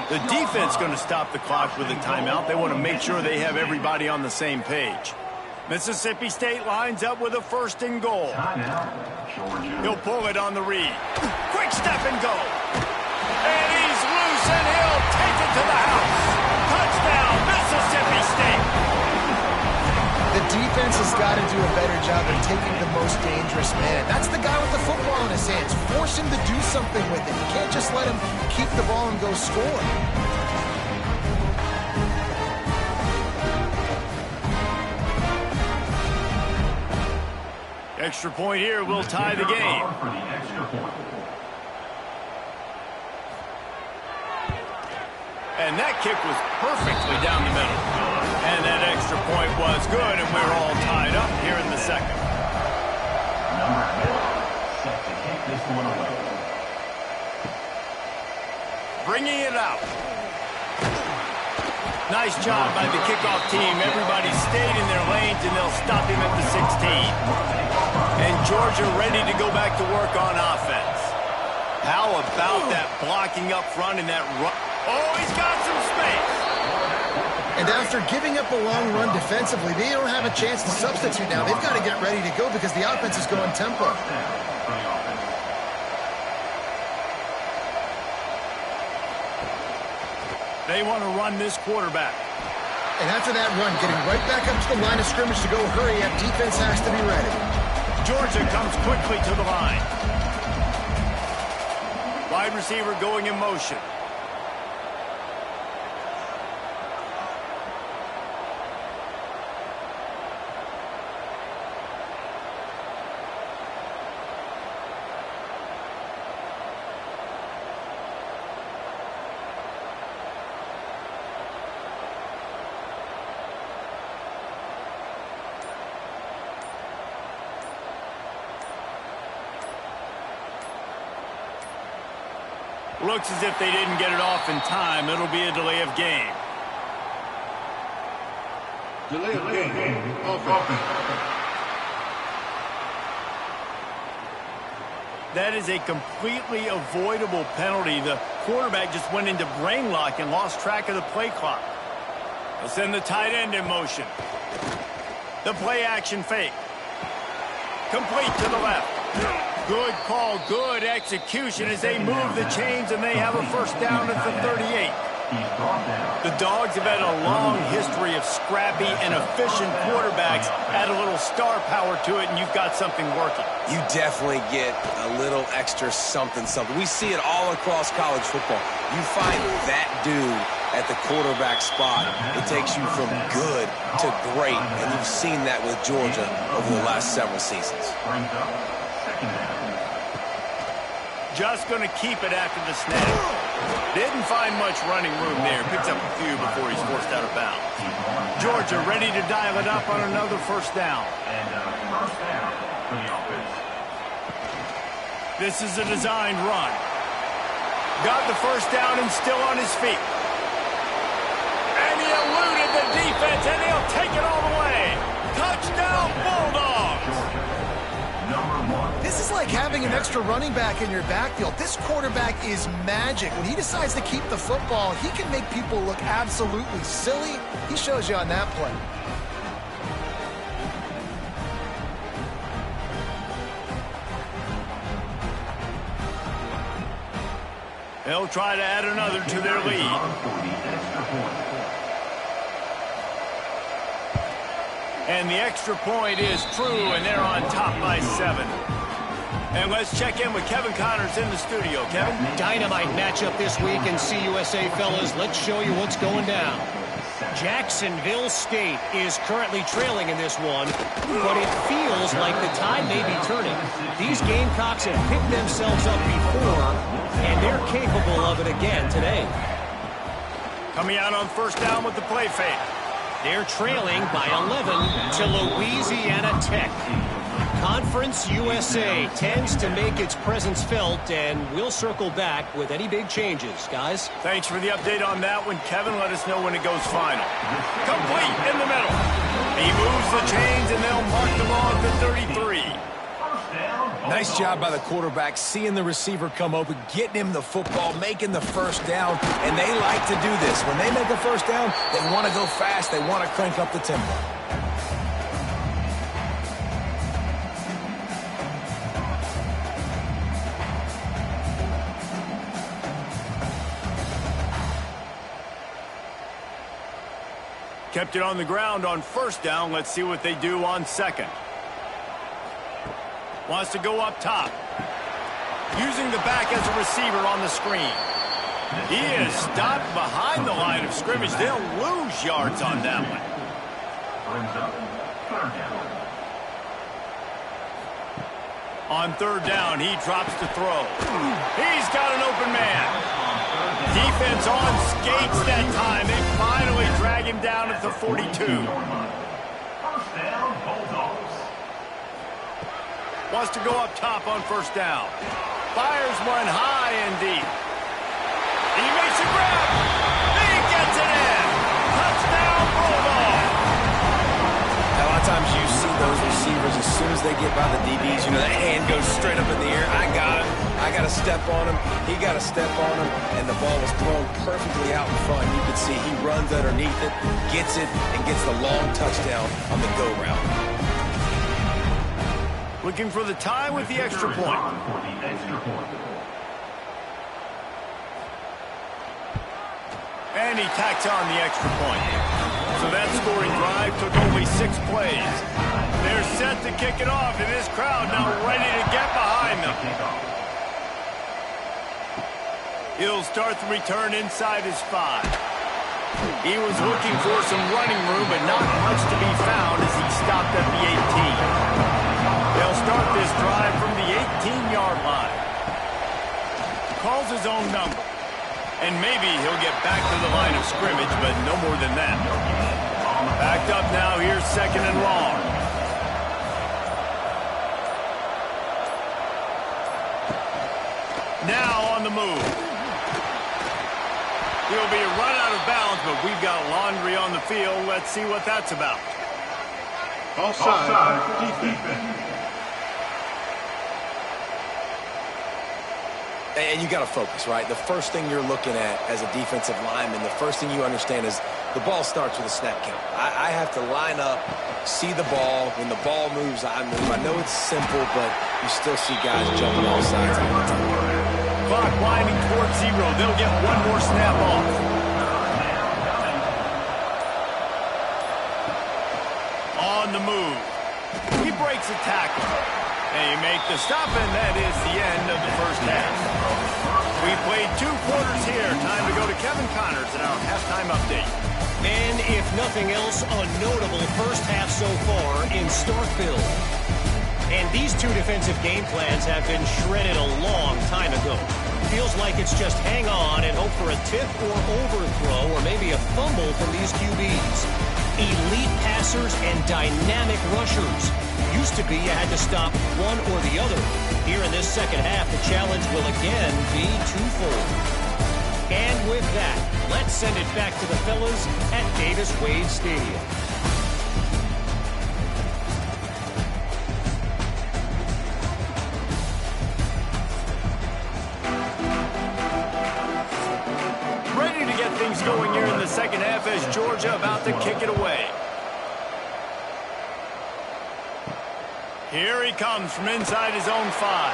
The defense going to stop the clock with a timeout. They want to make sure they have everybody on the same page. Mississippi State lines up with a 1st and goal. He'll pull it on the read. Quick step and go. And he's loose, and he'll take it to the house. Touchdown, Mississippi State. The defense has got to do a better job of taking the most dangerous man. That's the guy with the football in his hands. Force him to do something with it. You can't just let him keep the ball and go score. Extra point here will tie the game. And that kick was perfectly down the middle. And that extra point was good, and we're all tied up here in the second. Number 4, set to kick this one away. Bringing it out. Nice job by the kickoff team. Everybody stayed in their lanes, and they'll stop him at the 16. And Georgia ready to go back to work on offense. How about that blocking up front and that run? Oh, he's got some space. And after giving up a long run defensively, they don't have a chance to substitute now. They've got to get ready to go because the offense is going tempo. They want to run this quarterback. And after that run, getting right back up to the line of scrimmage to go hurry up, defense has to be ready. Georgia comes quickly to the line. Wide receiver going in motion. Looks as if they didn't get it off in time. It'll be a delay of game. Delay of game. Offense. That is a completely avoidable penalty. The quarterback just went into brain lock and lost track of the play clock. They'll send the tight end in motion. The play action fake. Complete to the left. Good call, good execution as they move the chains and they have a first down at the 38. The Dogs have had a long history of scrappy and efficient quarterbacks. Add a little star power to it and you've got something working. You definitely get a little extra something. We see it all across college football. You find that dude at the quarterback spot, it takes you from good to great, and you've seen that with Georgia over the last several seasons. Just going to keep it after the snap. Didn't find much running room there. Picks up a few before he's forced out of bounds. Georgia ready to dial it up on another first down. First down for the offense. This is a designed run. Got the first down and still on his feet. And he eluded the defense, and he'll take it all the way. Touchdown, Bulldogs! This is like having an extra running back in your backfield. This quarterback is magic. When he decides to keep the football, he can make people look absolutely silly. He shows you on that play. They'll try to add another to their lead. And the extra point is true, and they're on top by 7. And let's check in with Kevin Connors in the studio. Kevin? Dynamite matchup this week in CUSA, fellas. Let's show you what's going down. Jacksonville State is currently trailing in this one, but it feels like the tide may be turning. These Gamecocks have picked themselves up before, and they're capable of it again today. Coming out on first down with the play fake. They're trailing by 11 to Louisiana Tech. Conference USA tends to make its presence felt, and we'll circle back with any big changes, guys. Thanks for the update on that one, Kevin. Let us know when it goes final. Complete in the middle. He moves the chains, and they'll mark the ball at the 33. Nice job by the quarterback, seeing the receiver come open, getting him the football, making the first down, and they like to do this. When they make a first down, they want to go fast, they want to crank up the tempo. Kept it on the ground on first down. Let's see what they do on second. Wants to go up top. Using the back as a receiver on the screen. He is stopped behind the line of scrimmage. They'll lose yards on that one. On third down, he drops to throw. He's got an open man. Defense on skates that time. They finally drag him down at the 42. First down, Bulldogs. Wants to go up top on first down. Fires one high and deep. He makes a grab. He gets it in. Touchdown, Bulldogs. A lot of times you see those receivers, as soon as they get by the DBs, you know, that hand goes straight up in the air. I got him. I got to step on him. He got to step on him. And the ball was thrown perfectly out in front. You can see he runs underneath it, gets it, and gets the long touchdown on the go route. Looking for the tie with the extra point. And he tacks on the extra point. So that scoring drive took only 6 plays. They're set to kick it off, and this crowd now ready to get behind them. He'll start the return inside his 5. He was looking for some running room, but not much to be found as he stopped at the 18. They'll start this drive from the 18-yard line. Calls his own number. And maybe he'll get back to the line of scrimmage, but no more than that. Backed up now, here's second and long. Now on the move. He'll be run out of bounds, but we've got laundry on the field. Let's see what that's about. Offside, defense. And you got to focus, right? The first thing you're looking at as a defensive lineman, the first thing you understand is the ball starts with a snap count. I have to line up, see the ball. When the ball moves, I move. I know it's simple, but you still see guys jumping all sides all the time. Clock winding towards 0. They'll get one more snap off. On the move. He breaks a tackle. They make the stop, and that is the end of the first half. We played 2 quarters here. Time to go to Kevin Connors in our halftime update. And if nothing else, a notable first half so far in Starkville. And these 2 defensive game plans have been shredded a long time ago. Feels like it's just hang on and hope for a tip or overthrow or maybe a fumble from these QBs. Elite passers and dynamic rushers. Used to be you had to stop one or the other. Here in this second half, the challenge will again be twofold. And with that, let's send it back to the fellas at Davis-Wade Stadium. Ready to get things going here in the second half as Georgia about to kick it away. Here he comes from inside his own 5.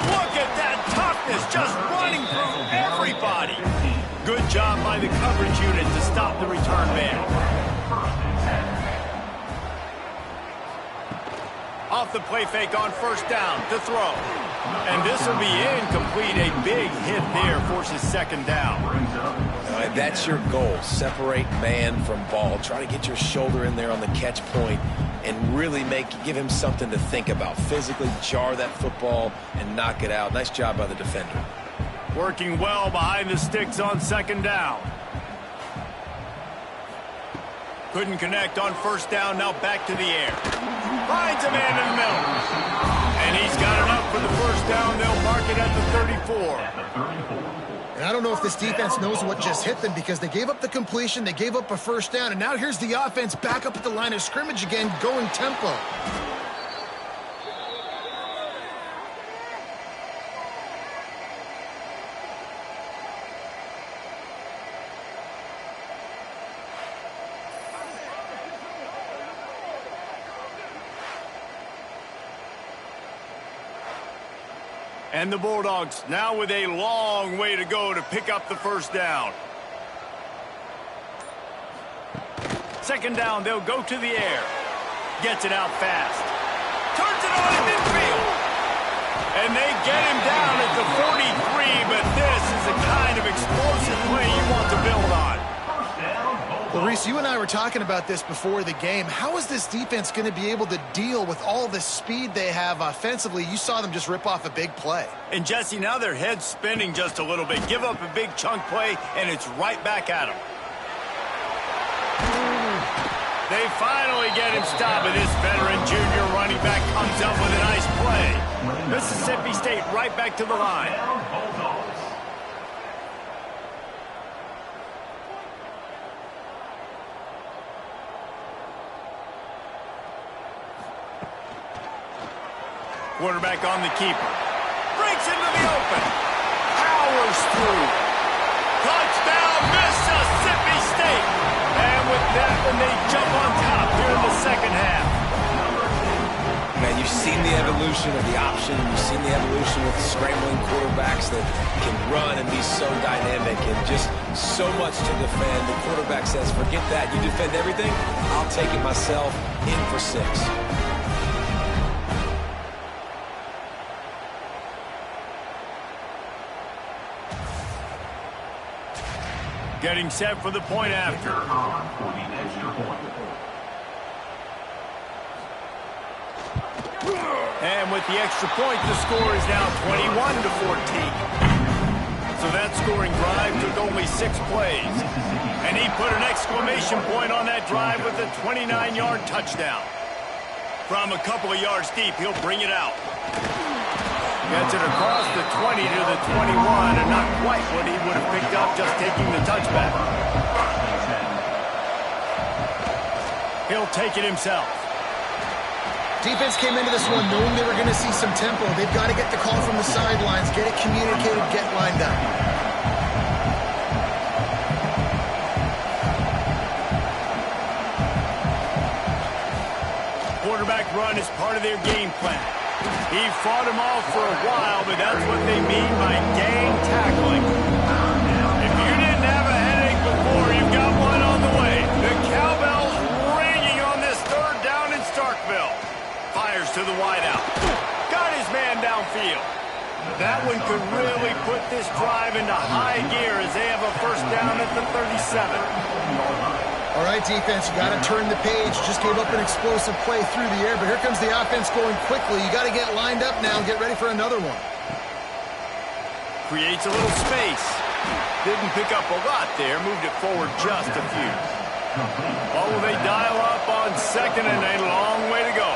Look at that toughness, just running through everybody. Good job by the coverage unit to stop the return man. Off the play fake on first down to throw. And this will be incomplete. A big hit there forces second down. And that's your goal. Separate man from ball. Try to get your shoulder in there on the catch point and really give him something to think about. Physically jar that football and knock it out. Nice job by the defender. Working well behind the sticks on second down. Couldn't connect on first down. Now back to the air. Finds a man in the middle. And he's got enough for the first down. They'll mark it at the 34. And I don't know if this defense knows what just hit them because they gave up the completion, they gave up a first down, and now here's the offense back up at the line of scrimmage again, going tempo. And the Bulldogs now with a long way to go to pick up the first down. Second down, they'll go to the air. Gets it out fast. Turns it on in midfield. And they get him down at the 43, but this is the kind of explosive play you want to build on. Well, Reese, you and I were talking about this before the game. How is this defense going to be able to deal with all the speed they have offensively? You saw them just rip off a big play. And, Jesse, now their head's spinning just a little bit. Give up a big chunk play, and it's right back at them. They finally get him stopped, and this veteran junior running back comes up with a nice play. Mississippi State right back to the line. Quarterback on the keeper. Breaks into the open. Powers through. Touchdown, Mississippi State. And with that one, they jump on top here in the second half. Man, you've seen the evolution of the option. You've seen the evolution with scrambling quarterbacks that can run and be so dynamic and just so much to defend. The quarterback says, forget that. You defend everything, I'll take it myself. In for 6. Getting set for the point after. And with the extra point, the score is now 21-14. So that scoring drive took only 6 plays. And he put an exclamation point on that drive with a 29-yard touchdown. From a couple of yards deep, he'll bring it out. Gets it across the 20 to the 21, and not quite what he would have picked up just taking the touchback. He'll take it himself. Defense came into this one knowing they were going to see some tempo. They've got to get the call from the sidelines, get it communicated, get lined up. Quarterback run is part of their game plan. He fought him off for a while, but that's what they mean by gang tackling. If you didn't have a headache before, you've got one on the way. The cowbell's ringing on this third down in Starkville. Fires to the wideout. Got his man downfield. That one could really put this drive into high gear as they have a first down at the 37. All right, defense, you got to turn the page. Just gave up an explosive play through the air, but here comes the offense going quickly. You got to get lined up now and get ready for another one. Creates a little space. Didn't pick up a lot there. Moved it forward just a few. Oh, will they dial up on second and a long way to go.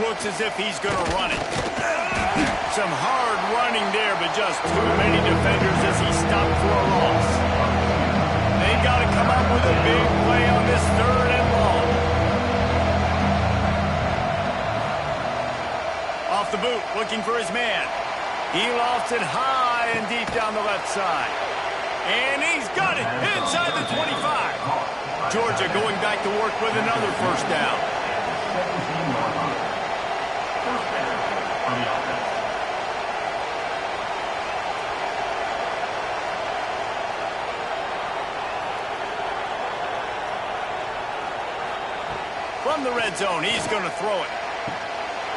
Looks as if he's going to run it. Some hard running there, but just too many defenders as he stopped for a loss. They've got to come up with a big play on this third and long. Off the boot, looking for his man. He lofts it high and deep down the left side. And he's got it inside the 25. Georgia going back to work with another first down. From the red zone, he's going to throw it.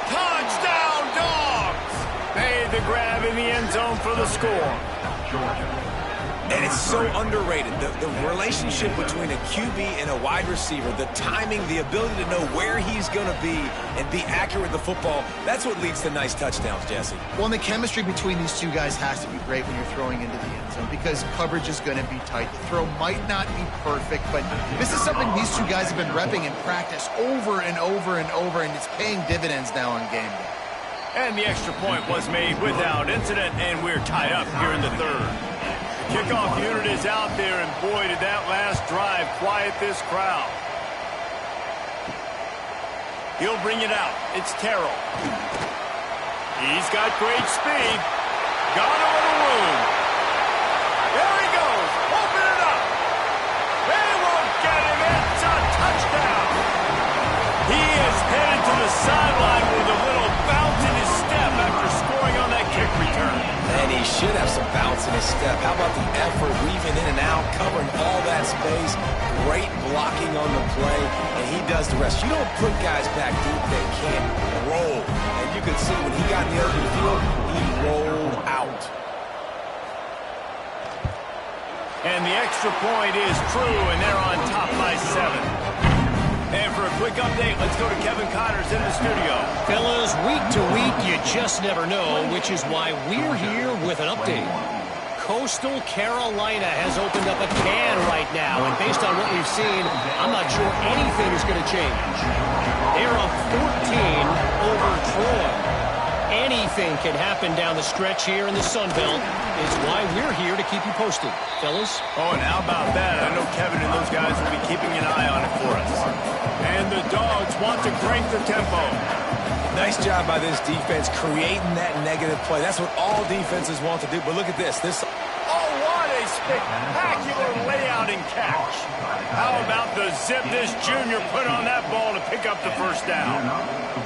Touchdown, Dogs! Made the grab in the end zone for the score. And it's so underrated. The relationship between a QB and a wide receiver, the timing, the ability to know where he's going to be and be accurate with the football, that's what leads to nice touchdowns, Jesse. Well, and the chemistry between these two guys has to be great when you're throwing into the end zone because coverage is going to be tight. The throw might not be perfect, but this is something these two guys have been repping in practice over and over and over, and it's paying dividends now on game day. And the extra point was made without incident, and we're tied up here in the third. Kickoff unit is out there, and boy, did that last drive quiet this crowd. He'll bring it out. It's Terrell. He's got great speed. Got a little room. There he goes. Open it up. They won't get him. It's a touchdown. He is headed to the sideline with a little bounce in his step after scoring on that kick return. And he should have some bounce in his step. How about the effort, weaving in and out, covering all that space. Great blocking on the play, and he does the rest. You don't put guys back deep that can't roll. And you can see when he got in the open field, he rolled out. And the extra point is true, and they're on top by 7. And for a quick update, let's go to Kevin Connors in the studio. Fellas, week to week, you just never know, which is why we're here with an update. Coastal Carolina has opened up a can right now, and based on what we've seen, I'm not sure anything is going to change. They're up 14 over Troy. Anything can happen down the stretch here in the Sun Belt. It's why we're here to keep you posted, fellas. Oh, and how about that? I know Kevin and those guys will be keeping an eye on it for us. And the Dogs want to crank the tempo. Nice job by this defense creating that negative play. That's what all defenses want to do. But look at this. Oh, what a spectacular layout and catch. How about the zip this junior put on that ball to pick up the first down?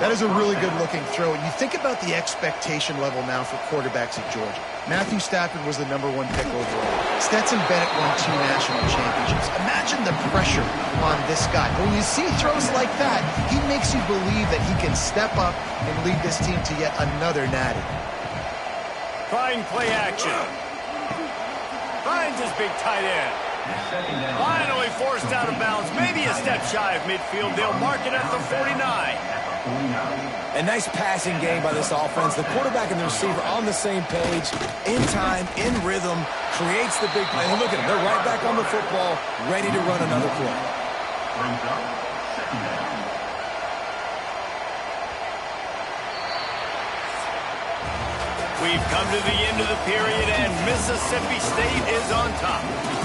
That is a really good-looking throw. And you think about the expectation level now for quarterbacks at Georgia. Matthew Stafford was the #1 pick overall. Stetson Bennett won 2 national championships. Imagine the pressure on this guy. When you see throws like that, he makes you believe that he can step up and lead this team to yet another natty. Trying play action. Finds his big tight end. Finally forced out of bounds. Maybe a step shy of midfield. They'll mark it at the 49. A nice passing game by this offense. The quarterback and the receiver on the same page, in time, in rhythm, creates the big play. And look at them. They're right back on the football, ready to run another play. We've come to the end of the period, and Mississippi State is on top.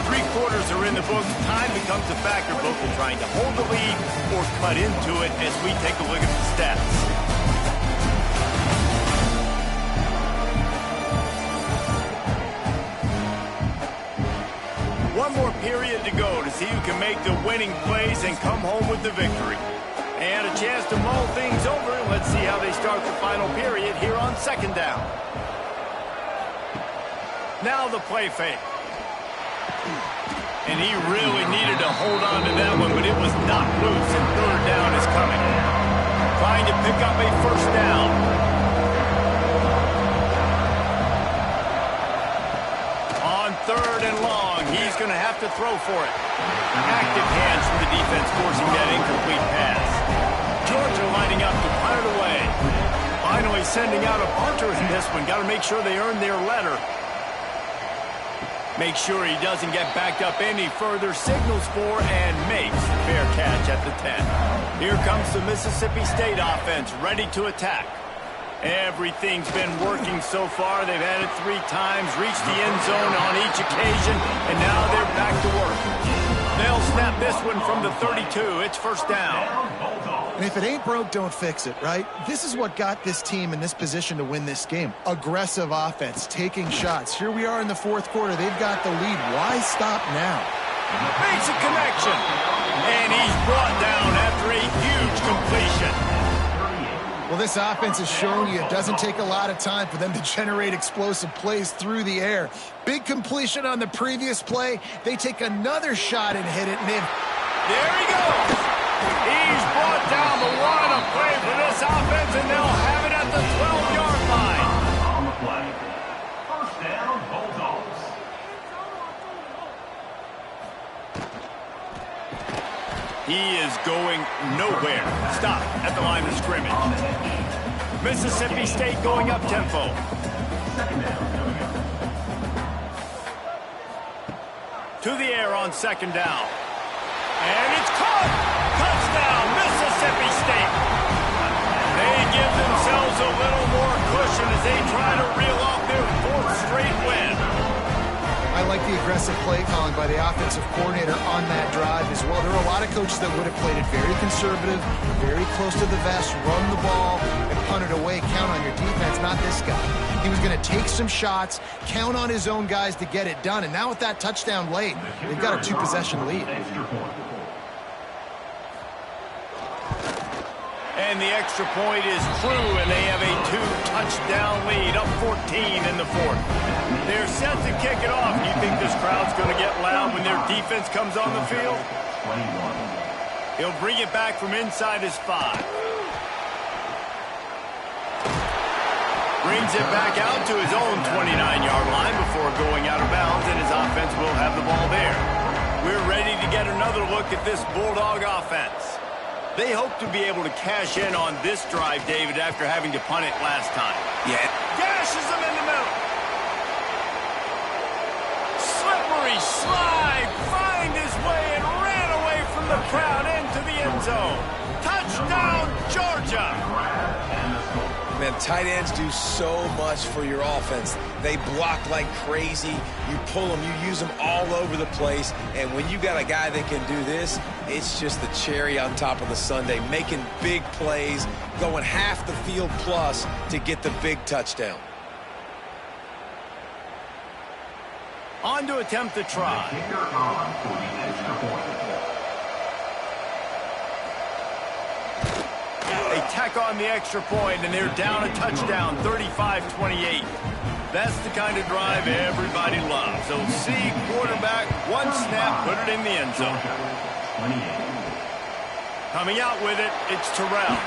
3 quarters are in the books. Time becomes a factor, both in trying to hold the lead or cut into it as we take a look at the stats. One more period to go to see who can make the winning plays and come home with the victory. And a chance to mull things over. Let's see how they start the final period here on 2nd down. Now the play fake. And he really needed to hold on to that one, but it was not loose, and 3rd down is coming. Trying to pick up a 1st down. On 3rd and long, he's going to have to throw for it. Active hands from the defense forcing that incomplete pass. Georgia lining up to punt it away. Finally sending out a punter in this one. Got to make sure they earn their letter. Make sure he doesn't get backed up any further, signals for and makes the fair catch at the 10. Here comes the Mississippi State offense, ready to attack. Everything's been working so far. They've had it 3 times, reached the end zone on each occasion, and now they're back to work. They'll snap this one from the 32. It's 1st down. And if it ain't broke, don't fix it, right? This is what got this team in this position to win this game. Aggressive offense, taking shots. Here we are in the 4th quarter. They've got the lead. Why stop now? Makes a connection. And he's brought down after a huge completion. Well, this offense has shown you it doesn't take a lot of time for them to generate explosive plays through the air. Big completion on the previous play. They take another shot and hit it. And there he goes. He's brought down, but what a play for this offense, and they'll have it at the 12-yard line. On the play. 1st down, Bulldogs. He is going nowhere. Stop at the line of scrimmage. Mississippi State going up tempo. 2nd down. To the air on 2nd down. And it's caught. Touchdown, Mississippi State. They give themselves a little more cushion as they try to reel off their 4th straight win. I like the aggressive play calling by the offensive coordinator on that drive as well. There are a lot of coaches that would have played it very conservative, very close to the vest, run the ball, and punt it away. Count on your defense, not this guy. He was going to take some shots, count on his own guys to get it done. And now with that touchdown late, they've got a 2-possession lead. And the extra point is true, and they have a 2-touchdown lead, up 14 in the 4th. They're set to kick it off. Do you think this crowd's going to get loud when their defense comes on the field? He'll bring it back from inside his 5. Brings it back out to his own 29-yard line before going out of bounds, and his offense will have the ball there. We're ready to get another look at this Bulldog offense. They hope to be able to cash in on this drive, David, after having to punt it last time. Yeah. Gashes him in the middle. Slippery slide, find his way and ran away from the crowd into the end zone. Touchdown, Georgia. Man, tight ends do so much for your offense. They block like crazy. You pull them, you use them all over the place. And when you got a guy that can do this, it's just the cherry on top of the sundae, making big plays, going half the field plus to get the big touchdown. On to attempt the try. Kicker on for the extra point. They tack on the extra point, and they're down a touchdown, 35-28. That's the kind of drive everybody loves. So see quarterback, one snap, put it in the end zone. Coming out with it, it's Terrell.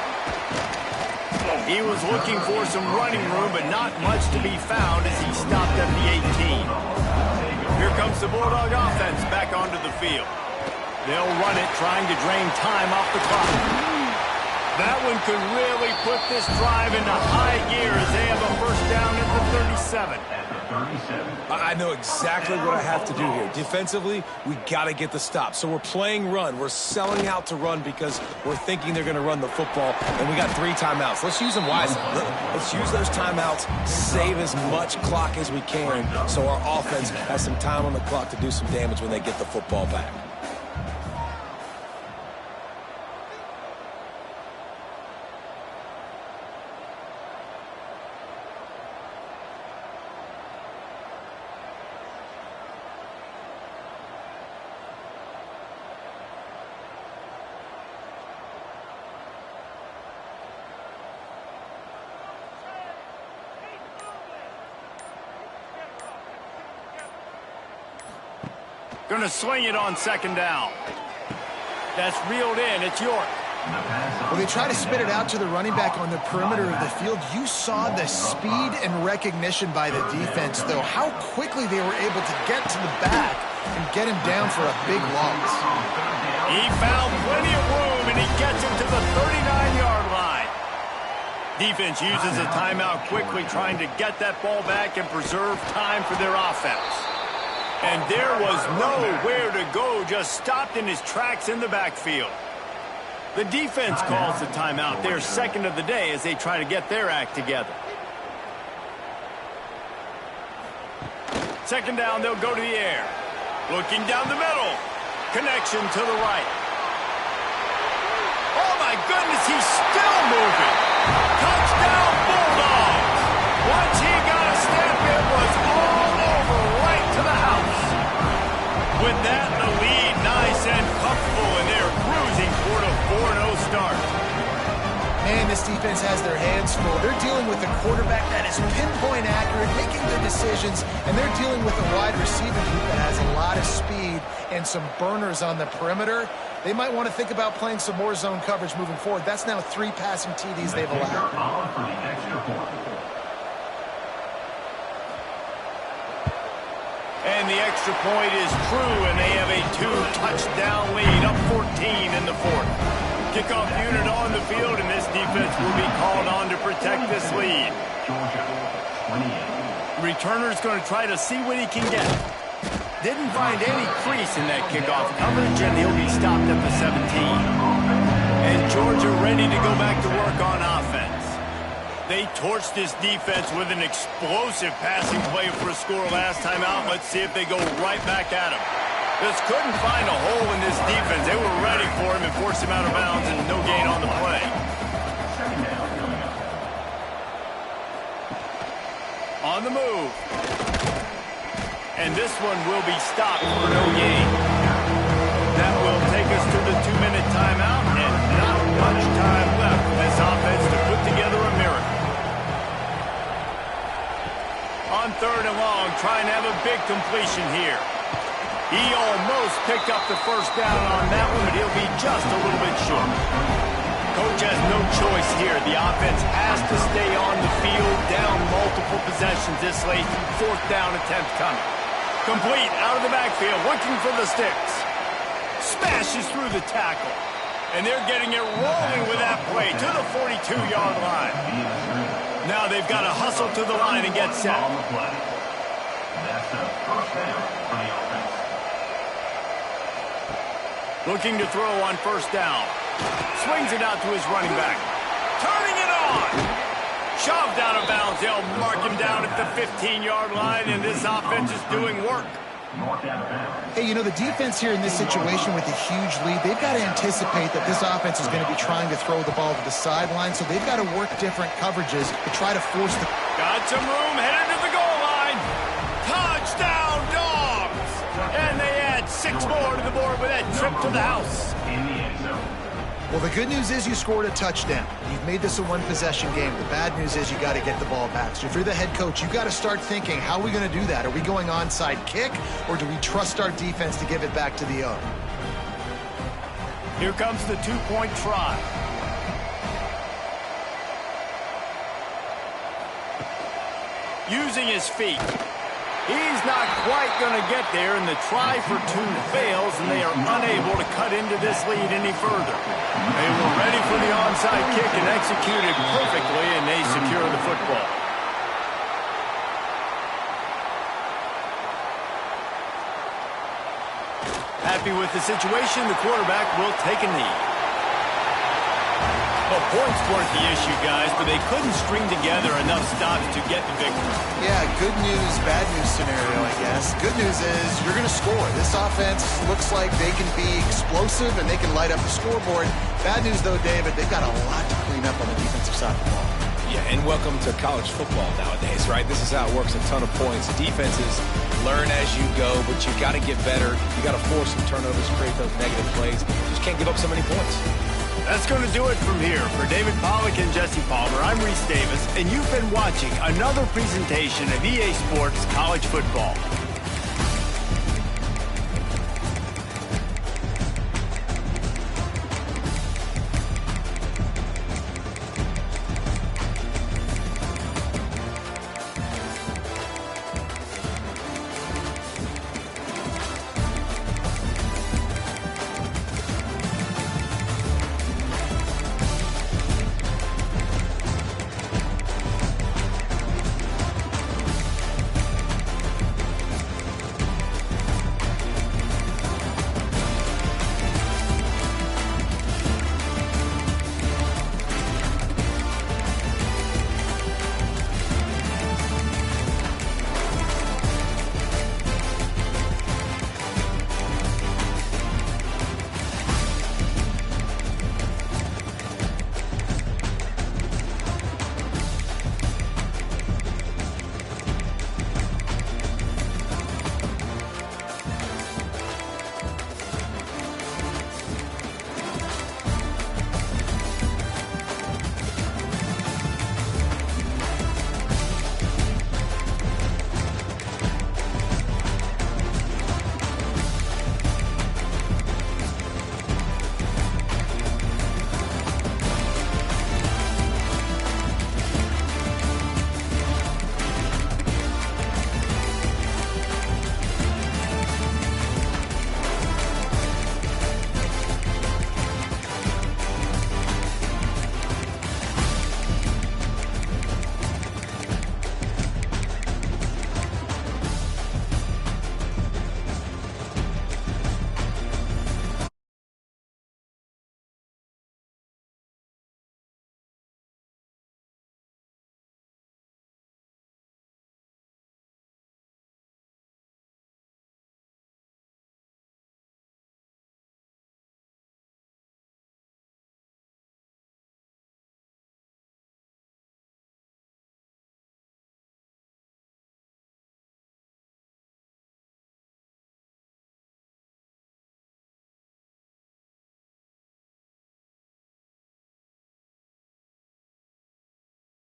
He was looking for some running room, but not much to be found as he stopped at the 18. Here comes the Bulldog offense back onto the field. They'll run it, trying to drain time off the clock. That one could really put this drive into high gear as they have a first down at the 37. I know exactly what I have to do here. Defensively, we got to get the stop. So we're playing run. We're selling out to run because we're thinking they're going to run the football, and we got 3 timeouts. Let's use them wisely. Let's use those timeouts, save as much clock as we can so our offense has some time on the clock to do some damage when they get the football back. Going to swing it on second down. That's reeled in. It's York. Well, they try to spit it out to the running back on the perimeter of the field. You saw the speed and recognition by the defense, though, how quickly they were able to get to the back and get him down for a big loss. He found plenty of room, and he gets him to the 39-yard line. Defense uses a timeout quickly, trying to get that ball back and preserve time for their offense. And there was nowhere to go, just stopped in his tracks in the backfield. The defense calls the timeout, their second of the day, as they try to get their act together. Second down, they'll go to the air. Looking down the middle. Connection to the right. Oh, my goodness, he's still moving. Touchdown, Bulldogs. Once he got a step, it was all over right to the house. With that, the lead nice and comfortable, and they're cruising toward a 4-0 start. Man, this defense has their hands full. They're dealing with a quarterback that is pinpoint accurate, making good decisions, and they're dealing with a wide receiver group that has a lot of speed and some burners on the perimeter. They might want to think about playing some more zone coverage moving forward. That's now 3 passing TDs they've allowed. And the extra point is true, and they have a 2-touchdown lead, up 14 in the fourth. Kickoff unit on the field, and this defense will be called on to protect this lead. Returner's going to try to see what he can get. Didn't find any crease in that kickoff coverage, and he'll be stopped at the 17. And Georgia ready to go back to work on offense. They torched this defense with an explosive passing play for a score last time out. Let's see if they go right back at him. Just couldn't find a hole in this defense. They were ready for him and forced him out of bounds, and no gain on the play. On the move. And this one will be stopped for no gain. That will take us to the 2-minute timeout, and not much time left for this offense to put together a miracle. On 3rd and long, trying to have a big completion here. He almost picked up the first down on that one, but he'll be just a little bit short. Coach has no choice here. The offense has to stay on the field, down multiple possessions this late. 4th down attempt coming. Complete out of the backfield, looking for the sticks. Smashes through the tackle. And they're getting it rolling with that play to the 42-yard line. Now they've got to hustle to the line and get set. That's a first down for the offense. Looking to throw on 1st down. Swings it out to his running back. Turning it on. Shoved out of bounds. They'll mark him down at the 15-yard line, and this offense is doing work. Hey, you know, the defense here in this situation with a huge lead, they've got to anticipate that this offense is going to be trying to throw the ball to the sideline, so they've got to work different coverages to try to force the... Got some room, headed to the goal line. Touchdown, Dogs! And they add 6 more to the board with that trip to the house. In the end zone. Well, the good news is you scored a touchdown. You've made this a 1-possession game. The bad news is you got to get the ball back. So if you're the head coach, you got to start thinking, how are we going to do that? Are we going onside kick, or do we trust our defense to give it back to the O? Here comes the 2-point try. Using his feet. He's not quite going to get there, and the try for two fails, and they are unable to cut into this lead any further. They were ready for the onside kick and executed perfectly, and they secure the football. Happy with the situation, the quarterback will take a knee. Well, points weren't the issue, guys, but they couldn't string together enough stops to get the victory. Yeah, good news, bad news scenario, I guess. Good news is you're going to score. This offense looks like they can be explosive and they can light up the scoreboard. Bad news, though, David, they've got a lot to clean up on the defensive side of the ball. Yeah, and welcome to college football nowadays, right? This is how it works, a ton of points. Defenses learn as you go, but you got to get better. You got to force some turnovers, create those negative plays. You just can't give up so many points. That's going to do it from here. For David Pollack and Jesse Palmer, I'm Reese Davis, and you've been watching another presentation of EA Sports College Football.